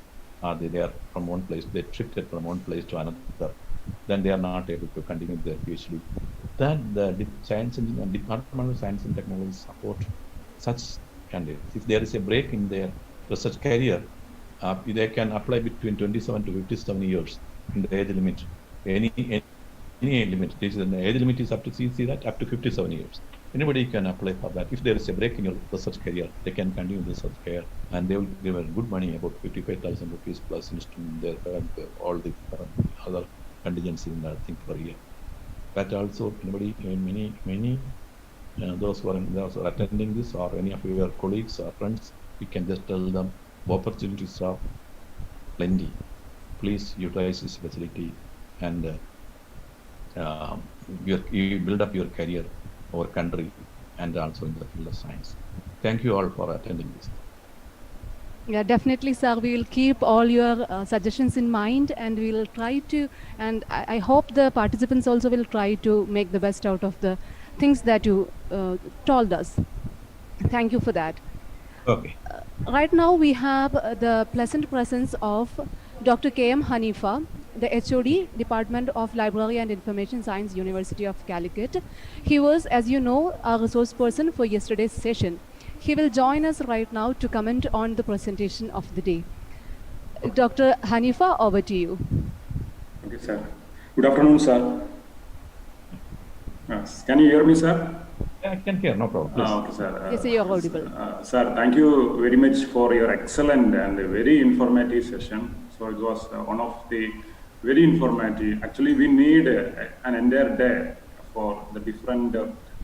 they are from one place, they're shifted from one place to another. Then they are not able to continue their PhD. Then the Department of Science and Technology support such candidates. If there is a break in their research career, they can apply between 27 to 57 years in the age limit. Any age limit. This is the age limit is up to see that up to 57 years. Anybody can apply for that. If there is a break in your research career, they can continue research career, and they will give good money, about 55,000 rupees plus in their all the other contingency in that thing per year. That also, anybody, many those who are attending this, or any of your colleagues or friends, you can just tell them opportunities are plenty. Please utilize this facility, and you build up your career, our country, and also in the field of science. Thank you all for attending this. Yeah, definitely, sir. We will keep all your suggestions in mind, and we will try to, and I hope the participants also will try to make the best out of the things that you told us. Thank you for that. Okay. Right now, we have the pleasant presence of Dr. K.M. Hanifa, the HOD, Department of Library and Information Science, University of Calicut. He was, as you know, our resource person for yesterday's session. He will join us right now to comment on the presentation of the day. Dr. Hanifa, over to you. Okay, sir. Good afternoon, sir. Can you hear me, sir? Yeah, I can hear, no problem. Please. Okay, sir. Yes, you are audible. Sir, thank you very much for your excellent and very informative session. So it was one of the very informative. Actually, we need an entire day for the different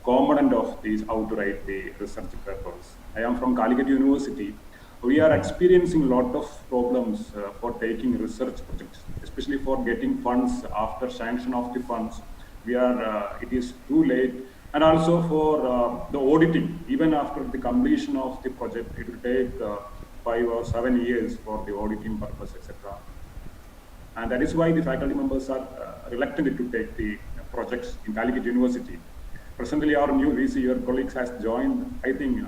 component of these, how to write the research papers. I am from Calicut University. We are experiencing a lot of problems for taking research projects, especially for getting funds after sanction of the funds. It is too late. And also for the auditing, even after the completion of the project, it will take 5 or 7 years for the auditing purpose, etc. And that is why the faculty members are reluctant to take the projects in Calicut University. Presently, our new VC, your colleagues, has joined. I think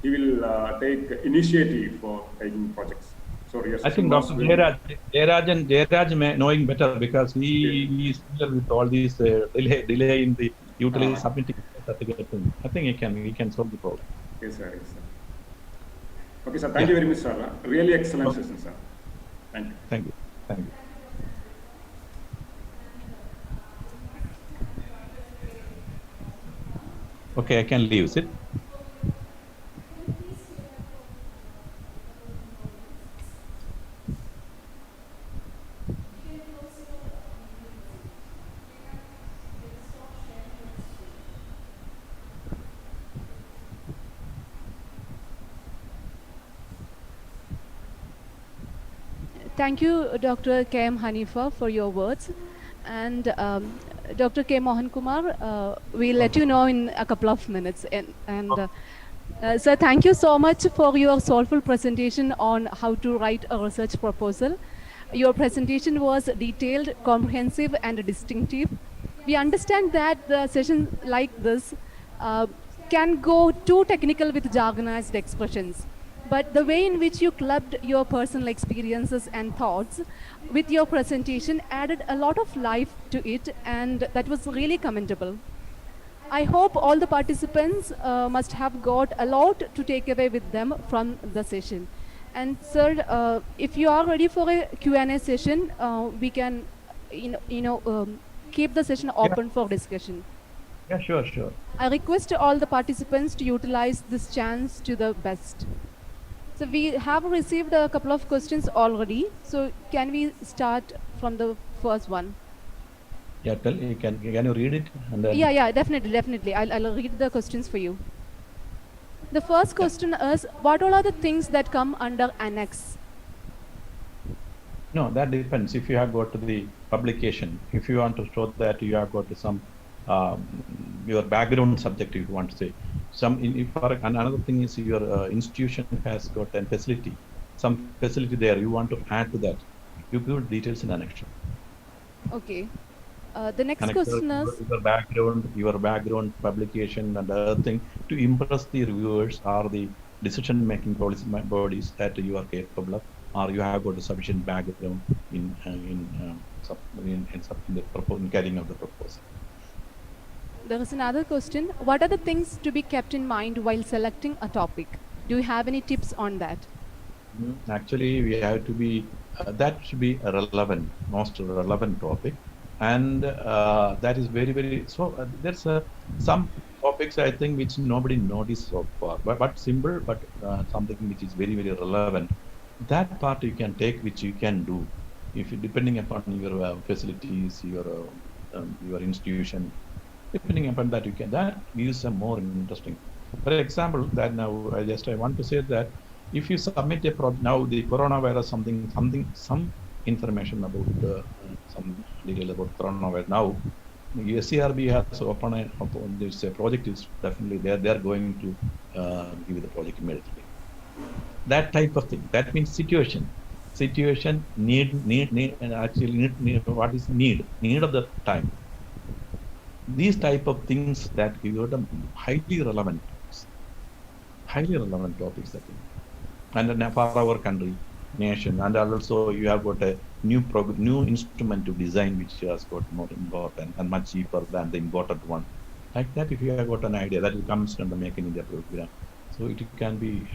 he will take initiative for taking projects. So I think Dr. Jayaraj may knowing better, because he is familiar with all these delay in the utility submitting certificate. I think he can solve the problem. Yes, sir. Yes, sir. Okay, sir. Thank you very much, sir. Really excellent session, sir. Thank you. Thank you. Thank you. Okay, I can leave it. Thank you, Dr. K.M. Hanifa, for your words. And Dr. K. Mohankumar, we'll let you know in a couple of minutes. Sir, thank you so much for your soulful presentation on how to write a research proposal. Your presentation was detailed, comprehensive, and distinctive. We understand that the session like this can go too technical with jargonized expressions. But the way in which you clubbed your personal experiences and thoughts with your presentation added a lot of life to it, and that was really commendable. I hope all the participants must have got a lot to take away with them from the session. And sir, if you are ready for a Q&A session, we can, keep the session open for discussion. Yeah, sure. I request all the participants to utilize this chance to the best. So we have received a couple of questions already. So can we start from the first one? Yeah, can you read it? And then Yeah, definitely. I'll read the questions for you. The first question is, what all are the things that come under annex? No, that depends. If you have got to the publication, if you want to show that you have got to some your background subject, if you want to say. Another thing is your institution has got a facility, some facility there, you want to add to that. You give details in annex. Okay. The next question is your background, publication, and other thing to impress the reviewers or the decision-making bodies that you are capable of, or you have got a sufficient background in carrying out the proposal. There is another question. What are the things to be kept in mind while selecting a topic? Do you have any tips on that? Actually, we have to be, that should be a most relevant topic. And that is very, very, so there's some topics I think which nobody noticed so far, but simple, but something which is very, very relevant. That part you can take, which you can do, if you, depending upon your facilities, your institution, depending upon that you can, that gives a more interesting. For example, that now I want to say that if you submit a now the coronavirus some information about some detail about coronavirus now. SCRB has this project is definitely there. They are going to give you the project immediately. That type of thing. That means situation need, and actually need what is need of the time. These type of things that give you the highly relevant topics, I think. And then for our country, nation, and also you have got a new instrument to design which has got more important and much cheaper than the important one. Like that, if you have got an idea, that will come from the Make in India program. So it can be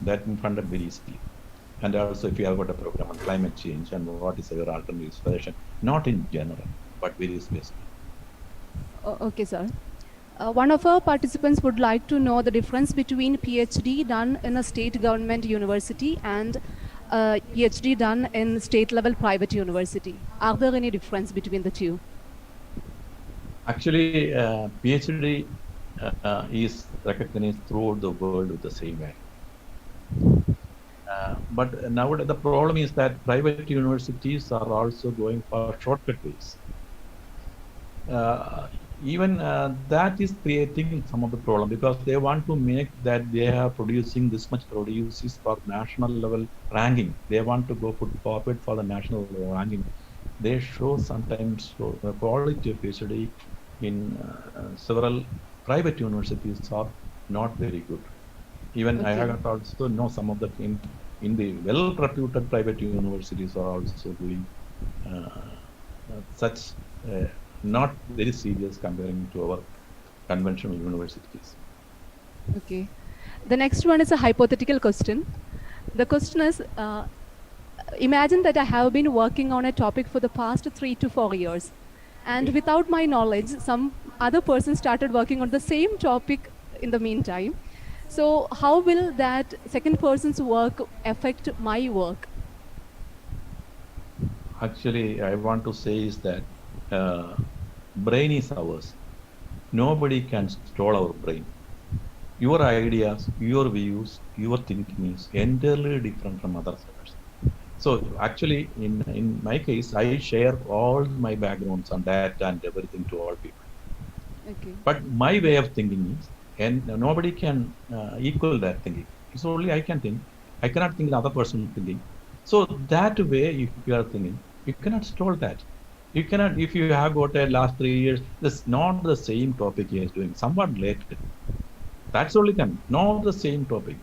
that funded very easily. And also if you have got a program on climate change and what is your alternative solution, not in general, but very specific. Okay, sir. One of our participants would like to know the difference between PhD done in a state government university and PhD done in state level private university. Are there any difference between the two? Actually, PhD is recognized throughout the world with the same way. But now the problem is that private universities are also going for shortcut ways. Even that is creating some of the problem, because they want to make that they are producing this much produces for national level ranking. They want to go put forward for the national level ranking. They show sometimes the quality of PhD in several private universities are not very good. Even I have also know some of the in the well-reputed private universities are also doing such not very serious comparing to our conventional universities. Okay. The next one is a hypothetical question. The question is, imagine that I have been working on a topic for the past 3 to 4 years. And without my knowledge, some other person started working on the same topic in the meantime. So how will that second person's work affect my work? Actually, I want to say is that brain is ours. Nobody can stole our brain. Your ideas, your views, your thinking is entirely different from others. So actually, in my case, I share all my backgrounds and data and everything to all people. Okay. But my way of thinking is, and nobody can equal that thinking. It's only I can think. I cannot think the other person thinking. So that way, if you are thinking, you cannot stole that. You cannot, if you have got a last 3 years, this not the same topic he is doing, somewhat later. That's only can, not the same topic.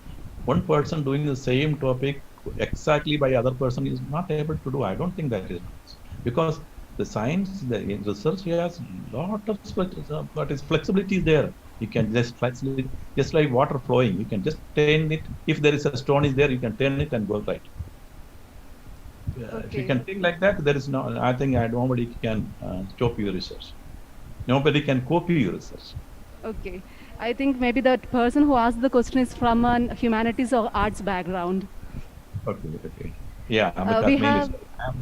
One person doing the same topic exactly by other person is not able to do. I don't think that is nice. Because the science, the research has lot of but its flexibility is there. You can just like water flowing, you can just turn it. If there is a stone is there, you can turn it and go right. If you can think like that, there is no, I think nobody can stop your research. Nobody can copy your research. Okay. I think maybe the person who asked the question is from a humanities or arts background. Okay. Yeah, I'm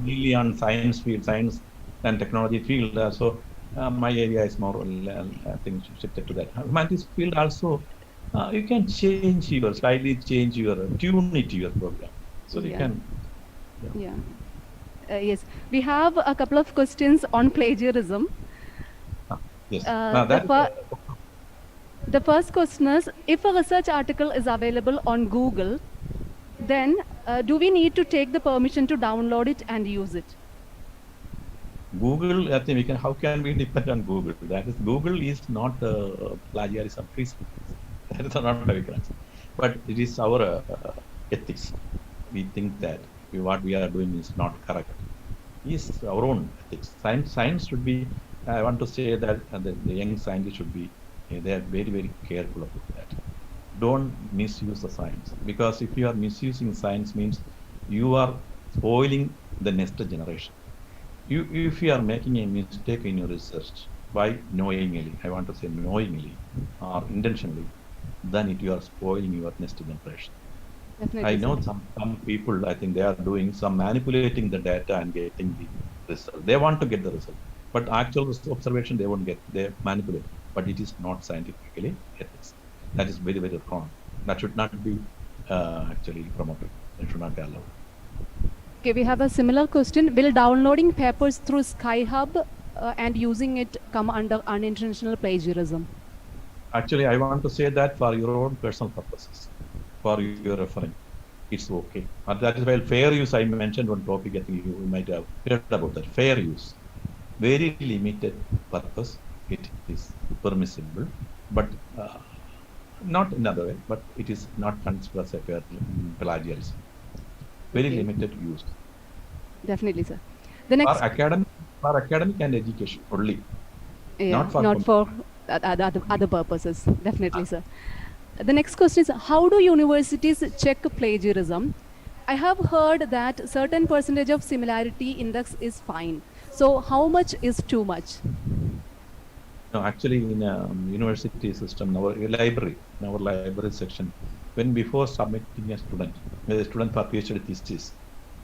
mainly on science field, science and technology field. So my area is more, I think, shifted to that. Humanities field also, you can slightly change your, tune it to your program. So you can. Yeah. Yes. We have a couple of questions on plagiarism. Yes. The first question is, if a research article is available on Google, then do we need to take the permission to download it and use it? Google, I think how can we depend on Google? That is, Google is not plagiarism free. That is not a difference. But it is our ethics. We think that what we are doing is not correct. It's our own ethics. Science should be, I want to say that the young scientists should be, they are very, very careful about that. Don't misuse the science, because if you are misusing science means you are spoiling the next generation. If you are making a mistake in your research, by knowingly, I want to say knowingly or intentionally, then you are spoiling your next generation. Definitely, I know sir. some people, I think they are doing some manipulating the data and getting the result. They want to get the result, but actual observation they won't get. They manipulate, but it is not scientifically ethics. That is very, very wrong. That should not be actually promoted. It should not be allowed. Okay, we have a similar question. Will downloading papers through SkyHub and using it come under unintentional plagiarism? Actually, I want to say that for your own personal purposes, for your referring, it's okay. And that is why fair use, I mentioned one topic, I think you might have heard about that. Fair use, very limited purpose, it is permissible, but not in another way, but it is not considered as a fair plagiarism. Very Okay. limited use. Definitely, sir. The next, For academic and education only, yeah, not for not for other purposes. Definitely, sir. The next question is, how do universities check plagiarism? I have heard that certain percentage of similarity index is fine. So how much is too much? No, actually, in a university system, in our library section, when before submitting a student for PhD thesis,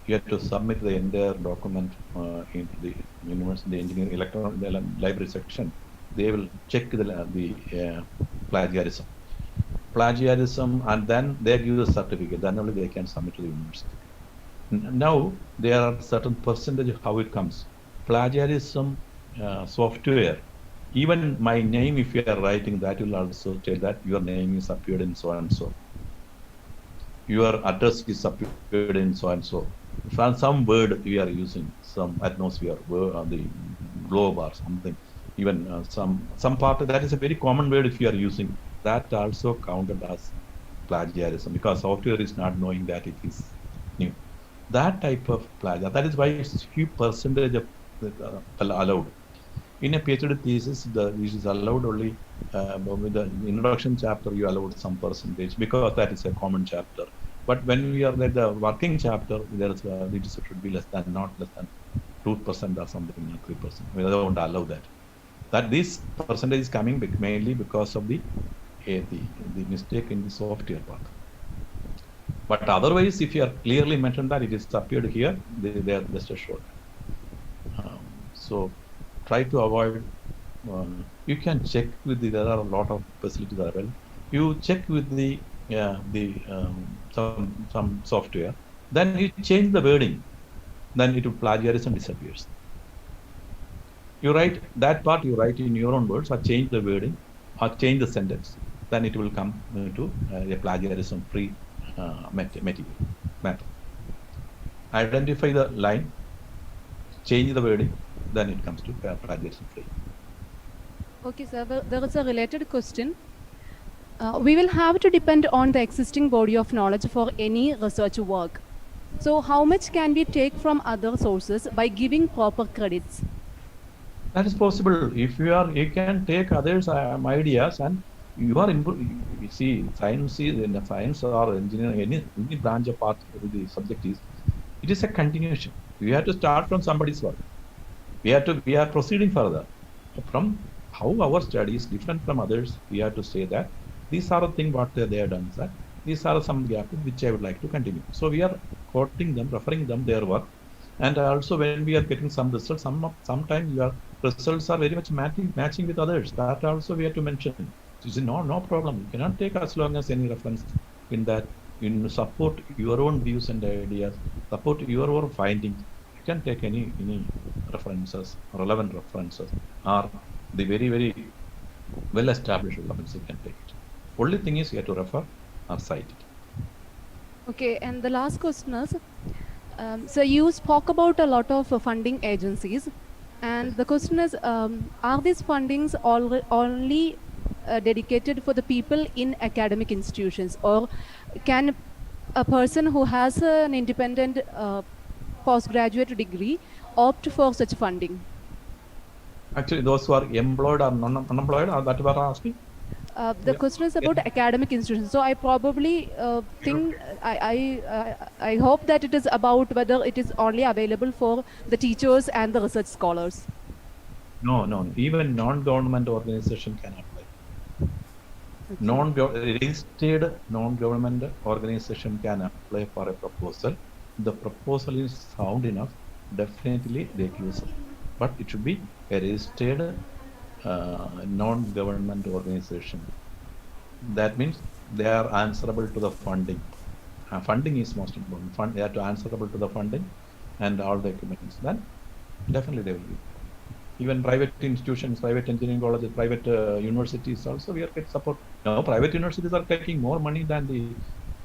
you have to submit the entire document into the university engineering the library section. They will check the plagiarism, and then they give the certificate. Then only they can submit to the university. Now there are certain percentage of how it comes. Plagiarism software. Even my name, if you are writing, that will also tell that your name is appeared in so and so. Your address is appeared in so and so. From some word we are using, some atmosphere, the globe or something. Even some part that is a very common word if you are using. That also counted as plagiarism because software is not knowing that it is new. That type of plagiarism. That is why it's few percentage of allowed. In a PhD thesis, this is allowed only with the introduction chapter. You allowed some percentage because that is a common chapter. But when we are at the working chapter, there is it should be not less than 2% or something, 3%. We don't allow that. That this percentage is coming mainly because of the mistake in the software part. But otherwise, if you are clearly mentioned that it is appeared here, they are just assured. So try to avoid. You can check with there are a lot of facilities available. You check with the some software, then you change the wording, then it will plagiarism disappears. You write that part, you write in your own words, or change the wording, or change the sentence, then it will come to a plagiarism-free material matter. Identify the line, change the wording, then it comes to plagiarism-free. Okay, sir. Well, there is a related question. We will have to depend on the existing body of knowledge for any research work. So how much can we take from other sources by giving proper credits? That is possible. If you can take others' ideas and you are you see science or engineering, any branch of part of the subject it is a continuation. We have to start from somebody's work. We are proceeding further from how our study is different from others. We have to say that these are the things what they have done, sir. These are some gaps which I would like to continue. So we are quoting them, referring them their work, and also when we are getting some results, sometimes your results are very much matching with others. That also we have to mention. This is no problem. You cannot take as long as any reference in that. You support your own views and ideas, support your own findings. You can take any references, relevant references, or the very, very well-established references you can take it. Only thing is you have to refer or cite it. Okay, and the last question is, so you spoke about a lot of funding agencies, and the question is, are these fundings only dedicated for the people in academic institutions, or can a person who has an independent postgraduate degree opt for such funding? Actually, those who are employed or unemployed, or that you are asking? The question is about academic institutions. So I probably think I hope that it is about whether it is only available for the teachers and the research scholars. No. Even non-government organization can apply. Registered non-government organization can apply for a proposal. The proposal is sound enough, definitely they use it. But it should be a registered non-government organization. That means they are answerable to the funding. Funding is most important. They are to answerable to the funding and all the equipments. Then definitely they will be. Even private institutions, private engineering colleges, private universities also we are get support. Now private universities are taking more money than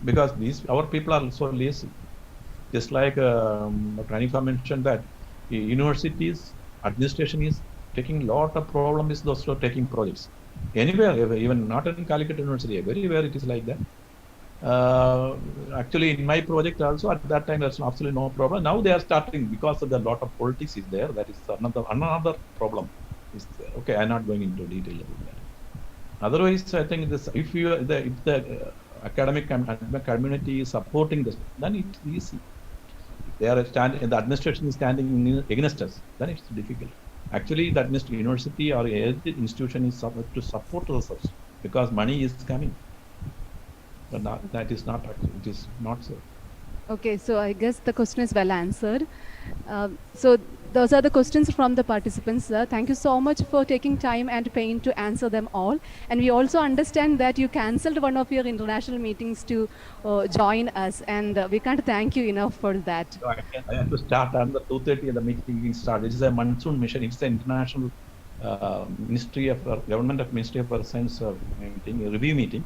because our people are so lazy. Just like Ranifa mentioned that universities administration is taking lot of problem is those who are taking projects. Anywhere, even not in Calicut University, everywhere it is like that. Actually, in my project also at that time there's absolutely no problem. Now they are starting because of the lot of politics is there. That is another problem is there. Okay, I'm not going into detail about that. Otherwise, I think this if the academic community is supporting this, then it's easy. If they are the administration is standing against us, then it's difficult. Actually, the university or institution is supposed to support research because money is coming. But that is not actually, it is not so. Okay, so I guess the question is well answered. So those are the questions from the participants, sir. Thank you so much for taking time and pain to answer them all. And we also understand that you cancelled one of your international meetings to join us, and we can't thank you enough for that. So I have to start at the 2:30 the meeting will start. It is a monsoon mission. It's the international Ministry of Government of Ministry of Science meeting, a review meeting.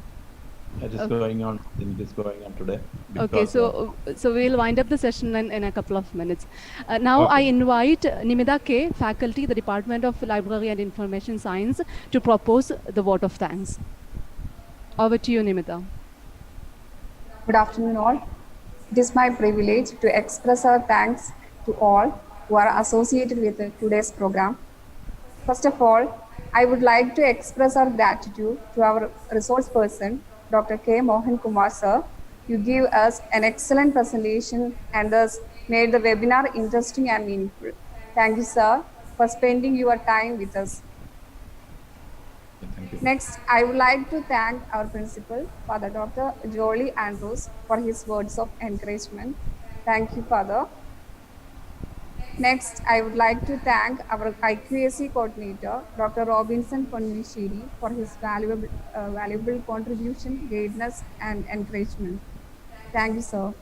That is going on. It is going on today. Okay, so we'll wind up the session in a couple of minutes. Now I invite Nimida K, faculty, the Department of Library and Information Science, to propose the vote of thanks. Over to you, Nimida. Good afternoon, all. It is my privilege to express our thanks to all who are associated with today's program. First of all, I would like to express our gratitude to our resource person, Dr. K. Mohankumar, sir. You give us an excellent presentation and thus made the webinar interesting and meaningful. Thank you, sir, for spending your time with us. Thank you. Next, I would like to thank our principal, Father Dr. Jolie Andrews, for his words of encouragement. Thank you, Father. Next, I would like to thank our IQAC coordinator, Dr. Robinson Ponvishiri, for his valuable contribution, guidance, and encouragement. Thank you, sir.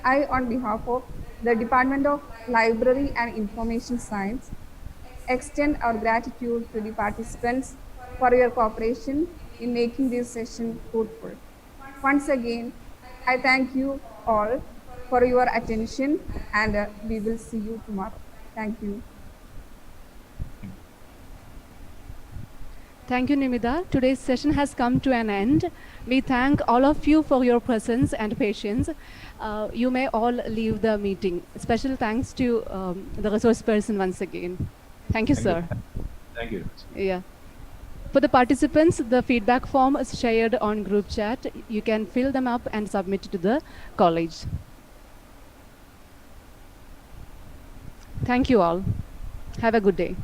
I, on behalf of the Department of Library and Information Science, extend our gratitude to the participants for your cooperation in making this session fruitful. Once again, I thank you all for your attention, and we will see you tomorrow. Thank you. Thank you, Nimida. Today's session has come to an end. We thank all of you for your presence and patience. You may all leave the meeting. Special thanks to the resource person once again. Thank you, sir. Thank you. Yeah. For the participants, the feedback form is shared on group chat. You can fill them up and submit to the college. Thank you all. Have a good day.